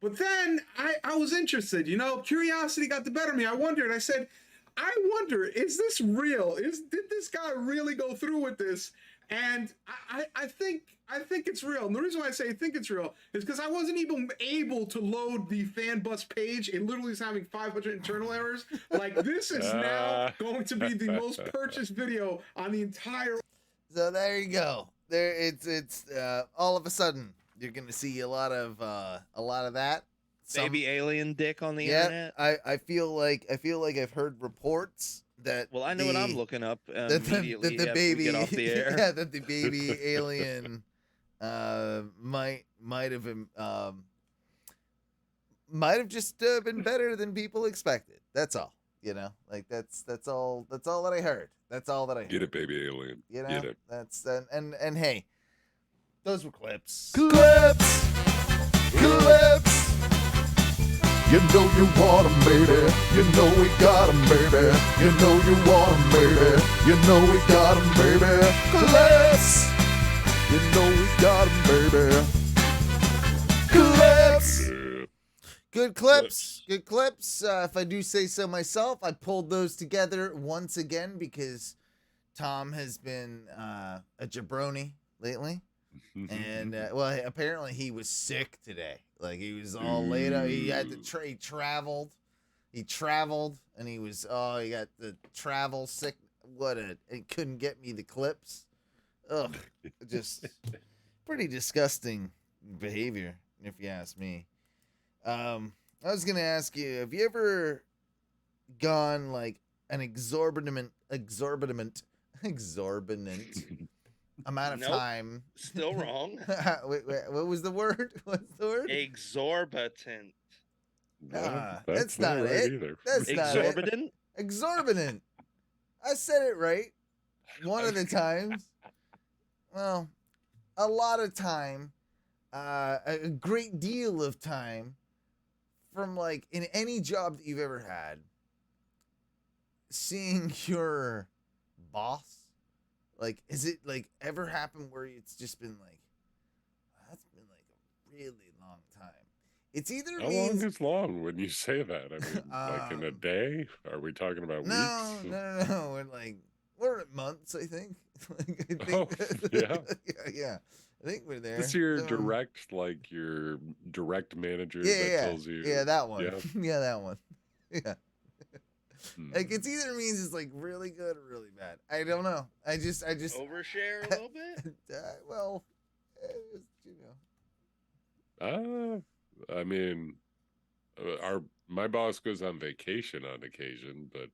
Speaker 16: But then I was interested, curiosity got the better of me. I wondered, I said, I wonder, is this real? Did this guy really go through with this? And I think it's real. And the reason why I say I think it's real is because I wasn't even able to load the fan bus page. It literally is having 500 internal errors. Like, this is now going to be the most purchased video on the entire.
Speaker 1: So there you go. There, it's all of a sudden you're gonna see a lot of that.
Speaker 7: Baby alien dick on the internet.
Speaker 1: I feel like I've heard reports that.
Speaker 7: Well, I know what I'm looking up immediately
Speaker 1: that the
Speaker 7: after
Speaker 1: baby
Speaker 7: we get off the air.
Speaker 1: Yeah, that the baby alien might have just been better than people expected. That's all. You know, like that's all that I heard. That's all that I heard.
Speaker 8: Get it, baby alien.
Speaker 1: You know,
Speaker 8: Get it.
Speaker 1: that's and hey, those were clips.
Speaker 6: Clips. You know you want 'em, baby. You know we got 'em, baby. You know you want 'em, baby. You know we got 'em, baby. Clips. You know we got 'em, baby. Clips.
Speaker 1: Good clips. Good clips. If I do say so myself, I pulled those together once again because Tom has been a jabroni lately. And well, apparently he was sick today. Like, he was all laid out. He had to he traveled, and he was he got the travel sick. It couldn't get me the clips. Ugh, just pretty disgusting behavior, if you ask me. I was gonna ask you, have you ever gone like an exorbitant amount of time?
Speaker 7: Still wrong.
Speaker 1: Wait, what was the word? What's the word?
Speaker 7: Exorbitant.
Speaker 1: Nah, that's not
Speaker 8: right
Speaker 1: it.
Speaker 8: either.
Speaker 1: That's not
Speaker 7: Exorbitant?
Speaker 1: it. Exorbitant. I said it right. One of the times. Well, a lot of time. A great deal of time. From like in any job that you've ever had. Seeing your boss. Like, is it like ever happened where it's just been like, that's been like a really long time. It's either
Speaker 8: How long is long when you say that? I mean, like in a day? Are we talking about
Speaker 1: no,
Speaker 8: weeks?
Speaker 1: No. We're at months, I think. Like, I think
Speaker 8: yeah.
Speaker 1: yeah. I think we're there.
Speaker 8: Is this your your direct manager
Speaker 1: Yeah.
Speaker 8: tells you?
Speaker 1: Yeah, that one.
Speaker 8: Yeah.
Speaker 1: Yeah, that one. Yeah. Like, it's either means it's like really good or really bad. I don't know. I just
Speaker 7: overshare a little bit.
Speaker 1: Well,
Speaker 8: I mean, my boss goes on vacation on occasion, but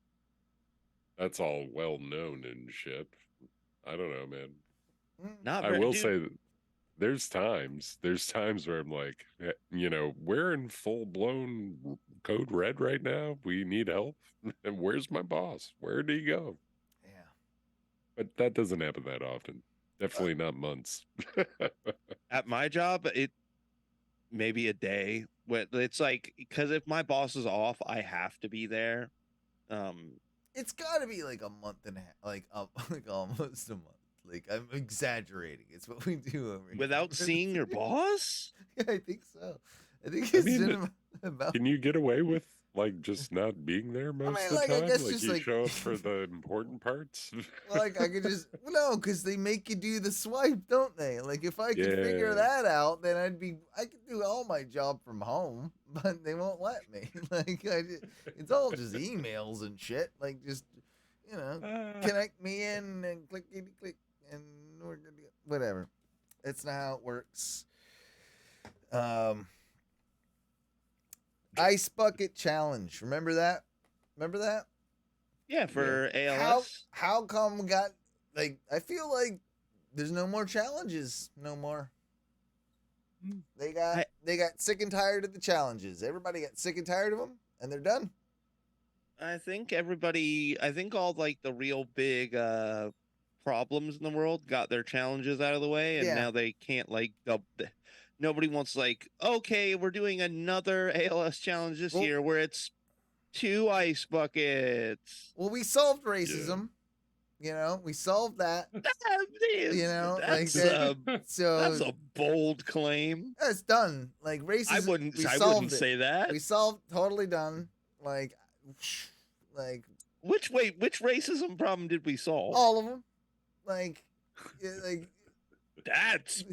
Speaker 8: that's all well known and shit. I don't know, man. I will say that there's times where I'm like, we're in full blown code red right now. We need help. And where's my boss? Where did he go?
Speaker 1: Yeah.
Speaker 8: But that doesn't happen that often. Definitely not months.
Speaker 7: At my job, it maybe a day. It's like, because if my boss is off, I have to be there.
Speaker 1: It's got to be like a month and a half, like almost a month. Like, I'm exaggerating. It's what we do over here.
Speaker 7: Without seeing your boss?
Speaker 1: Yeah, I think so. I think it's about.
Speaker 8: Can you get away with like just not being there most of the time?
Speaker 1: I guess
Speaker 8: like
Speaker 1: just
Speaker 8: you
Speaker 1: like
Speaker 8: show up for the important parts.
Speaker 1: Like, I could just because they make you do the swipe, don't they? Like, if I could figure that out, then I could do all my job from home, but they won't let me. Like, it's all just emails and shit. Like, just connect me in and click, and we're good to go. Whatever. That's not how it works. Ice bucket challenge. Remember that?
Speaker 7: Yeah, for ALS.
Speaker 1: How come I feel like there's no more challenges no more. They got sick and tired of the challenges. Everybody got sick and tired of them, and they're done.
Speaker 7: I think all like the real big problems in the world got their challenges out of the way, and now they can't like nobody wants like, okay, we're doing another ALS challenge this year where it's 2 ice buckets.
Speaker 1: Well, we solved racism. We solved that.
Speaker 7: That's a bold claim.
Speaker 1: That's done. Like, racism.
Speaker 7: I wouldn't say that.
Speaker 1: We solved, totally done. Like
Speaker 7: which racism problem did we solve?
Speaker 1: All of them. Like, like
Speaker 7: That's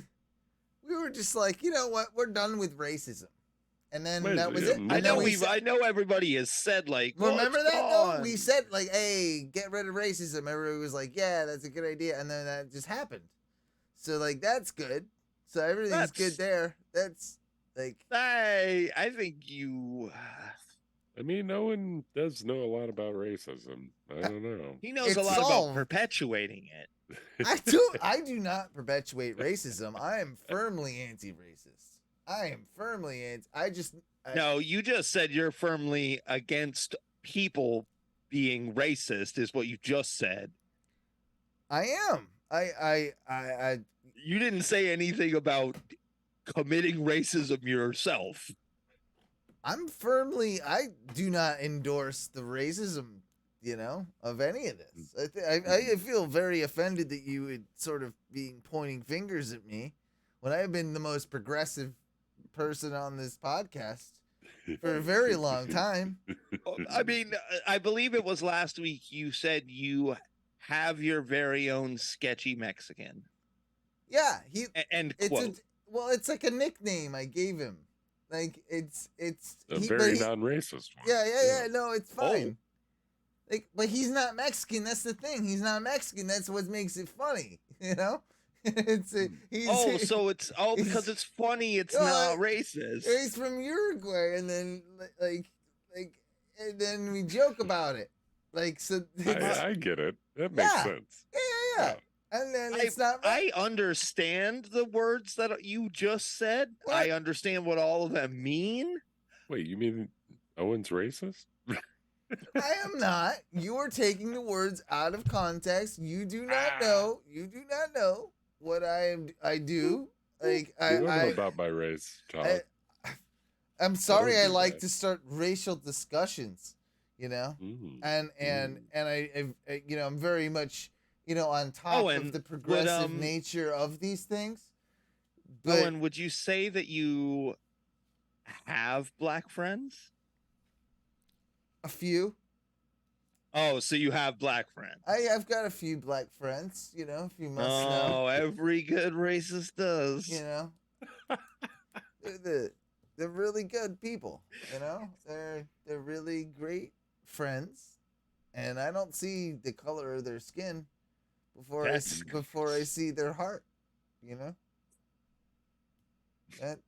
Speaker 1: we were just like, you know what, we're done with racism. And then
Speaker 8: Wait,
Speaker 1: that was
Speaker 8: yeah,
Speaker 1: it.
Speaker 7: I know
Speaker 1: we
Speaker 7: I know everybody has said like,
Speaker 1: remember
Speaker 7: it's
Speaker 1: that though?
Speaker 7: gone.
Speaker 1: We said like, hey, get rid of racism. Everybody was like, yeah, that's a good idea. And then that just happened. So like that's good. So everything's good there. That's like
Speaker 7: I think you
Speaker 8: I mean, Owen does know a lot about racism. I don't know.
Speaker 7: he knows
Speaker 1: It's
Speaker 7: a lot
Speaker 1: solved.
Speaker 7: about perpetuating it.
Speaker 1: I do not perpetuate racism. I am firmly anti-racist. I am firmly anti.
Speaker 7: No, you just said you're firmly against people being racist, is what you just said.
Speaker 1: I am. I
Speaker 7: You didn't say anything about committing racism yourself.
Speaker 1: I do not endorse the racism, of any of this. I feel very offended that you would sort of be pointing fingers at me when I have been the most progressive person on this podcast for a very long time.
Speaker 7: I mean, I believe it was last week you said you have your very own sketchy Mexican.
Speaker 1: Yeah, it's like a nickname I gave him. Like it's
Speaker 8: a very non-racist one.
Speaker 1: Yeah. No, it's fine. Like, but he's not Mexican. That's the thing. He's not Mexican. That's what makes it funny.
Speaker 7: So it's because it's funny. It's not racist.
Speaker 1: He's from Uruguay, and then and then we joke about it. Like, so
Speaker 8: I get it. That makes sense.
Speaker 1: Yeah. And then it's not.
Speaker 7: I understand the words that you just said.
Speaker 1: What?
Speaker 7: I understand what all of them mean.
Speaker 8: Wait, you mean Owen's racist?
Speaker 1: I am not. You are taking the words out of context. You do not know. You do not know what I am. I do. Like
Speaker 8: I don't know about my race, Todd.
Speaker 1: I'm sorry. I like to start racial discussions. And I I'm very much on top of the progressive nature of these things. But
Speaker 7: Owen, would you say that you have black friends?
Speaker 1: A few.
Speaker 7: Oh, so you have black friends.
Speaker 1: I've got a few black friends, if you must know.
Speaker 7: Oh, every good racist does.
Speaker 1: They're really good people, They're really great friends. And I don't see the color of their skin before I see their heart, That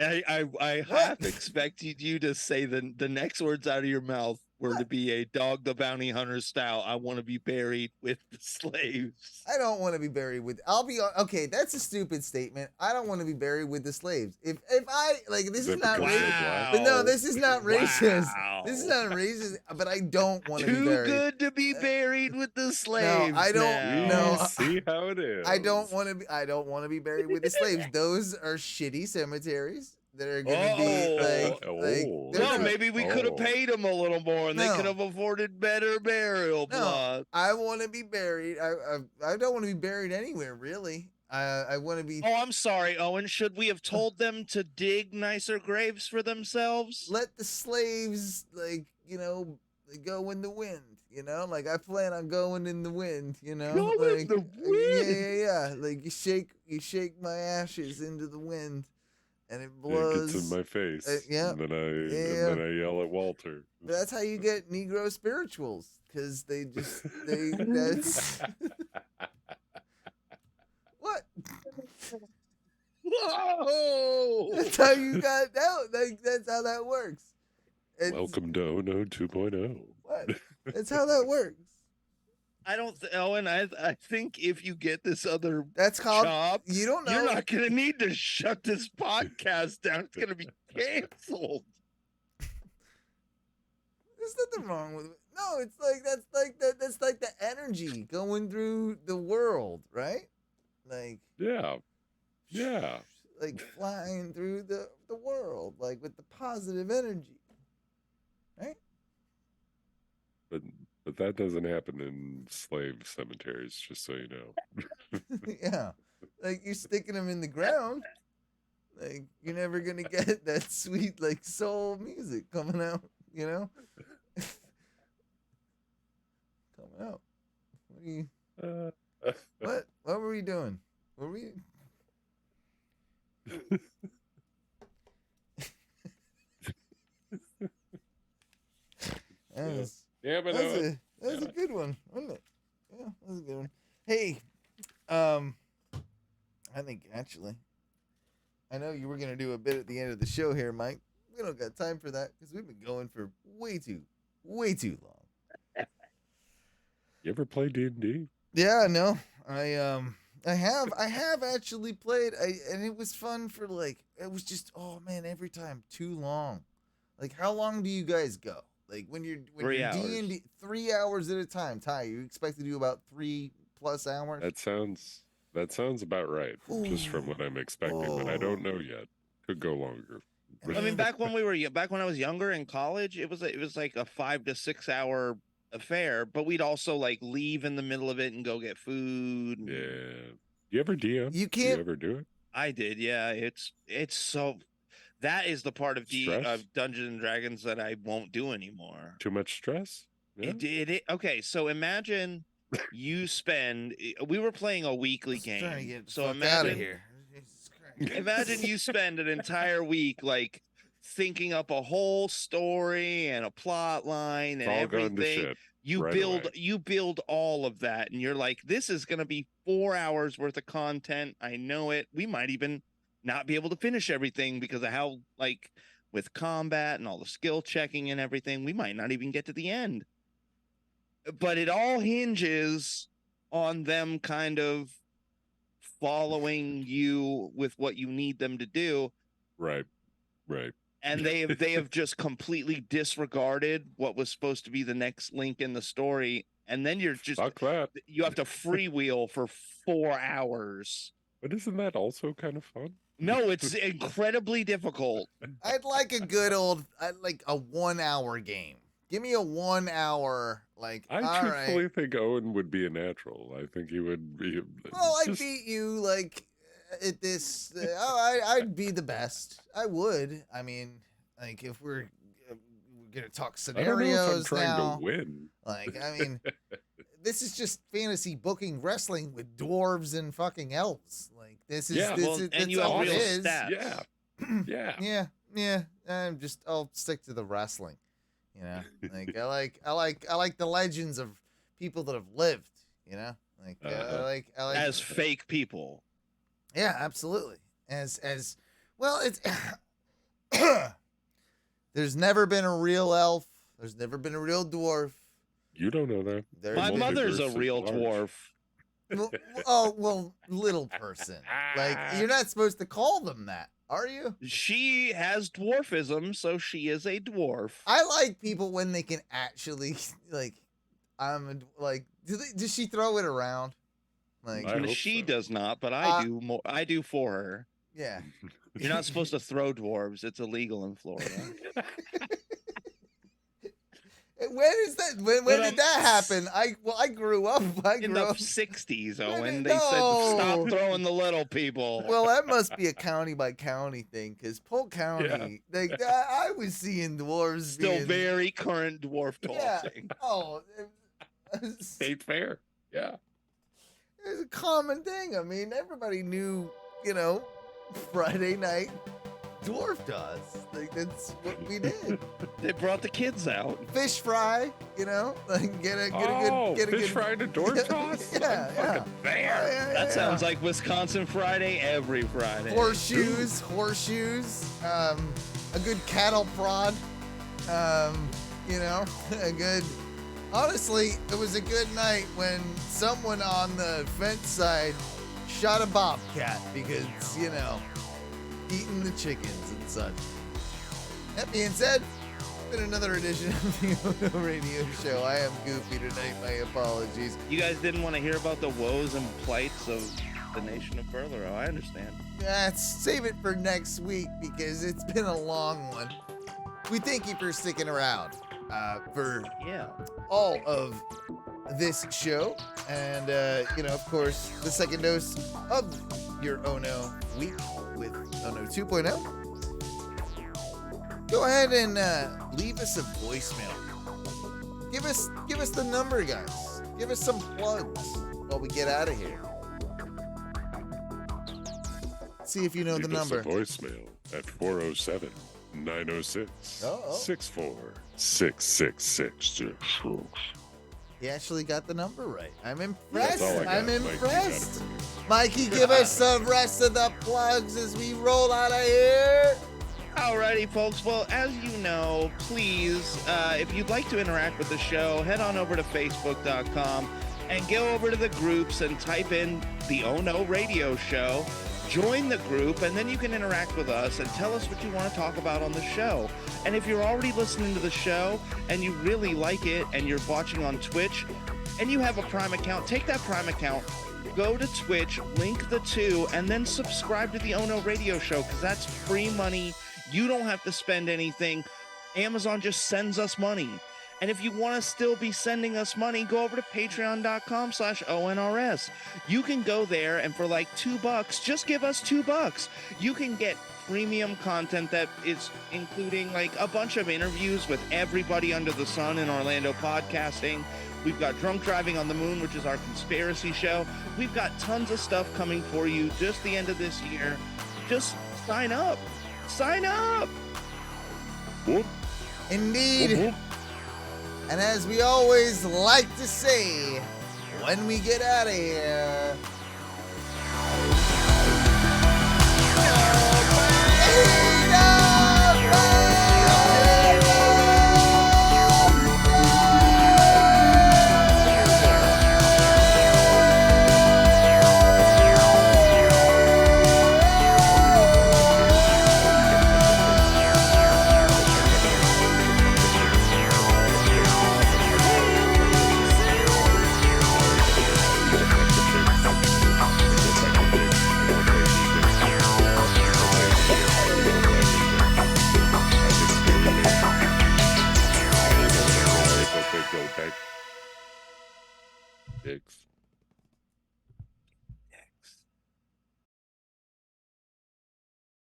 Speaker 7: I half expected you to say the next words out of your mouth were to be a Dog the Bounty Hunter style. I want to be buried with the slaves.
Speaker 1: I don't want to be buried with. Okay. That's a stupid statement. I don't want to be buried with the slaves. If I this is not racist. But no, this is not racist.
Speaker 7: Wow.
Speaker 1: This is not racist. But I don't want to be
Speaker 7: Too
Speaker 1: buried.
Speaker 7: good to be buried with the slaves.
Speaker 1: No, I don't.
Speaker 7: now.
Speaker 1: No,
Speaker 8: see how it is.
Speaker 1: I don't want to be. I don't want to be buried with the slaves. Those are shitty cemeteries. That are gonna be
Speaker 7: well, maybe we could have paid them a little more, and they could have afforded better burial plots.
Speaker 1: I want to be buried. I don't want to be buried anywhere, really. I want to be.
Speaker 7: Oh, I'm sorry, Owen. Should we have told them to dig nicer graves for themselves?
Speaker 1: Let the slaves, go in the wind. Like I plan on going in the wind.
Speaker 7: Go in the wind.
Speaker 1: Yeah. Like you shake my ashes into the wind. And it blows.
Speaker 8: It gets in my face.
Speaker 1: Yeah.
Speaker 8: And then I yell at Walter.
Speaker 1: But that's how you get Negro spirituals, because that's what?
Speaker 7: Whoa!
Speaker 1: That's how you got out. That's how that works.
Speaker 8: Welcome to Ono 2.0.
Speaker 1: What? That's how that works.
Speaker 7: I don't, Owen. I think if you get this other
Speaker 1: job, you don't know.
Speaker 7: You're not gonna need to shut this podcast down. It's gonna be canceled.
Speaker 1: There's nothing wrong with it. No, it's like that's like the energy going through the world, right? Like
Speaker 8: yeah,
Speaker 1: like flying through the world, like with the positive energy, right?
Speaker 8: But that doesn't happen in slave cemeteries, just so you know.
Speaker 1: Yeah. Like you're sticking them in the ground. Like you're never gonna get that sweet soul music coming out, coming out. What do you What were we doing? Were we? That was a good one, wasn't it? Yeah, that was a good one. Hey, I think actually, I know you were gonna do a bit at the end of the show here, Mike. We don't got time for that because we've been going for way too long.
Speaker 8: You ever play D&D?
Speaker 1: Yeah, no, I have actually played, and it was fun for it was just, oh man, every time too long. Like, how long do you guys go? Like when you're
Speaker 7: 3 hours.
Speaker 1: D&D, 3 hours at a time. Ty, you expect to do about 3+ hours?
Speaker 8: That sounds about right, just from what I'm expecting, but I don't know yet. Could go longer.
Speaker 7: I mean, back when I was younger in college, it was like a 5 to 6 hour affair, but we'd also like leave in the middle of it and go get food.
Speaker 8: Yeah. You ever DM?
Speaker 1: You can't.
Speaker 8: You ever do it?
Speaker 7: I did, yeah. It's so. That is the part of Dungeons and Dragons that I won't do anymore.
Speaker 8: Too much stress? Yeah.
Speaker 7: Okay, so imagine you spend. We were playing a weekly game, so imagine.
Speaker 1: Here.
Speaker 7: Imagine you spend an entire week like thinking up a whole story and a plot line and everything. You build all of that, and you're like, this is going to be 4 hours worth of content. I know it. We might even not be able to finish everything because of how, like, with combat and all the skill checking and everything, we might not even get to the end. But it all hinges on them kind of following you with what you need them to do.
Speaker 8: Right.
Speaker 7: And they have just completely disregarded what was supposed to be the next link in the story. And then you're just, you have to freewheel for 4 hours.
Speaker 8: But isn't that also kind of fun?
Speaker 7: No, it's incredibly difficult.
Speaker 1: I'd like a 1 hour game. Give me a 1 hour, like,
Speaker 8: I truthfully think Owen would be a natural. I think he would be.
Speaker 1: Well, I beat you, like, at this. I'd be the best. I would. I mean, like, if we're going to talk scenarios
Speaker 8: I don't know if I'm trying
Speaker 1: now.
Speaker 8: to win.
Speaker 1: Like, I mean, this is just fantasy booking wrestling with dwarves and fucking elves. Like, this is,
Speaker 7: and you
Speaker 1: all
Speaker 7: have
Speaker 1: it
Speaker 7: real
Speaker 1: is.
Speaker 7: stats.
Speaker 1: Yeah. I'll stick to the wrestling. You know, like I like the legends of people that have lived. You know, like I like
Speaker 7: as fake people.
Speaker 1: Yeah, absolutely. As well, it's there's never been a real elf. There's never been a real dwarf.
Speaker 8: You don't know that.
Speaker 7: My mother's a real dwarf.
Speaker 1: Well, little person. Like, you're not supposed to call them that, are you?
Speaker 7: She has dwarfism, so she is a dwarf.
Speaker 1: I like people when they can actually, like, does she throw it around? Like,
Speaker 7: she does not, but I do more. I do for her.
Speaker 1: Yeah.
Speaker 7: You're not supposed to throw dwarves. It's illegal in Florida.
Speaker 1: When is that? When did that happen? I grew up.
Speaker 7: In the 60s, Owen. They said stop throwing the little people.
Speaker 1: Well, that must be a county by county thing, because Polk County, I was seeing dwarves.
Speaker 7: Still very current dwarf tossing.
Speaker 1: Yeah. Oh,
Speaker 8: state fair. Yeah.
Speaker 1: It's a common thing. I mean, everybody knew, Friday night dwarf toss. Like, that's what we did.
Speaker 7: They brought the kids out.
Speaker 1: Fish fry, like get a good
Speaker 8: fish fry to dwarf toss.
Speaker 1: Yeah.
Speaker 7: That sounds like Wisconsin Friday every Friday.
Speaker 1: Horseshoes, a good cattle prod, a good. Honestly, it was a good night when someone on the fence side shot a bobcat because, eating the chickens and such. That being said, it's been another edition of the Ono Radio Show. I am goofy tonight. My apologies.
Speaker 7: You guys didn't want to hear about the woes and plights of the nation of Burlero. I understand.
Speaker 1: Save it for next week because it's been a long one. We thank you for sticking around for all of this show. And, of course, the second dose of your Ono week with Ono 2.0. Go ahead and leave us a voicemail. Give us the number, guys. Give us some plugs. before we get out of here. See if you know the
Speaker 8: Leave us
Speaker 1: number.
Speaker 8: a voicemail at 407-906-64666.
Speaker 1: He actually got the number right. I'm
Speaker 8: That's
Speaker 1: impressed.
Speaker 8: all I got.
Speaker 1: I'm
Speaker 8: Mike, you got
Speaker 1: impressed. Mikey, give us the rest of the plugs as we roll out of here.
Speaker 7: Alrighty, folks. Well, as you know, please, if you'd like to interact with the show, head on over to Facebook.com and go over to the groups and type in the Oh No Radio Show. Join the group, and then you can interact with us and tell us what you want to talk about on the show. And if you're already listening to the show and you really like it and you're watching on Twitch and you have a Prime account, take that Prime account, go to Twitch, link the two, and then subscribe to the Oh No Radio Show, because that's free money. You don't have to spend anything. Amazon just sends us money. And if you want to still be sending us money, go over to patreon.com/ONRS. You can go there, and for like $2, just give us $2. You can get premium content that is including like a bunch of interviews with everybody under the sun in Orlando podcasting. We've got Drunk Driving on the Moon, which is our conspiracy show. We've got tons of stuff coming for you just the end of this year. Just sign up. Sign up.
Speaker 1: Indeed. And as we always like to say, when we get out of here,